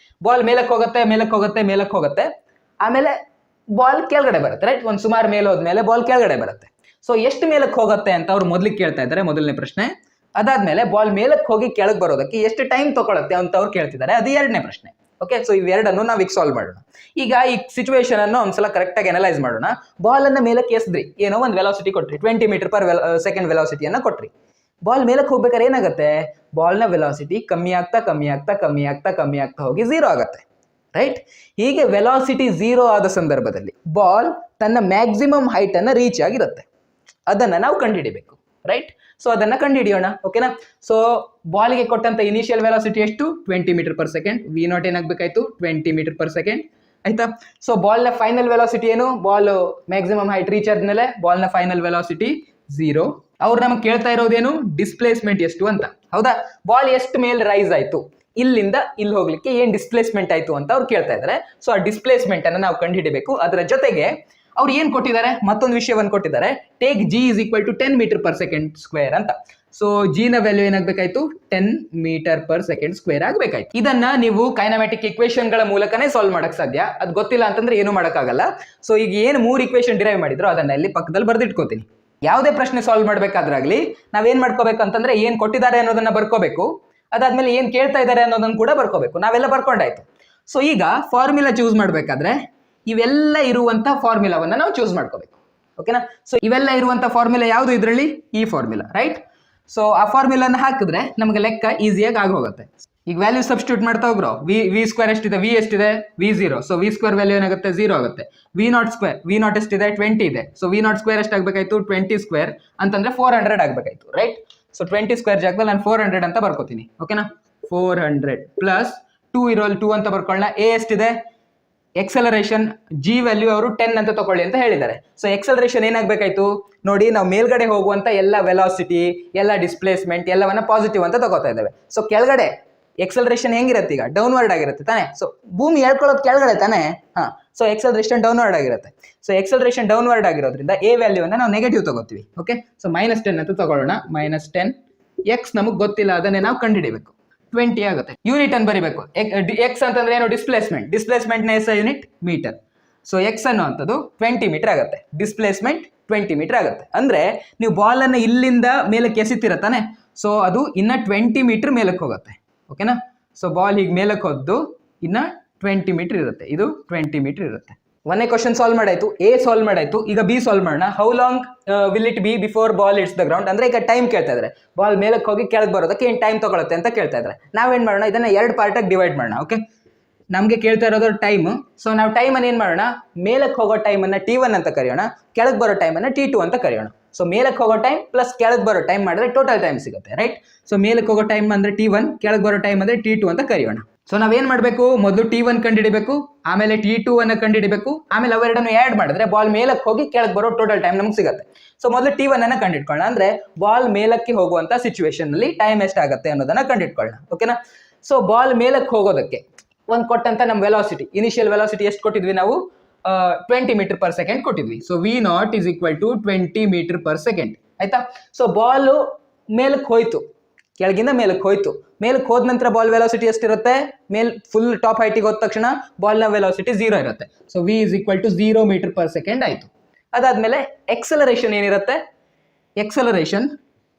Speaker 2: ಬಾಲ್ ಮೇಲಕ್ಕೆ ಹೋಗುತ್ತೆ ಮೇಲಕ್ಕೆ ಹೋಗುತ್ತೆ ಮೇಲಕ್ಕೆ ಹೋಗುತ್ತೆ, ಆಮೇಲೆ ಬಾಲ್ ಕೆಳಗಡೆ ಬರುತ್ತೆ, ರೈಟ್? ಒಂದು ಸುಮಾರು ಮೇಲೆ ಹೋದ್ಮೇಲೆ ಬಾಲ್ ಕೆಳಗಡೆ ಬರುತ್ತೆ. ಸೊ ಎಷ್ಟು ಮೇಲಕ್ಕೆ ಹೋಗುತ್ತೆ ಅಂತ ಅವ್ರು ಮೊದಲಿಗೆ ಕೇಳ್ತಾ ಇದ್ದಾರೆ, ಮೊದಲನೇ ಪ್ರಶ್ನೆ. ಅದಾದ್ಮೇಲೆ ಬಾಲ್ ಮೇಲಕ್ಕೆ ಹೋಗಿ ಕೆಳಗೆ ಬರೋದಕ್ಕೆ ಎಷ್ಟು ಟೈಮ್ ತಗೊಳುತ್ತೆ ಅಂತ ಅವ್ರು ಕೇಳ್ತಿದ್ದಾರೆ, ಅದು ಎರಡನೇ ಪ್ರಶ್ನೆ. ಓಕೆ, ಸೊ ಇವೆರಡನ್ನು ನಾವು ಈಗ ಸಾಲ್ವ್ ಮಾಡೋಣ. ಈಗ ಈ ಸಿಚುವೇಶನ್ ಅನ್ನು ಒಂದ್ಸಲ ಕರೆಕ್ಟ್ ಆಗಿ ಅನಲೈಸ್ ಮಾಡೋಣ. ಬಾಲ್ ಅನ್ನ ಮೇಲಕ್ಕೆ ಎಸ್ದ್ರಿ, ಏನೋ ಒಂದು ವೆಲಾಸಿಟಿ ಕೊಟ್ರಿ, 20 ಮೀಟರ್ ಪರ್ ಸೆಕೆಂಡ್ ವೆಲಾಸಿಟಿಯನ್ನ ಕೊಟ್ರಿ. ಬಾಲ್ ಮೇಲಕ್ಕೆ ಹೋಗ್ಬೇಕಾದ್ರೆ ಏನಾಗುತ್ತೆ, ಬಾಲ್ನ ವೆಲಾಸಿಟಿ ಕಮ್ಮಿ ಆಗ್ತಾ ಕಮ್ಮಿ ಆಗ್ತಾ ಕಮ್ಮಿ ಆಗ್ತಾ ಕಮ್ಮಿ ಆಗ್ತಾ ಹೋಗಿ 0 ಆಗುತ್ತೆ, ರೈಟ್? ಹೀಗೆ ವೆಲಾಸಿಟಿ 0 ಆದ ಸಂದರ್ಭದಲ್ಲಿ ಬಾಲ್ ತನ್ನ ಮ್ಯಾಕ್ಸಿಮಮ್ ಹೈಟ್ ಅನ್ನ ರೀಚ್ ಆಗಿರುತ್ತೆ. ಅದನ್ನ ನಾವು ಕಂಡುಹಿಡಿಬೇಕು, ರೈಟ್? ಸೊ ಅದನ್ನ ಕಂಡುಹಿಡಿಯೋಣ, ಓಕೆನಾ? ಸೊ ಬಾಲ್ಗೆ ಕೊಟ್ಟಂತ ಇನಿಷಿಯಲ್ ವೆಲಾಸಿಟಿ ಎಷ್ಟು? 20 ಮೀಟರ್ ಪರ್ ಸೆಕೆಂಡ್. v0 ಏನಾಗಬೇಕಾಯ್ತು? 20 ಮೀಟರ್ ಪರ್ ಸೆಕೆಂಡ್, ಆಯ್ತಾ? ಸೊ ಬಾಲ್ನ ಫೈನಲ್ ವೆಲಾಸಿಟಿ ಏನು? ಬಾಲ್ ಮ್ಯಾಕ್ಸಿಮಮ್ ಹೈಟ್ ರೀಚ್ ಆದ್ಮೇಲೆ ಬಾಲ್ನ ಫೈನಲ್ ವೆಲಾಸಿಟಿ 0. ಅವ್ರು ನಮಗೆ ಕೇಳ್ತಾ ಇರೋದೇನು? ಡಿಸ್ಪ್ಲೇಸ್ಮೆಂಟ್ ಎಷ್ಟು ಅಂತ, ಹೌದಾ? ಬಾಲ್ ಎಷ್ಟು ಮೇಲೆ ರೈಸ್ ಆಯ್ತು, ಇಲ್ಲಿಂದ ಇಲ್ಲಿ ಹೋಗ್ಲಿಕ್ಕೆ ಏನ್ ಡಿಸ್ಪ್ಲೇಸ್ಮೆಂಟ್ ಆಯ್ತು ಅಂತ ಅವ್ರು ಕೇಳ್ತಾ ಇದ್ದಾರೆ. ಸೊ ಆ ಡಿಸ್ಪ್ಲೇಸ್ಮೆಂಟ್ ಅನ್ನ ನಾವು ಕಂಡುಹಿಡಿಬೇಕು. ಅದರ ಜೊತೆಗೆ ಅವ್ರು ಏನ್ ಕೊಟ್ಟಿದ್ದಾರೆ, ಮತ್ತೊಂದು ವಿಷಯವನ್ನು ಕೊಟ್ಟಿದ್ದಾರೆ. Take G is equal to 10 meter per second square ಅಂತ. ಸೊ ಜಿ ನ ವ್ಯಾಲ್ಯೂ ಏನಾಗಬೇಕಾಯ್ತು? 10 ಮೀಟರ್ ಪರ್ ಸೆಕೆಂಡ್ ಸ್ಕ್ವೇರ್ ಆಗಬೇಕಾಯ್ತು. ಇದನ್ನ ನೀವು ಕೈನಮ್ಯಾಟಿಕ್ ಇಕ್ವೇಶನ್ ಗಳ ಮೂಲಕನೇ ಸಾಲ್ವ್ ಮಾಡಕ್ ಸಾಧ್ಯ. ಅದು ಗೊತ್ತಿಲ್ಲ ಅಂತಂದ್ರೆ ಏನು ಮಾಡಕ್ಕಾಗಲ್ಲ. ಸೊ ಈಗ ಏನು 3 ಇಕ್ವೇಶನ್ ಡಿರೈವ್ ಮಾಡಿದ್ರು ಅದನ್ನ ಇಲ್ಲಿ ಪಕ್ಕದಲ್ಲಿ ಬರ್ದಿಟ್ಕೋತೀನಿ. ಯಾವುದೇ ಪ್ರಶ್ನೆ ಸಾಲ್ವ್ ಮಾಡ್ಬೇಕಾದ್ರಾಗ್ಲಿ ನಾವೇನ್ ಮಾಡ್ಕೋಬೇಕಂತಂದ್ರೆ ಏನ್ ಕೊಟ್ಟಿದ್ದಾರೆ ಅನ್ನೋದನ್ನ ಬರ್ಕೋಬೇಕು. ಅದಾದ್ಮೇಲೆ ಏನ್ ಕೇಳ್ತಾ ಇದ್ದಾರೆ ಅನ್ನೋದನ್ನ ಕೂಡ ಬರ್ಕೋಬೇಕು. ನಾವೆಲ್ಲ ಬರ್ಕೊಂಡಾಯ್ತು. ಸೊ ಈಗ ಫಾರ್ಮುಲಾ ಚೂಸ್ ಮಾಡ್ಬೇಕಾದ್ರೆ ಇವೆಲ್ಲ ಇರುವಂತ ಫಾರ್ಮುಲಾವನ್ನ ನಾವು ಚೂಸ್ ಮಾಡ್ಕೋಬೇಕು, ಓಕೆನಾ? ಸೊ ಇವೆಲ್ಲ ಇರುವಂತ ಫಾರ್ಮುಲಾ ಯಾವುದು ಇದರಲ್ಲಿ? ಈ ಫಾರ್ಮುಲಾ, ರೈಟ್? ಸೊ ಆ ಫಾರ್ಮುಲಾನ ಹಾಕಿದ್ರೆ ನಮಗೆ ಲೆಕ್ಕ ಈಸಿಯಾಗಿ ಆಗೋಗುತ್ತೆ. ಈಗ ವ್ಯಾಲ್ಯೂ ಸಬ್ಸ್ಟಿಟ್ಯೂಟ್ ಮಾಡ್ತಾ ಹೋಗ್ರೋ. ವಿ ಸ್ಕ್ವೇರ್ ಎಷ್ಟಿದೆ? ವಿ ಎಷ್ಟಿದೆ? v0. So we square value ಏನಾಗುತ್ತೆ? 0 ಆಗುತ್ತೆ. v0 ಸ್ಕ್ವೇರ್, v0 ಎಷ್ಟಿದೆ? 20 ಇದೆ. So v0 square ಎಷ್ಟಾಗಬೇಕಾಯ್ತು? 20 ಸ್ಕ್ವೇರ್ ಅಂತಂದ್ರೆ 400 ಆಗಬೇಕಾಯ್ತು, ರೈಟ್? ಸೊ 20 ಸ್ಕ್ವೇರ್ ಜಾಗದಲ್ಲಿ ನಾನು 400 ಅಂತ ಬರ್ಕೋತೀನಿ, ಓಕೆನಾ? 400 ಪ್ಲಸ್ 2 ಇರೋಲ್ 2 ಅಂತ ಬರ್ಕೊಳ್ಳೋಣ. ಎ ಎಷ್ಟಿದೆ? ಎಕ್ಸಲರೇಷನ್ ಜಿ ವ್ಯಾಲ್ಯೂ ಅವರು 10 ಅಂತ ತಗೊಳ್ಳಿ ಅಂತ ಹೇಳಿದ್ದಾರೆ. ಸೊ ಎಕ್ಸಲರೇಷನ್ ಏನಾಗಬೇಕಾಯ್ತು ನೋಡಿ, ನಾವು ಮೇಲ್ಗಡೆ ಹೋಗುವಂತ ಎಲ್ಲ ವೆಲಾಸಿಟಿ, ಎಲ್ಲ ಡಿಸ್ಪ್ಲೇಸ್ಮೆಂಟ್ ಎಲ್ಲವನ್ನ ಪಾಸಿಟಿವ್ ಅಂತ ತಗೋತಾ ಇದ್ದೇವೆ. ಸೊ ಕೆಳಗಡೆ ಎಕ್ಸಲರೇಷನ್ ಹೆಂಗಿರುತ್ತೆ ಈಗ ಡೌನ್ವರ್ಡ್ ಆಗಿರುತ್ತೆ ತಾನೆ. ಸೊ ಭೂಮಿ ಹೇಳ್ಕೊಳ್ಳೋದು ಕೆಳಗಡೆ ತಾನೆ. ಹಾ, ಸೊ ಎಕ್ಸಲರೇಷನ್ ಡೌನ್ವರ್ಡ್ ಆಗಿರುತ್ತೆ. ಸೊ ಎಕ್ಸಲರೇಷನ್ ಡೌನ್ವರ್ಡ್ ಆಗಿರೋದ್ರಿಂದ ಎ ವ್ಯಾಲ್ಯೂವನ್ನು ನಾವು ನೆಗೆಟಿವ್ ತಗೋತೀವಿ. ಓಕೆ, ಸೊ -10 ಅಂತ ತಗೊಳ್ಳೋಣ. -10 ಎಕ್ಸ್ ನಮಗೆ ಗೊತ್ತಿಲ್ಲ, ಅದನ್ನೇ ನಾವು ಕಂಡುಹಿಡಿಬೇಕು. 20 ಆಗುತ್ತೆ. ಯೂನಿಟ್ ಅನ್ನು ಬರಿಬೇಕು. ಎಕ್ಸ್ ಅಂತಂದ್ರೆ ಏನು? ಡಿಸ್ಪ್ಲೇಸ್ಮೆಂಟ್ ನ SI unit meter. So X ಅನ್ನುವಂಥದ್ದು 20 ಮೀಟರ್ ಆಗುತ್ತೆ. ಡಿಸ್ಪ್ಲೇಸ್ಮೆಂಟ್ 20 ಮೀಟರ್ ಆಗುತ್ತೆ. ಅಂದ್ರೆ ನೀವು ಬಾಲ್ ಅನ್ನು ಇಲ್ಲಿಂದ ಮೇಲಕ್ಕೆ ಎಸಿತೀರ ತಾನೆ. ಸೊ ಅದು ಇನ್ನ 20 ಮೀಟರ್ ಮೇಲಕ್ಕೆ ಹೋಗುತ್ತೆ. ಓಕೆನಾ? ಸೊ ಬಾಲ್ ಹೀಗೆ ಮೇಲಕ್ಕೆ ಹೋದ್ದು ಇನ್ನ 20 ಮೀಟರ್ ಇರುತ್ತೆ. ಇದು 20 ಮೀಟರ್ ಇರುತ್ತೆ. ಒಂದೇ ಕ್ವಶನ್ ಸಾಲ್ವ್ ಮಾಡಾಯ್ತು, ಎ ಸಾಲ್ವ್ ಮಾಡಾಯ್ತು. ಈಗ ಬಿ ಸಾಲ್ವ್ ಮಾಡೋಣ. How long will it be before ball it's the ground? ಅಂದ್ರೆ ಈಗ ಟೈಮ್ ಕೇಳ್ತಾ ಇದ್ದಾರೆ. ಬಾಲ್ ಮೇಲಕ್ಕೆ ಹೋಗಿ ಕೆಳಗೆ ಬರೋದಕ್ಕೆ ಏನು ಟೈಮ್ ತಗೊಳುತ್ತೆ ಅಂತ ಕೇಳ್ತಾ ಇದ್ದಾರೆ. ನಾವೇನ್ ಮಾಡೋಣ, ಇದನ್ನ 2 ಪಾರ್ಟಾಗಿ ಡಿವೈಡ್ ಮಾಡೋಣ. ಓಕೆ, ನಮಗೆ ಕೇಳ್ತಾ ಇರೋದು ಟೈಮ್. ಸೊ ನಾವು ಟೈಮ್ ಅನ್ನು ಏನ್ ಮಾಡೋಣ, ಮೇಲಕ್ಕೆ ಹೋಗೋ ಟೈಮ್ ಅನ್ನ T1 ಅಂತ ಕರೆಯೋಣ, ಕೆಳಗೆ ಬರೋ ಟೈಮ್ ಅನ್ನ T2 ಅಂತ ಕರೆಯೋಣ. ಸೊ ಮೇಲಕ್ಕೆ ಹೋಗೋ ಟೈಮ್ ಪ್ಲಸ್ ಕೆಳಗೆ ಬರೋ ಟೈಮ್ ಮಾಡಿದ್ರೆ ಟೋಟಲ್ ಟೈಮ್ ಸಿಗುತ್ತೆ. ರೈಟ್? ಸೊ ಮೇಲಕ್ಕೆ ಹೋಗೋ ಟೈಮ್ ಅಂದ್ರೆ T1, ಕೆಳಗೆ ಬರೋ ಟೈಮ್ ಅಂದ್ರೆ T2 ಅಂತ ಕರೆಯೋಣ. ಸೊ ನಾವೇನ್ ಮಾಡಬೇಕು, ಮೊದಲು T1 ಕಂಡುಹಿಡಿಬೇಕು, ಆಮೇಲೆ T2 ಅನ್ನ ಕಂಡುಹಿಡಿಬೇಕು, ಆಮೇಲೆ ಅವೆರಡನ್ನು ಆ್ಯಡ್ ಮಾಡಿದ್ರೆ ಬಾಲ್ ಮೇಲಕ್ಕೆ ಹೋಗಿ ಕೆಳಗೆ ಬರೋ ಟೋಟಲ್ ಟೈಮ್ ನಮ್ಗೆ ಸಿಗುತ್ತೆ. ಸೊ ಮೊದಲು T1 ಅನ್ನ ಕಂಡುಹಿಡ್ಕೊಳ್ಳೋಣ. ಅಂದ್ರೆ ಬಾಲ್ ಮೇಲಕ್ಕೆ ಹೋಗುವಂತ ಸಿಚುವೇಶನ್ ಅಲ್ಲಿ ಟೈಮ್ ಎಷ್ಟಾಗುತ್ತೆ ಅನ್ನೋದನ್ನ ಕಂಡುಹಿಡ್ಕೊಳ್ಳೋಣ. ಓಕೆನಾ? ಸೊ ಬಾಲ್ ಮೇಲಕ್ಕೆ ಹೋಗೋದಕ್ಕೆ ಒಂದು ಕೊಟ್ಟಂತ ನಮ್ಮ ವೆಲಾಸಿಟಿ, ಇನಿಷಿಯಲ್ ವೆಲಾಸಿಟಿ ಎಷ್ಟು ಕೊಟ್ಟಿದ್ವಿ ನಾವು? 20 ಮೀಟರ್ ಪರ್ ಸೆಕೆಂಡ್ ಕೊಟ್ಟಿದ್ವಿ. So V0 is equal to 20 metre per second. ಆಯ್ತಾ? ಸೊ ಬಾಲ್ ಮೇಲಕ್ಕೆ ಹೋಯ್ತು, ಕೆಳಗಿಂದ ಮೇಲಕ್ಕೆ ಹೋಯ್ತು. ಮೇಲಕ್ಕೆ ಹೋದ ನಂತರ ಬಾಲ್ ವೆಲಾಸಿಟಿ ಎಷ್ಟಿರುತ್ತೆ? ಫುಲ್ ಟಾಪ್ ಹೈಟಿಗೆ ಹೋದ ತಕ್ಷಣ ಬಾಲ್ನ ವೆಲಾಸಿಟಿ 0 ಇರುತ್ತೆ. So V is equal to 0 meter per second ಆಯ್ತು. ಅದಾದ್ಮೇಲೆ ಎಕ್ಸಲರೇಷನ್ ಏನಿರುತ್ತೆ? ಎಕ್ಸಲರೇಷನ್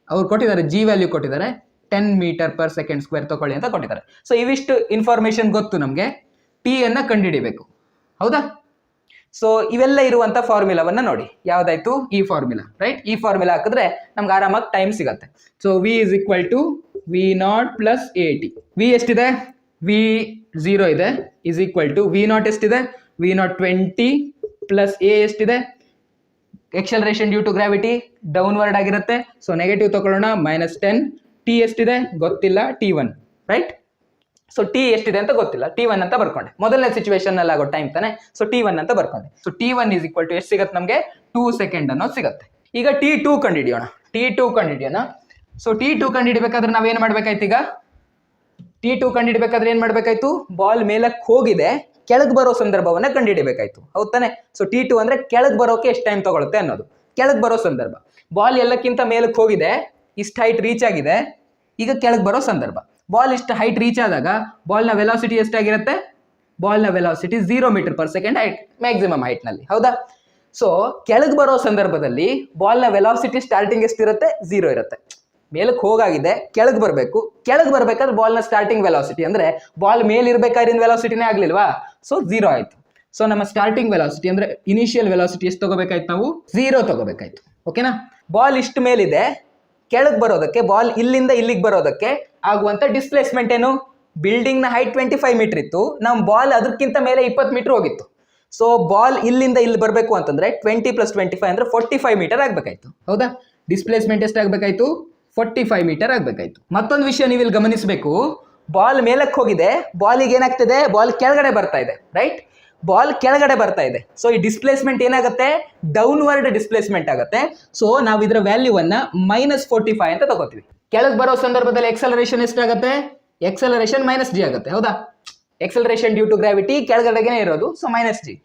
Speaker 2: ಅವ್ರು ಕೊಟ್ಟಿದ್ದಾರೆ, ಜಿ ವ್ಯಾಲ್ಯೂ ಕೊಟ್ಟಿದ್ದಾರೆ, 10 ಮೀಟರ್ ಪರ್ ಸೆಕೆಂಡ್ ಸ್ಕ್ವೇರ್ ತಗೊಳ್ಳಿ ಅಂತ ಕೊಟ್ಟಿದ್ದಾರೆ. ಸೊ ಇವಿಷ್ಟು ಇನ್ಫಾರ್ಮೇಶನ್ ಗೊತ್ತು ನಮಗೆ. ಟಿ ಅನ್ನ ಕಂಡುಹಿಡಿಬೇಕು. ಹೌದಾ? ಸೊ ಇವೆಲ್ಲ ಇರುವಂತ ಫಾರ್ಮುಲಾವನ್ನ ನೋಡಿ. ಯಾವ್ದಾಯ್ತು? ಈ ಫಾರ್ಮುಲಾ. ರೈಟ್? ಈ ಫಾರ್ಮುಲಾ ಹಾಕಿದ್ರೆ ನಮ್ಗೆ ಆರಾಮಾಗಿ ಟೈಮ್ ಸಿಗತ್ತೆ. So V is equal to V0 plus AT. V ಎಷ್ಟಿದೆ? V0 ಇದೆ, is equal to V0 ಎಷ್ಟಿದೆ? V0 20 plus A ಎಷ್ಟಿದೆ? Acceleration due to gravity downward ಆಗಿರುತ್ತೆ. ಸೊ ನೆಗೆಟಿವ್ ತಗೊಳ್ಳೋಣ. -10. ಟಿ ಎಷ್ಟಿದೆ? ಗೊತ್ತಿಲ್ಲ. T1. ರೈಟ್? ಸೊ ಟಿ ಎಷ್ಟಿದೆ ಅಂತ ಗೊತ್ತಿಲ್ಲ, T1 ಅಂತ ಬರ್ಕೊಂಡೆ. ಮೊದಲನೇ ಸಿಚುವೇಶನ್ ಅಲ್ಲಿ ಆಗೋ ಟೈಮ್ ತಾನೆ. ಸೊ T1 ಅಂತ ಬರ್ಕೊಂಡೆ. So T1 is equal to ಎಷ್ಟು ಸಿಗತ್ತೆ ನಮಗೆ? 2 ಸೆಕೆಂಡ್ ಅನ್ನೋದು ಸಿಗುತ್ತೆ. ಈಗ T2 ಕಂಡುಹಿಡಿಯೋಣ. ಸೊ T2 ಕಂಡುಹಿಡಿಬೇಕಾದ್ರೆ ನಾವೇನ್ ಮಾಡ್ಬೇಕಾಯ್ತು? ಈಗ T2 ಕಂಡುಹಿಡಿಬೇಕಾದ್ರೆ ಏನ್ ಮಾಡ್ಬೇಕಾಯ್ತು? ಬಾಲ್ ಮೇಲಕ್ಕೆ ಹೋಗಿದೆ, ಕೆಳಗೆ ಬರೋ ಸಂದರ್ಭವನ್ನ ಕಂಡುಹಿಡಿಬೇಕಾಯ್ತು. ಹೌದ್ ತಾನೆ? ಸೊ T2 ಅಂದ್ರೆ ಕೆಳಗೆ ಬರೋಕೆ ಎಷ್ಟು ಟೈಮ್ ತಗೊಳುತ್ತೆ ಅನ್ನೋದು. ಕೆಳಗೆ ಬರೋ ಸಂದರ್ಭ. ಬಾಲ್ ಎಲ್ಲಕ್ಕಿಂತ ಮೇಲಕ್ಕೆ ಹೋಗಿದೆ, ಇಷ್ಟು ಹೈಟ್ ರೀಚ್ ಆಗಿದೆ. ಈಗ ಕೆಳಗೆ ಬರೋ ಸಂದರ್ಭ. ಬಾಲ್ ಇಷ್ಟು ಹೈಟ್ ರೀಚ್ ಆದಾಗ ಬಾಲ್ನ ವೆಲಾಸಿಟಿ ಎಷ್ಟಾಗಿರುತ್ತೆ? ಬಾಲ್ನ velocity 0 meter per second height, maximum height ನಲ್ಲಿ. ಹೌದಾ? ಸೊ ಕೆಳಗೆ ಬರೋ ಸಂದರ್ಭದಲ್ಲಿ ಬಾಲ್ನ ವೆಲಾಸಿಟಿ ಸ್ಟಾರ್ಟಿಂಗ್ ಎಷ್ಟಿರುತ್ತೆ? 0 ಇರುತ್ತೆ. ಮೇಲಕ್ಕೆ ಹೋಗಾಗಿದೆ, ಕೆಳಗೆ ಬರಬೇಕು. ಕೆಳಗೆ ಬರ್ಬೇಕಾದ್ರೆ ಬಾಲ್ನ ಸ್ಟಾರ್ಟಿಂಗ್ ವೆಲಾಸಿಟಿ ಅಂದ್ರೆ ಬಾಲ್ ಮೇಲಿರ್ಬೇಕಾದ್ರಿಂದ ವೆಲಾಸಿಟಿನೇ ಆಗ್ಲಿಲ್ವಾ? ಸೊ 0 ಆಯ್ತು. ಸೊ ನಮ್ಮ ಸ್ಟಾರ್ಟಿಂಗ್ ವೆಲಾಸಿಟಿ ಅಂದ್ರೆ ಇನಿಷಿಯಲ್ ವೆಲಾಸಿಟಿ ಎಷ್ಟು ತಗೋಬೇಕಾಯ್ತು? ನಾವು 0 ತಗೋಬೇಕಾಯ್ತು. ಓಕೆನಾ? ಬಾಲ್ ಇಷ್ಟು ಮೇಲಿದೆ, ಕೆಳಗೆ ಬರೋದಕ್ಕೆ, ಬಾಲ್ ಇಲ್ಲಿಂದ ಇಲ್ಲಿಗೆ ಬರೋದಕ್ಕೆ ಆಗುವಂತ ಡಿಸ್ಪ್ಲೇಸ್ಮೆಂಟ್ ಏನು? ಬಿಲ್ಡಿಂಗ್ ನ ಹೈಟ್ 25 ಮೀಟರ್ ಇತ್ತು, ನಮ್ಮ ಬಾಲ್ ಅದಕ್ಕಿಂತ ಮೇಲೆ 20 ಮೀಟರ್ ಹೋಗಿತ್ತು. ಸೊ ಬಾಲ್ ಇಲ್ಲಿಂದ ಇಲ್ಲಿ ಬರಬೇಕು ಅಂತಂದ್ರೆ 20 + 25 ಅಂದ್ರೆ 45 ಮೀಟರ್ ಆಗ್ಬೇಕಾಯ್ತು. ಹೌದಾ? ಡಿಸ್ಪ್ಲೇಸ್ಮೆಂಟ್ ಎಷ್ಟು ಆಗ್ಬೇಕಾಯ್ತು? 45 ಮೀಟರ್ ಆಗ್ಬೇಕಾಯ್ತು. ಮತ್ತೊಂದು ವಿಷಯ ನೀವು ಇಲ್ಲಿ ಗಮನಿಸಬೇಕು. ಬಾಲ್ ಮೇಲಕ್ಕೆ ಹೋಗಿದೆ, ಬಾಲಿಗೆ ಏನಾಗ್ತಿದೆ? ಬಾಲ್ ಕೆಳಗಡೆ ಬರ್ತಾ ಇದೆ. ರೈಟ್? ಬಾಲ್ ಕೆಳಗಡೆ ಬರ್ತಾ ಇದೆ. ಸೊ ಈ ಡಿಸ್ಪ್ಲೇಸ್ಮೆಂಟ್ ಏನಾಗುತ್ತೆ? ಡೌನ್ವರ್ಡ್ ಡಿಸ್ಪ್ಲೇಸ್ಮೆಂಟ್ ಆಗುತ್ತೆ. ಸೊ ನಾವು ಇದರ ವ್ಯಾಲ್ಯೂವನ್ನ -45 ಅಂತ ತಗೋತೀವಿ. ಕೆಳಗೆ ಬರೋ ಸಂದರ್ಭದಲ್ಲಿ ಎಕ್ಸಲರೇಷನ್ ಎಷ್ಟಾಗುತ್ತೆ? ಎಕ್ಸಲರೇಷನ್ -g ಆಗುತ್ತೆ. ಹೌದಾ? ಎಕ್ಸಲರೇಷನ್ ಡ್ಯೂ ಟು ಗ್ರಾವಿಟಿ ಕೆಳಗಡೆಗೆ ಇರೋದು. ಸೊ -g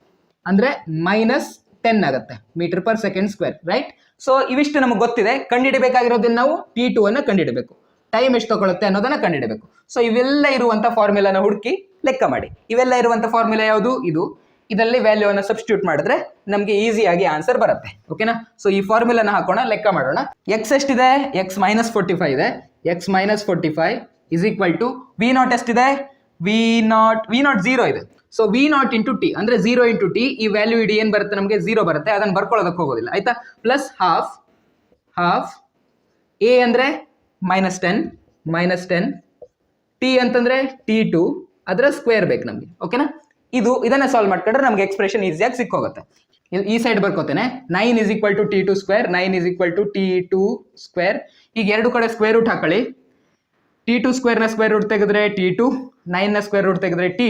Speaker 2: ಅಂದ್ರೆ -10 ಆಗುತ್ತೆ meter per second square. Right? So ಇವಿಷ್ಟು ನಮಗೆ ಗೊತ್ತಿದೆ. ಕಂಡುಹಿಡಬೇಕಾಗಿರೋದನ್ನ ನಾವು T2 ಅನ್ನ ಕಂಡುಹಿಡಬೇಕು. ಟೈಮ್ ಎಷ್ಟು ತಗೊಳುತ್ತೆ ಅನ್ನೋದನ್ನ ಕಂಡುಹಿಡಬೇಕು. ಸೊ ಇವೆಲ್ಲ ಇರುವಂತ ಫಾರ್ಮುಲಾನ ಹುಡುಕಿ ಲೆಕ್ಕ ಮಾಡಿ. ಇವೆಲ್ಲ ಇರುವಂತ ಫಾರ್ಮುಲಾ ಯಾವುದು? ಇದು. ಇದರಲ್ಲಿ ವ್ಯಾಲ್ಯೂವನ್ನು ಸಬ್ಸ್ಟಿಟ್ಯೂಟ್ ಮಾಡಿದ್ರೆ ನಮಗೆ ಈಸಿಯಾಗಿ ಆನ್ಸರ್ ಬರುತ್ತೆ. ಓಕೆನಾ? ಸೊ ಈ ಫಾರ್ಮುಲಾನ ಹಾಕೋಣ, ಲೆಕ್ಕ ಮಾಡೋಣ. ಎಕ್ಸ್ ಎಷ್ಟಿದೆ? ಎಕ್ಸ್ -45 ಇದೆ. X -45 is equal to V0 ಎಷ್ಟಿದೆ? V0 0 ಇದೆ. ಸೊ V0 ಇಂಟು ಟಿ ಅಂದ್ರೆ 0 ಇಂಟು ಟಿ. ಈ ವ್ಯಾಲ್ಯೂ ಇಡಿ ಏನ್ ಬರುತ್ತೆ? ನಮಗೆ 0 ಬರುತ್ತೆ. ಅದನ್ನ ಬರ್ಕೊಳ್ಳೋದಕ್ಕೆ ಹೋಗೋದಿಲ್ಲ. ಆಯ್ತಾ? ಪ್ಲಸ್ ಹಾಫ್ ಎ ಅಂದ್ರೆ -10 ಟಿ ಅಂತಂದ್ರೆ T2 ಅದರ ಸ್ಕ್ವೇರ್ ಬೇಕು ನಮಗೆ. ಓಕೆನಾ? ಇದನ್ನ ಸಾಲ್ವ್ ಮಾಡ್ಕೊಂಡ್ರೆ ನಮಗೆ ಎಕ್ಸ್ಪ್ರೆಷನ್ ಈಸಿಯಾಗಿ ಸಿಕ್ಕೋಗುತ್ತೆ. ಈ ಸೈಡ್ ಬರ್ಕೋತೇನೆ. 9 is equal to T2 square. 9 is equal to T2 square. ಈಗ ಎರಡು ಕಡೆ ಸ್ಕ್ವೇರ್ ರೂಟ್ ಹಾಕೊಳ್ಳಿ. T2 ಸ್ಕ್ವೇರ್ ನ ಸ್ಕ್ವೇರ್ ರೂಟ್ ತೆಗೆದ್ರೆ T2, 9 ನ ಸ್ಕ್ವೇರ್ ರೂಟ್ ತೆಗೆದ್ರೆ T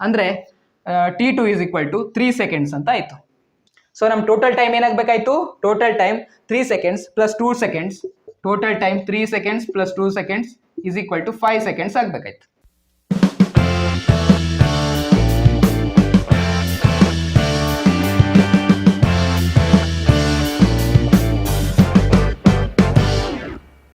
Speaker 2: ಅಂದ್ರೆ T2 is equal to 3 seconds ಅಂತ ಆಯ್ತು. ಸೊ ನಮ್ಮ ಟೋಟಲ್ ಟೈಮ್ ಏನಾಗಬೇಕಾಯ್ತು? Total time 3 seconds plus 2 seconds. Total time 3 seconds plus 2 seconds is equal to 5 seconds ಆಗಬೇಕಾಯ್ತು.